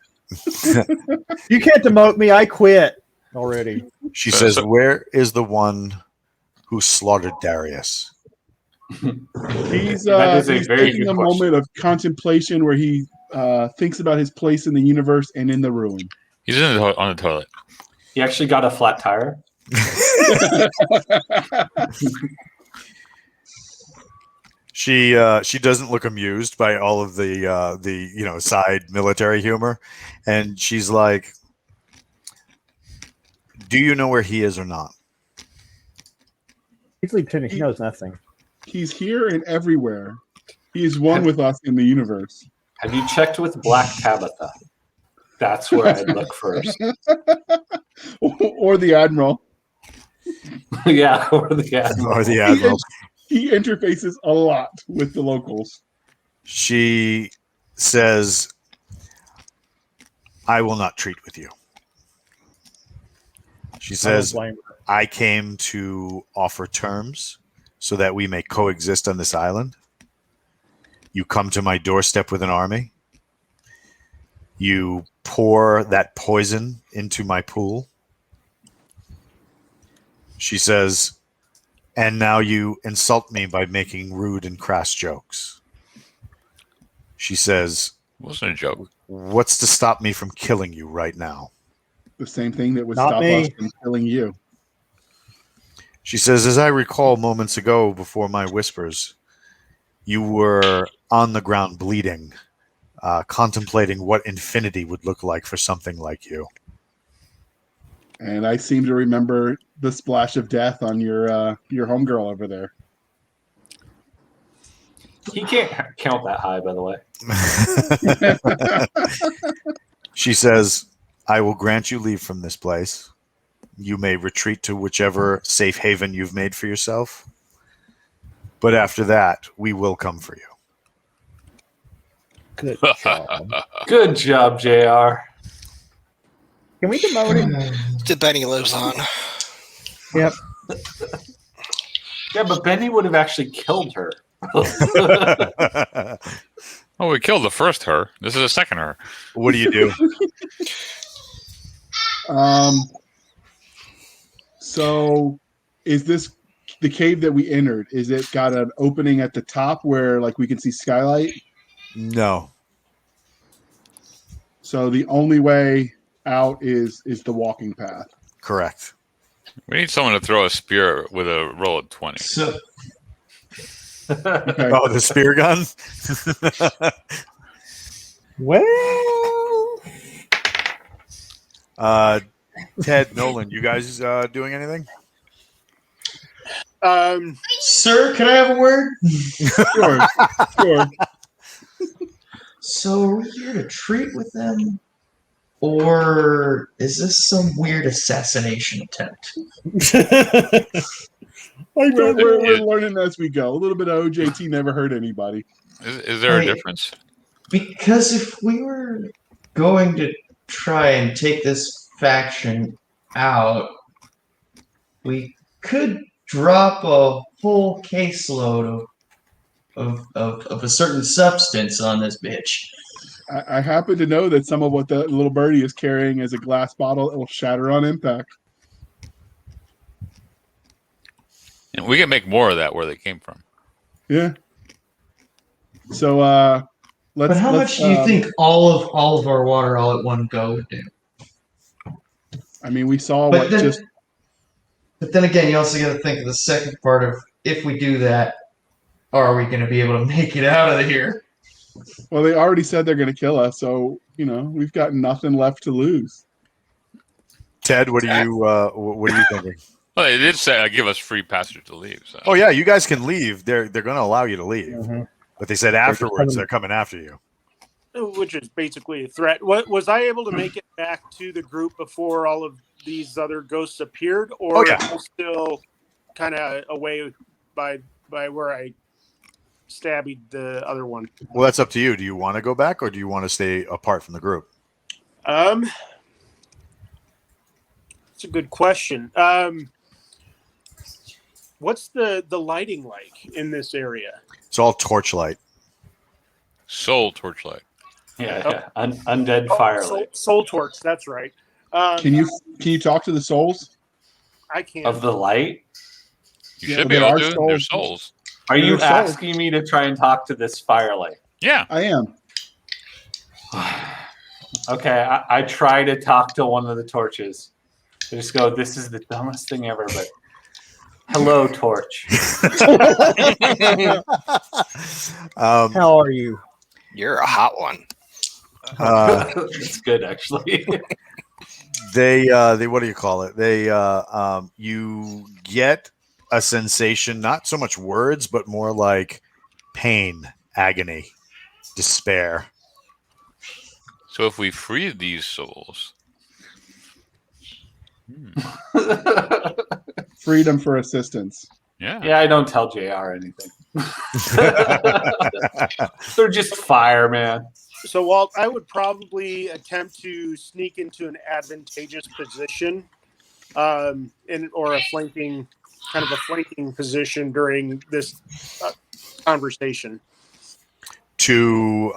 You can't demote me. I quit already. She says, "Where is the one who slaughtered Darius?" He's very taking good a moment of contemplation where he thinks about his place in the universe and in the ruin. He's on the toilet. He actually got a flat tire. She doesn't look amused by all of the side military humor, and she's like, "Do you know where he is or not?" He's lieutenant. He knows nothing. He's here and everywhere. He is one with us in the universe. Have you checked with Black Tabitha? That's where I'd look first. Or the Admiral. Yeah, or the Admiral. Or the Admiral. He interfaces a lot with the locals. She says, "I will not treat with you." She says, "I came to offer terms so that we may coexist on this island. You come to my doorstep with an army. You pour that poison into my pool." She says, "And now you insult me by making rude and crass jokes." She says, It wasn't a joke. "What's to stop me from killing you right now?" The same thing that would Not stop me. us from killing you. She says, "As I recall moments ago before my whispers, you were on the ground bleeding, contemplating what infinity would look like for something like you." And I seem to remember the splash of death on your homegirl over there. He can't count that high, by the way. She says, "I will grant you leave from this place. You may retreat to whichever safe haven you've made for yourself. But after that, we will come for you." Good job. Good job, JR. Can we demote him? The Benny lives on. Yep. Yeah, but Benny would have actually killed her. Oh, we killed the first her. This is the second her. What do you do? So is this the cave that we entered? Is it got an opening at the top where like we can see skylight? No. So the only way out is the walking path. Correct. We need someone to throw a spear with a roll of 20. So Okay. Oh, the spear gun? Well, Ted, Nolan, you guys doing anything? sir, can I have a word? Sure. Sure. So are we here to treat with them? Or is this some weird assassination attempt? We're learning as we go. A little bit of OJT never hurt anybody. Is there a difference? Because if we were going to try and take this faction out, we could drop a whole caseload of a certain substance on this bitch. I happen to know that some of what the little birdie is carrying is a glass bottle that will shatter on impact. And we can make more of that where they came from. Yeah. So let's. But how much do you think all of our water all at one go would do? I mean, we saw But what then, just. But then again, you also got to think of the second part of if we do that, are we going to be able to make it out of here? Well, they already said they're going to kill us, so we've got nothing left to lose. Ted, what are you thinking? Well, they did say give us free passage to leave. So. Oh yeah, you guys can leave. They're going to allow you to leave, Mm-hmm. but they said afterwards they're coming after you. Which is basically a threat. Was I able to make it back to the group before all of these other ghosts appeared, or Oh, yeah. am I still kind of away by where I stabbied the other one? Well, that's up to you. Do you want to go back, or do you want to stay apart from the group? It's a good question. What's the lighting like in this area? It's all torchlight. Soul torchlight. Yeah. Undead firelight. Soul torch. That's right. Can you talk to the souls? I can't. Of the light? You Yeah, should be there able are to. souls. They're souls. Are you They're souls. asking me to try and talk to this firelight? Yeah. I am. Okay, I try to talk to one of the torches. I just go, this is the dumbest thing ever, but hello, torch. How are you? You're a hot one. It's good, actually. They what do you call it? You get a sensation, not so much words, but more like pain, agony, despair. So if we free these souls, Freedom for assistance. Yeah, I don't tell JR anything. They're just fire, man. So, Walt, I would probably attempt to sneak into an advantageous position, or a flanking position during this conversation. To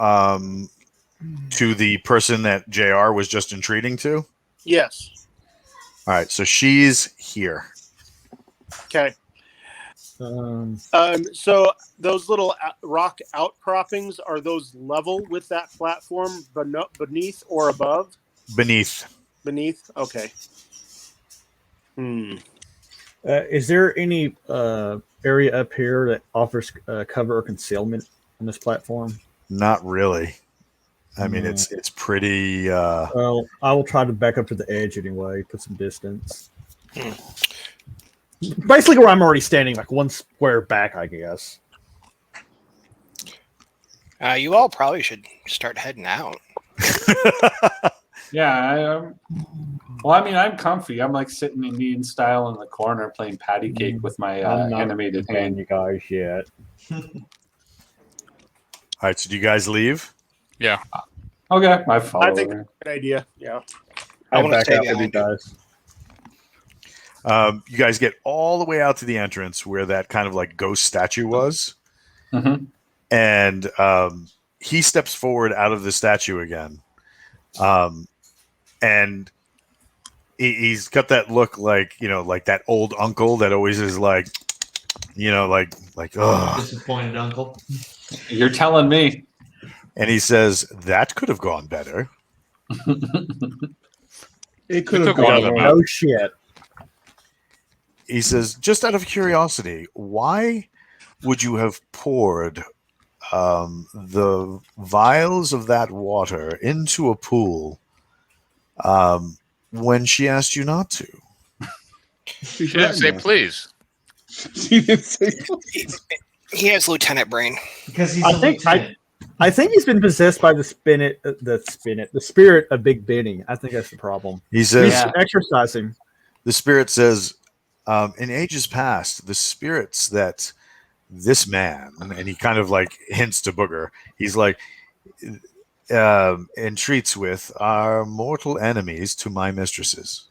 the person that JR was just entreating to? Yes. All right, so she's here. Okay. So those little rock outcroppings, are those level with that platform beneath or above? Beneath. Beneath? Okay. Is there any area up here that offers cover or concealment on this platform? Not really. I mean, it's pretty. Well, I will try to back up to the edge anyway, put some distance. Basically, where I'm already standing, like one square back, I guess. You all probably should start heading out. Yeah. Well, I mean, I'm comfy. I'm like sitting Indian style in the corner playing patty cake with my animated hand. You guys yet? All right, so do you guys leave? yeah. Okay, I follow. I think that's a good idea. Yeah. I want to back stay out with you behind. guys. You guys get all the way out to the entrance where that kind of like ghost statue was. Mm-hmm. And he steps forward out of the statue again. And he's got that look like, like that old uncle that always is like, oh. Disappointed uncle. You're telling me. And he says, that could have gone better. It could have took one of gone them wrong. No shit. He says, just out of curiosity, why would you have poured the vials of that water into a pool when she asked you not to? She didn't say please. She didn't say please. He has Lieutenant Brain. Because he's I a think lieutenant. I think he's been possessed by the spirit of Big Benny. I think that's the problem. He says, He's exercising. the spirit says, in ages past, the spirits that this man, and he kind of like hints to Booger, he's like, entreats with are mortal enemies to my mistresses.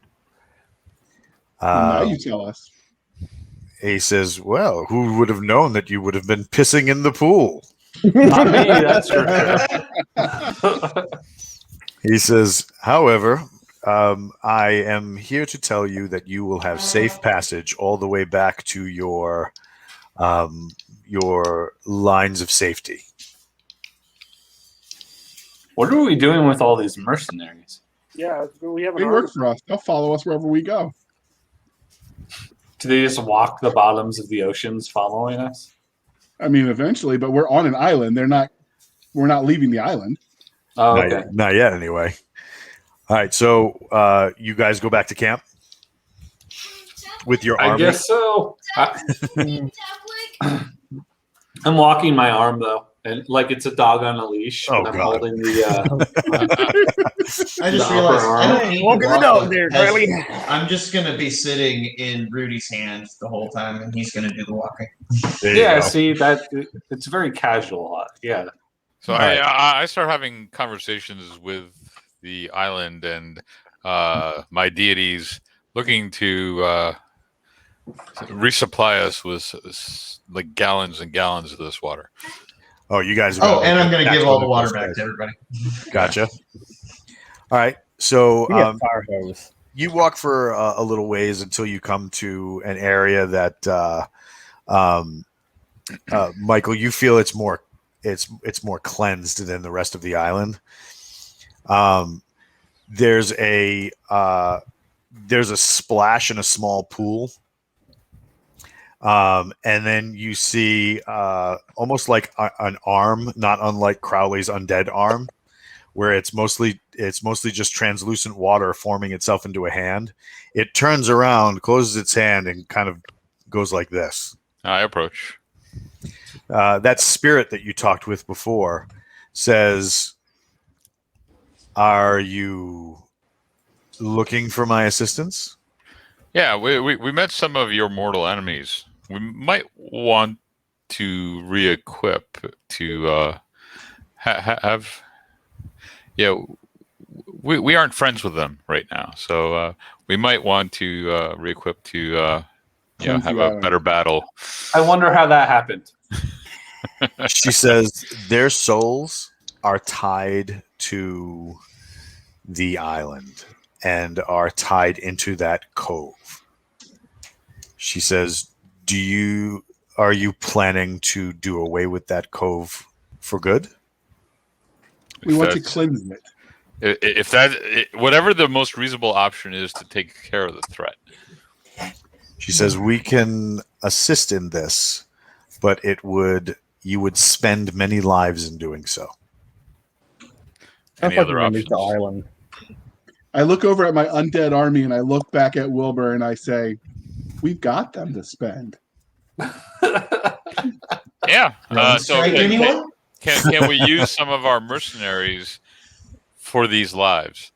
Now you tell us. He says, well, who would have known that you would have been pissing in the pool? Not me, that's for sure. He says, however, I am here to tell you that you will have safe passage all the way back to your lines of safety. What are we doing with all these mercenaries? Yeah, we have an They work army. for us. They'll follow us wherever we go. Do they just walk the bottoms of the oceans following us? I mean, eventually, but we're on an island. We're not leaving the island. Oh, Not okay. yet, not yet, anyway. All right, so you guys go back to camp with your I army. guess so. I'm walking my arm though, and like it's a dog on a leash. Oh, and I'm God. holding the. I just the realized upper I arm. don't need Walk to in the walk dog with- there, as- Riley. I'm just gonna be sitting in Rudy's hand the whole time, and he's gonna do the walking. There you Yeah, go. see that it's very casual. Yeah. So All right. I start having conversations with the island and my deities, looking to resupply us with like gallons and gallons of this water. Oh, you guys. Oh, and I'm gonna give all the Tactical water advice, back to everybody. Gotcha. All right, so We have fire hose. you walk for a little ways until you come to an area that Michael, you feel it's more cleansed than the rest of the island. there's a splash in a small pool. And then you see almost like an arm, not unlike Crowley's undead arm, where it's mostly just translucent water forming itself into a hand. It turns around, closes its hand, and kind of goes like this. I approach. That spirit that you talked with before says, "Are you looking for my assistance?" Yeah, we met some of your mortal enemies. We might want to re-equip to have. Yeah, we aren't friends with them right now, so we might want to re-equip to have a better battle. I wonder how that happened. She says their souls are tied to the island and are tied into that cove. She says, are you planning to do away with that cove for good? We want to cleanse it. If whatever the most reasonable option is to take care of the threat. She says we can assist in this, but you would spend many lives in doing so. Any other options? The island. I look over at my undead army and I look back at Wilbur and I say, "We've got them to spend." Yeah. So anyone? can we use some of our mercenaries for these lives?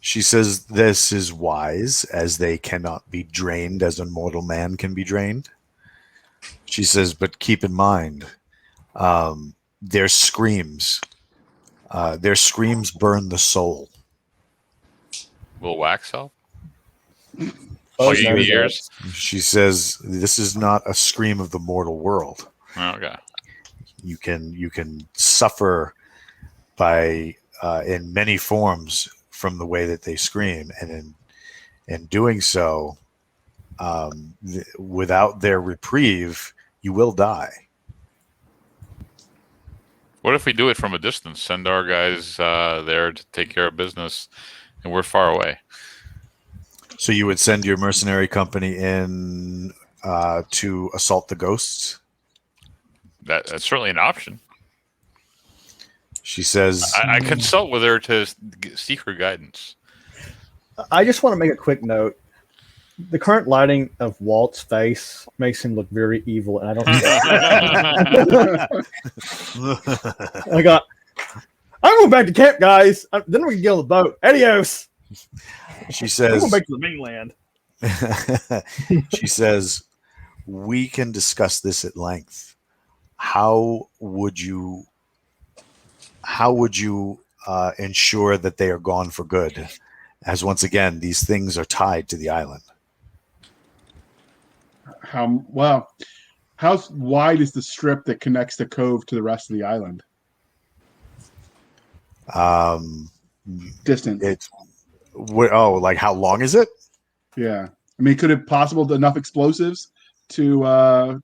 She says this is wise, as they cannot be drained as a mortal man can be drained. She says, but keep in mind, their screams burn the soul. Will wax help? Plugging the ears? She says this is not a scream of the mortal world. Okay. You can suffer by in many forms from the way that they scream, and in doing so, without their reprieve, you will die. What if we do it from a distance? Send our guys there to take care of business, and we're far away. So you would send your mercenary company in to assault the ghosts? That's certainly an option. She says... I consult with her to seek her guidance. I just want to make a quick note. The current lighting of Walt's face makes him look very evil, and I don't... I'm going back to camp, guys. Then we can get on the boat. Adios. She says... I'm going back to the mainland. She says, we can discuss this at length. How would you ensure that they are gone for good? As once again, these things are tied to the island. How wide is the strip that connects the cove to the rest of the island? Distance. Like how long is it? Yeah, I mean, could it possible enough explosives to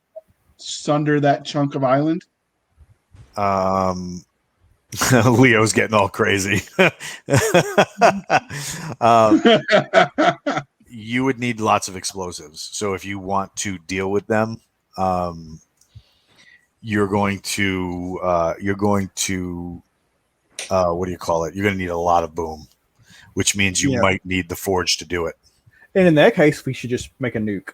sunder that chunk of island? Leo's getting all crazy. You would need lots of explosives. So if you want to deal with them, you're going to what do you call it? You're going to need a lot of boom, which means you might need the forge to do it. And in that case, we should just make a nuke.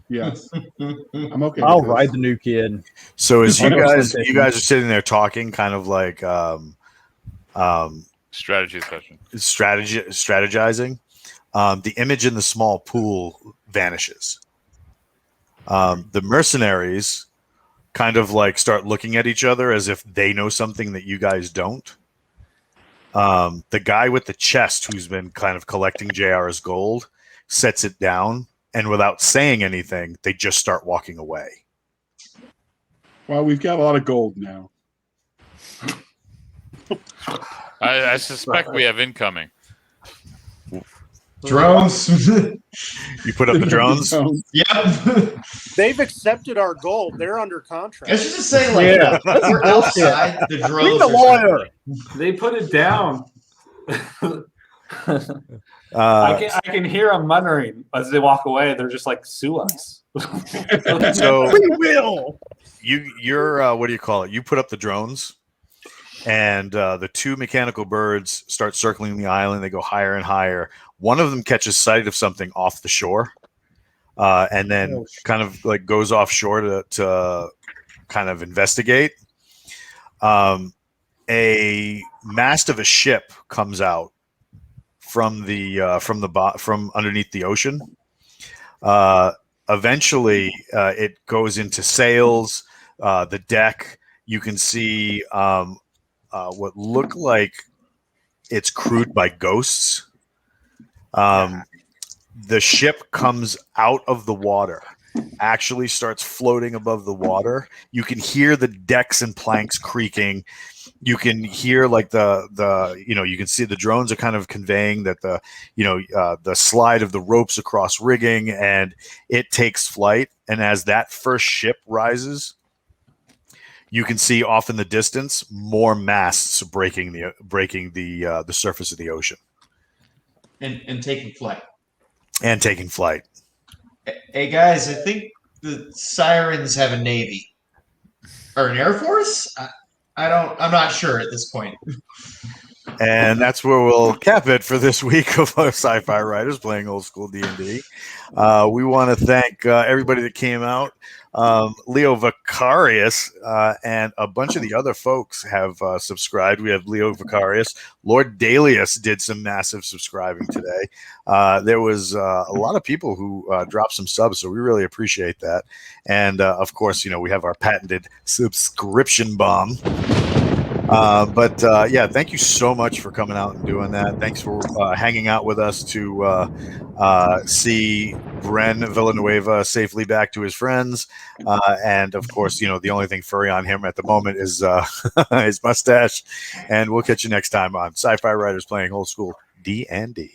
Yes, I'm okay. I'll ride the nuke in. So as you guys are sitting there talking, kind of like strategizing, the image in the small pool vanishes. The mercenaries kind of like start looking at each other as if they know something that you guys don't. The guy with the chest who's been kind of collecting JR's gold sets it down, and without saying anything, they just start walking away. Well, we've got a lot of gold now. I suspect we have incoming. Drones. You put up the drones? Yep. They've accepted our gold. They're under contract. I was just saying, like, we're outside the drones. The lawyer. They put it down. I can hear them muttering as they walk away. They're just like, sue us. So We will. you're what do you call it? You put up the drones, and the two mechanical birds start circling the island. They go higher and higher. One of them catches sight of something off the shore, and then kind of like goes offshore to kind of investigate. A mast of a ship comes out from underneath the ocean. Eventually, it goes into sails. The deck, you can see what look like it's crewed by ghosts. The ship comes out of the water, actually starts floating above the water. You can hear the decks and planks creaking. You can hear like you can see the drones are kind of conveying that the slide of the ropes across rigging, and it takes flight. And as that first ship rises, you can see off in the distance more masts breaking the surface of the ocean and taking flight. And taking flight. Hey guys, I think the Sirens have a navy or an air force. I'm not sure at this point. And that's where we'll cap it for this week of our sci-fi writers playing old school D&D. We want to thank everybody that came out. Leo Vicarius and a bunch of the other folks have subscribed. We have Leo Vicarius. Lord Dalius did some massive subscribing today. There was a lot of people who dropped some subs, so we really appreciate that. And of course, we have our patented subscription bomb. But thank you so much for coming out and doing that. Thanks for hanging out with us to see Bren Villa Nueva safely back to his friends. And of course, the only thing furry on him at the moment is his mustache. And we'll catch you next time on Sci-Fi Writers Playing Old School D&D.